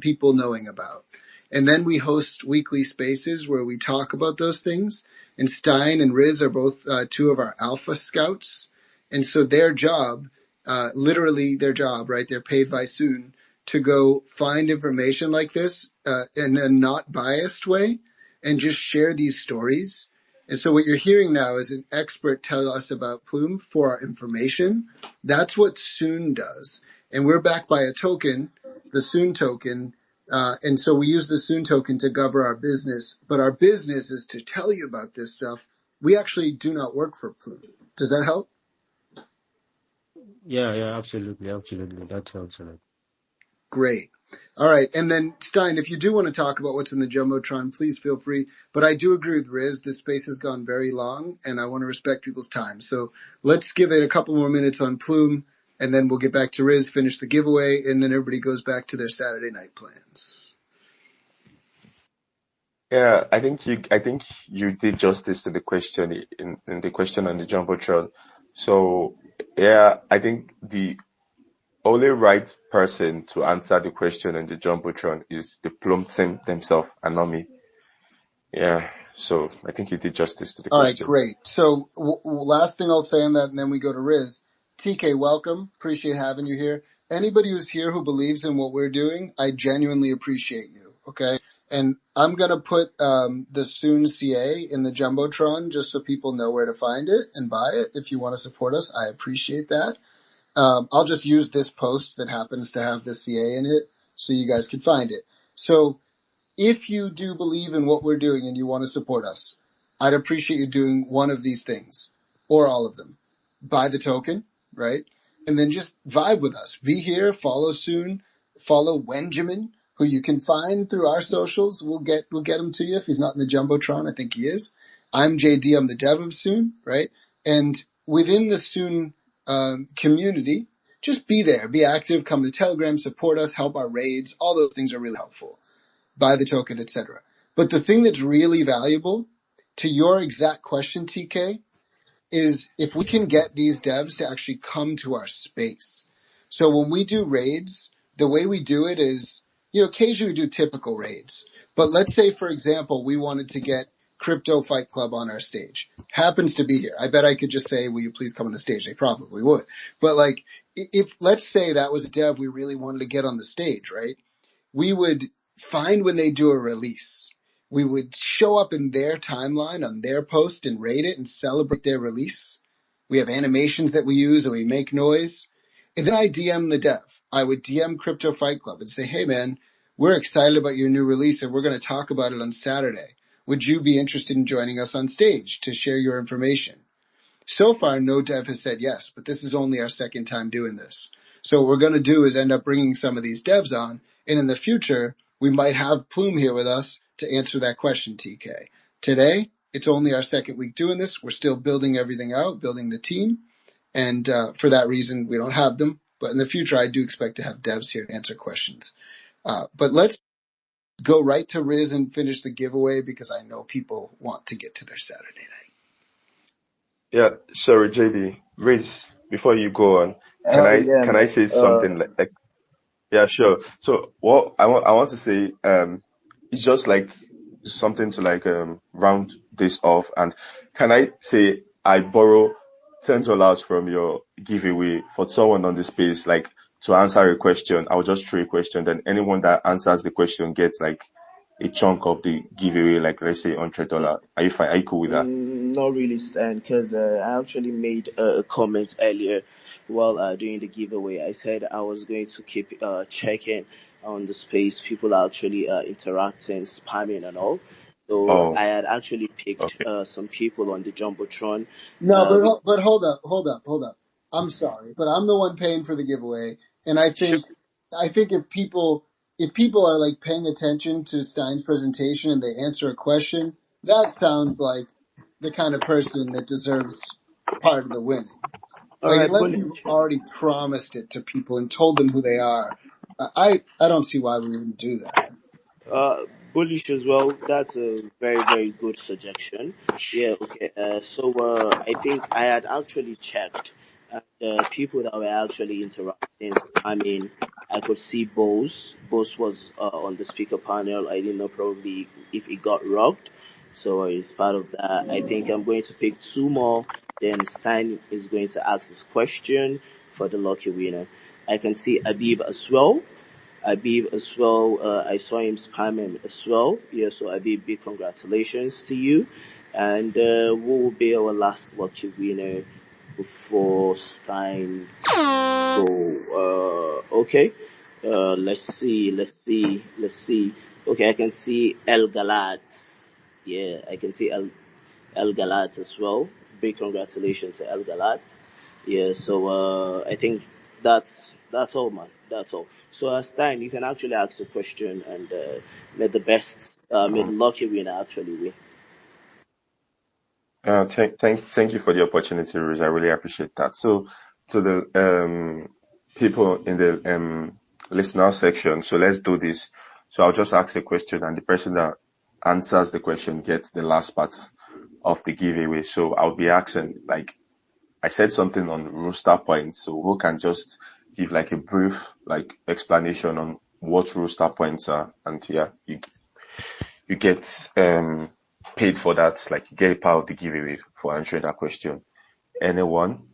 A: people knowing about. And then we host weekly spaces where we talk about those things. And Stein and Riz are both two of our alpha scouts. And so their job, literally their job, right? They're paid by Soon to go find information like this in a not biased way and just share these stories. And so what you're hearing now is an expert tell us about Plume for our information. That's what Soon does. And we're backed by a token, the Soon token. And so we use the Soon token to govern our business. But our business is to tell you about this stuff. We actually do not work for Plume. Does that help?
H: Yeah, absolutely. That helps a lot.
A: Great. All right. And then Stein, if you do want to talk about what's in the Jumbotron, please feel free. But I do agree with Riz. This space has gone very long and I want to respect people's time. So let's give it a couple more minutes on Plume and then we'll get back to Riz, finish the giveaway, and then everybody goes back to their Saturday night plans.
C: Yeah, I think you did justice to the question in the question on the Jumbotron. So yeah, I think the only right person to answer the question on the Jumbotron is the Plum team themselves and not me. Yeah, so I think you did justice to the
A: All right,
C: question.
A: great. So last thing I'll say on that, and then we go to Riz. TK, welcome. Appreciate having you here. Anybody who's here who believes in what we're doing, I genuinely appreciate you. Okay. And I'm going to put the Soon CA in the Jumbotron just so people know where to find it and buy it. If you want to support us, I appreciate that. I'll just use this post that happens to have the CA in it so you guys can find it. So if you do believe in what we're doing and you want to support us, I'd appreciate you doing one of these things or all of them. Buy the token, right? And then just vibe with us. Be here, follow Soon, follow Wenjamin, who you can find through our socials. We'll get him to you if he's not in the Jumbotron. I think he is. I'm JD. I'm the dev of Soon, right? And within the Soon community, just be there, be active, come to Telegram, support us, help our raids. All those things are really helpful. Buy the token, etc. But the thing that's really valuable to your exact question, TK, is if we can get these devs to actually come to our space. So when we do raids, the way we do it is, occasionally we do typical raids. But let's say, for example, we wanted to get Crypto Fight Club on our stage. Happens to be here. I bet I could just say, will you please come on the stage? They probably would. But like, if let's say that was a dev we really wanted to get on the stage, right? We would find when they do a release. We would show up in their timeline on their post and rate it and celebrate their release. We have animations that we use and we make noise. And then I DM the dev. I would DM Crypto Fight Club and say, hey man, we're excited about your new release and we're going to talk about it on Saturday. Would you be interested in joining us on stage to share your information? So far, no dev has said yes, but this is only our second time doing this. So what we're going to do is end up bringing some of these devs on, and in the future, we might have Plume here with us to answer that question, TK. Today, it's only our second week doing this. We're still building everything out, building the team, and for that reason, we don't have them. But in the future, I do expect to have devs here to answer questions. But let's go right to Riz and finish the giveaway because I know people want to get to their Saturday night.
F: Yeah, sorry, JB. Riz, before you go on, can
D: Oh
F: I
D: yeah,
F: can I
D: man.
F: say something like yeah, sure. So what I want to say, it's just like something to like round this off. And can I say I borrow $10 from your giveaway for someone on the space, like to answer a question? I'll just throw a question, then anyone that answers the question gets like a chunk of the giveaway, like let's say $100. Are you fine? Are you cool with that?
D: Not really, Stan, because I actually made a comment earlier while doing the giveaway. I said I was going to keep checking on the space. People are actually interacting, spamming, and all. So
F: Oh,
D: I had actually picked
F: okay.
D: some people on the Jumbotron.
A: No,
D: Uh, with,
A: but hold up. I'm sorry, but I'm the one paying for the giveaway, and I think if people are like paying attention to Stein's presentation and they answer a question, that sounds like the kind of person that deserves part of the winning.
D: all
A: Like
D: right,
A: unless you've already promised it to people and told them who they are, I don't see why we wouldn't do that.
D: Uh, bullish as well. That's a very, very good suggestion. Yeah, okay. So I think I had actually checked the people that were actually interacting. I mean, I could see Bose. Bose was on the speaker panel. I didn't know probably if it got rocked. So it's part of that. I think I'm going to pick two more. Then Stein is going to ask his question for the lucky winner. I can see Abib as well. Abib as well. I saw him spam him as well. Yeah, so Abib, big congratulations to you. And who will be our last lucky winner before Stein's go? Okay. Let's see. Okay, I can see El Galat. Yeah, I can see El Galat as well. Big congratulations to El Galat. Yeah, so I think that's all, man. That's all. So Stein, you can actually ask the question, and may the lucky winner actually win.
F: Thank you for the opportunity, Riz. I really appreciate that. So, to the people in the listener section, so let's do this. So I'll just ask a question, and the person that answers the question gets the last part of the giveaway. So I'll be asking, like, I said something on rooster points, so who can just give like a brief like explanation on what rooster points are, and yeah, you get paid for that, like you get a part of the giveaway for answering that question. Anyone?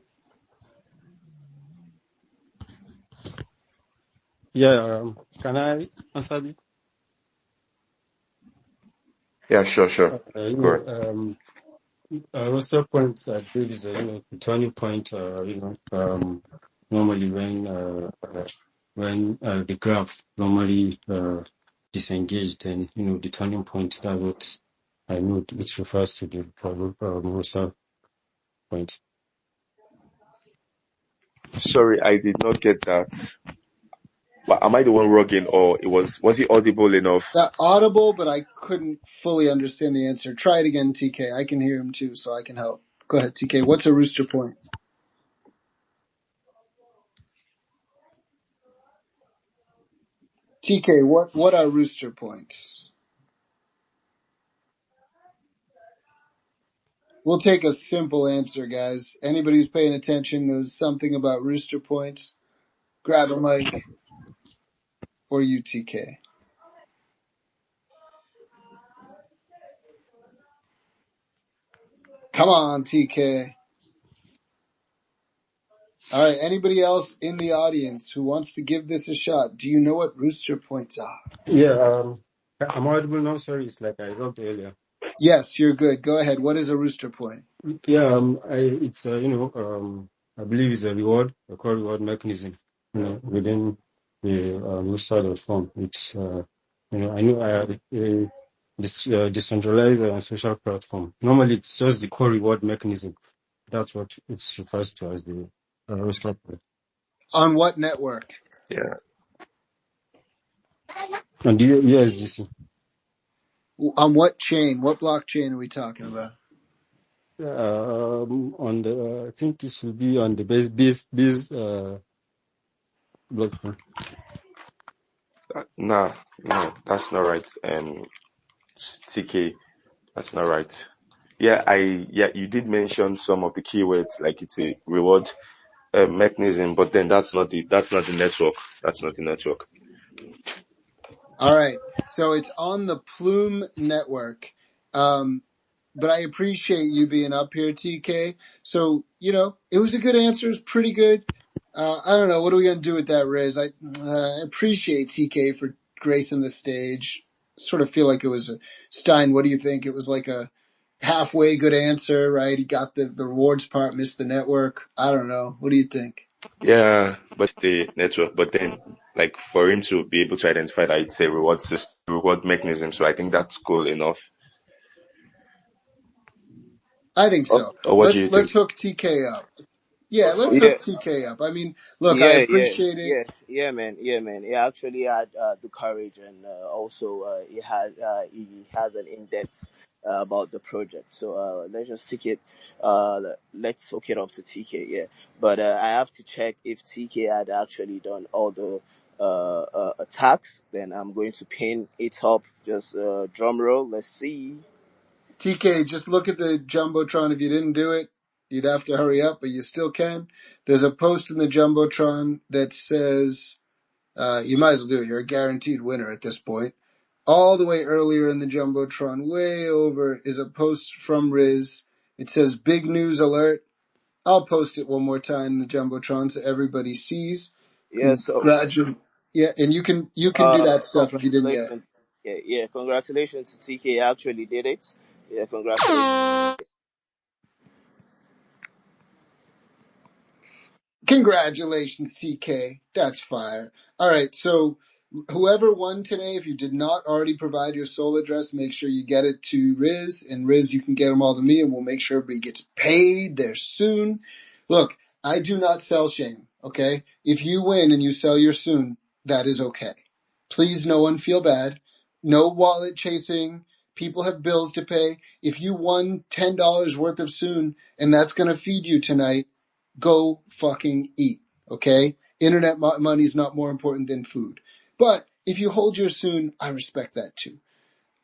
H: Yeah, can I answer this?
F: Yeah, sure.
H: You
F: Go ahead.
H: know, roster points, I believe, is a turning point. Normally when the graph normally disengaged, then the turning point. That's what I know, which refers to the roster point.
F: Sorry, I did not get that. But am I the one rocking, or was it audible enough?
A: That audible, but I couldn't fully understand the answer. Try it again, TK. I can hear him too, so I can help. Go ahead, TK. What's a rooster point? TK, what are rooster points? We'll take a simple answer, guys. Anybody who's paying attention knows something about rooster points. Grab a mic. Or you, TK. Come on, TK. All right, anybody else in the audience who wants to give this a shot? Do you know what rooster points are?
H: Yeah, I'm audible now. Sorry, it's like I dropped earlier.
A: Yes, you're good. Go ahead. What is a rooster point?
H: Yeah, it's I believe it's a core reward mechanism, within the side of form. It's I know this decentralized social platform. Normally, it's just the core reward mechanism. That's what it's refers to as the rooster point.
A: On what network?
C: Yeah.
H: And the USDC.
A: On what chain? What blockchain are we talking about?
H: On the I think this will be on the base blockchain.
F: No, that's not right. TK, that's not right. Yeah, you did mention some of the keywords, like it's a reward mechanism, but then that's not the network. That's not the network.
A: All right. So it's on the Plume network. But I appreciate you being up here, TK. So, it was a good answer. It was pretty good. I don't know. What are we going to do with that, Riz? I appreciate TK for gracing the stage. Sort of feel like it was Stein, what do you think? It was like a halfway good answer, right? He got the rewards part, missed the network. I don't know. What do you think?
F: Yeah, but the network, but then like for him to be able to identify that it's a reward mechanism, so I think that's cool enough.
A: I think so.
F: Or what do you
A: Let's
F: think?
A: hook TK up. Yeah, let's
D: Yeah,
A: hook TK up. I mean, look, I
D: yeah,
A: appreciate it.
D: man, He actually had the courage, and also he has an in depth about the project. So let's just take it. Let's hook it up to TK. Yeah, but I have to check if TK had actually done all the attacks. Then I'm going to pin it up. Just drum roll. Let's see.
A: TK, just look at the Jumbotron. If you didn't do it, you'd have to hurry up, but you still can. There's a post in the Jumbotron that says, you might as well do it. You're a guaranteed winner at this point. All the way earlier in the Jumbotron, way over, is a post from Riz. It says, big news alert. I'll post it one more time in the Jumbotron so everybody sees.
D: Yeah. So
A: Yeah, and you can do that stuff if you didn't yet.
D: congratulations. Yeah. Congratulations to TK. Actually did it. Yeah, congratulations.
A: Congratulations, TK. That's fire. All right, so whoever won today, if you did not already provide your soul address, make sure you get it to Riz, and Riz, you can get them all to me, and we'll make sure everybody gets paid there soon. Look, I do not sell shame, okay? If you win and you sell your soon, that is okay. Please, no one feel bad. No wallet chasing. People have bills to pay. If you won $10 worth of soon, and that's going to feed you tonight, go fucking eat, okay? Internet money is not more important than food. But if you hold your soon, I respect that too.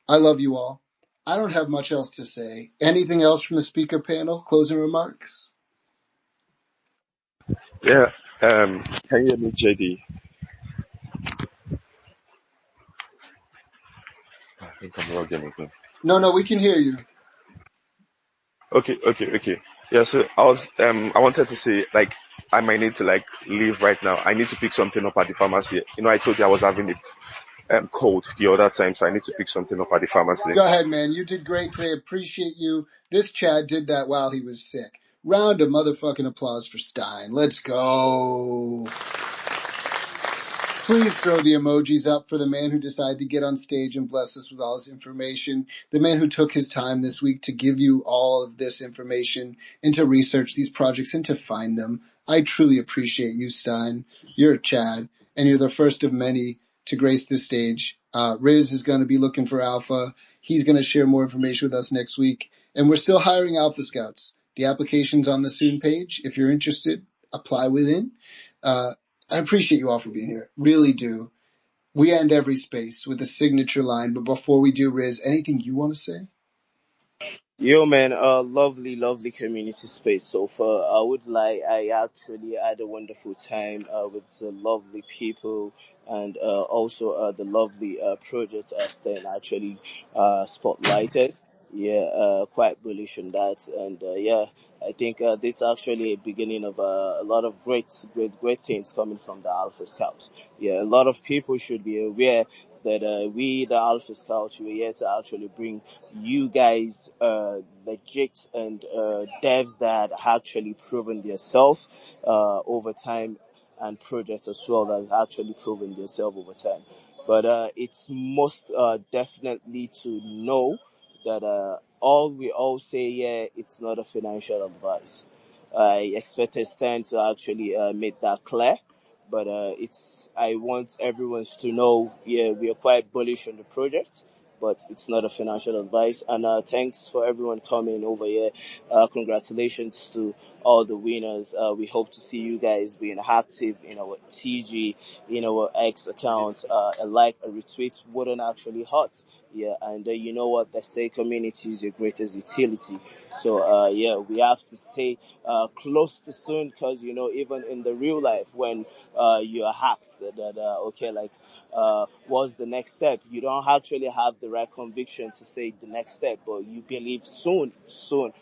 A: I love you all. I don't have much else to say. Anything else from the speaker panel? Closing remarks?
F: Yeah. Can you hear me, JD? I think I'm logging again.
A: No, we can hear you.
F: Okay. Yeah, so I wanted to say, like, I might need to, like, leave right now. I need to pick something up at the pharmacy. I told you I was having a cold the other time, so I need to pick something up at the pharmacy.
A: Go ahead, man. You did great today. Appreciate you. This Chad did that while he was sick. Round of motherfucking applause for Stein. Let's go. Please throw the emojis up for the man who decided to get on stage and bless us with all his information. The man who took his time this week to give you all of this information and to research these projects and to find them. I truly appreciate you, Stein. You're a Chad, and you're the first of many to grace this stage. Riz is going to be looking for Alpha. He's going to share more information with us next week. And we're still hiring Alpha Scouts. The application's on the Soon page. If you're interested, apply within. I appreciate you all for being here. Really do. We end every space with a signature line, but before we do, Riz, anything you want to say?
D: Yo, man, lovely community space so far. I actually had a wonderful time with the lovely people and also the lovely projects Stein actually spotlighted. Yeah, quite bullish on that, and yeah, I think this actually a beginning of a lot of great things coming from the Alpha Scouts. Yeah, a lot of people should be aware that we, the Alpha Scouts, we're here to actually bring you guys legit and devs that actually proven themselves over time, and projects as well that has actually proven themselves over time. But it's most definitely to know that all we all say here, it's not a financial advice. I expected Stan to actually make that clear, but I want everyone to know, yeah, we are quite bullish on the project, but it's not a financial advice. And thanks for everyone coming over here. Congratulations to all the winners. We hope to see you guys being active in our TG, in our X accounts. A like, a retweet wouldn't actually hurt. Yeah, and you know what? They say community is your greatest utility. So yeah, we have to stay close to Soon, because you know, even in the real life, when you are hacked, okay, like what's the next step? You don't actually have the right conviction to say the next step, but you believe soon. So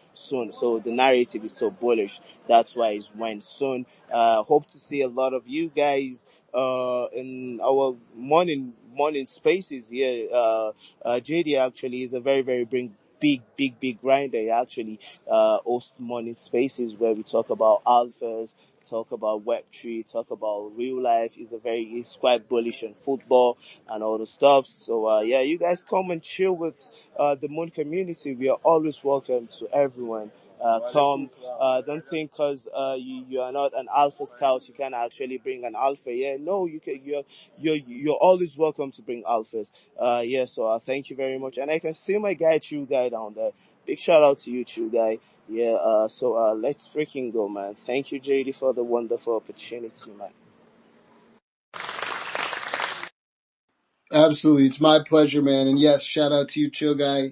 D: the narrative is so bullish. That's why it's when soon. Hope to see a lot of you guys in our morning spaces here. JD actually is a very big grinder. He actually hosts morning spaces where we talk about alphas, talk about Web3, talk about real life. He's quite bullish on football and all the stuff. So yeah, you guys come and chill with the Moon community. We are always welcome to everyone. Come, don't think because you are not an alpha scout, you can actually bring an alpha. Yeah, no, you can. You're always welcome to bring alphas. Yeah, so thank you very much. And I can see my guy True Guy down there. Big shout out to you, True Guy. Yeah, so let's freaking go, man. Thank you, JD, for the wonderful opportunity, man.
A: Absolutely. It's my pleasure, man. And yes, shout out to you, Chill Guy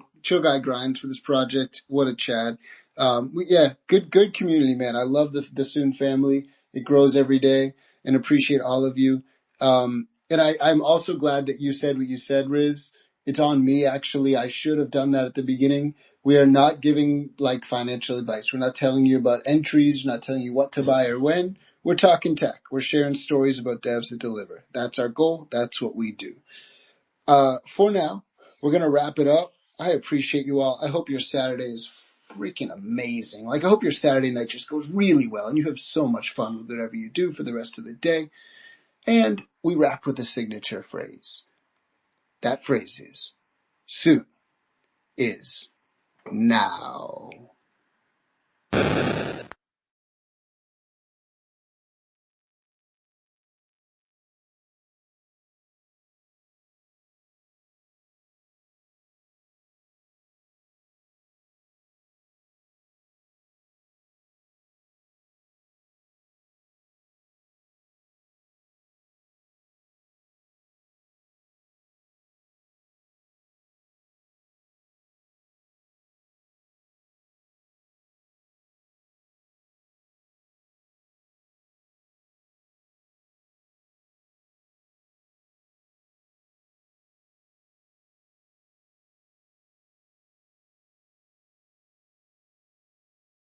A: Grinds for this project. What a Chad. Yeah, good community, man. I love the Soon family. It grows every day, and appreciate all of you. And I'm also glad that you said what you said, Riz. It's on me, actually. I should have done that at the beginning. We are not giving like financial advice. We're not telling you about entries. We're not telling you what to buy or when. We're talking tech. We're sharing stories about devs that deliver. That's our goal. That's what we do. For now, we're going to wrap it up. I appreciate you all. I hope your Saturday is freaking amazing. Like, I hope your Saturday night just goes really well and you have so much fun with whatever you do for the rest of the day. And we wrap with a signature phrase. That phrase is, soon is now.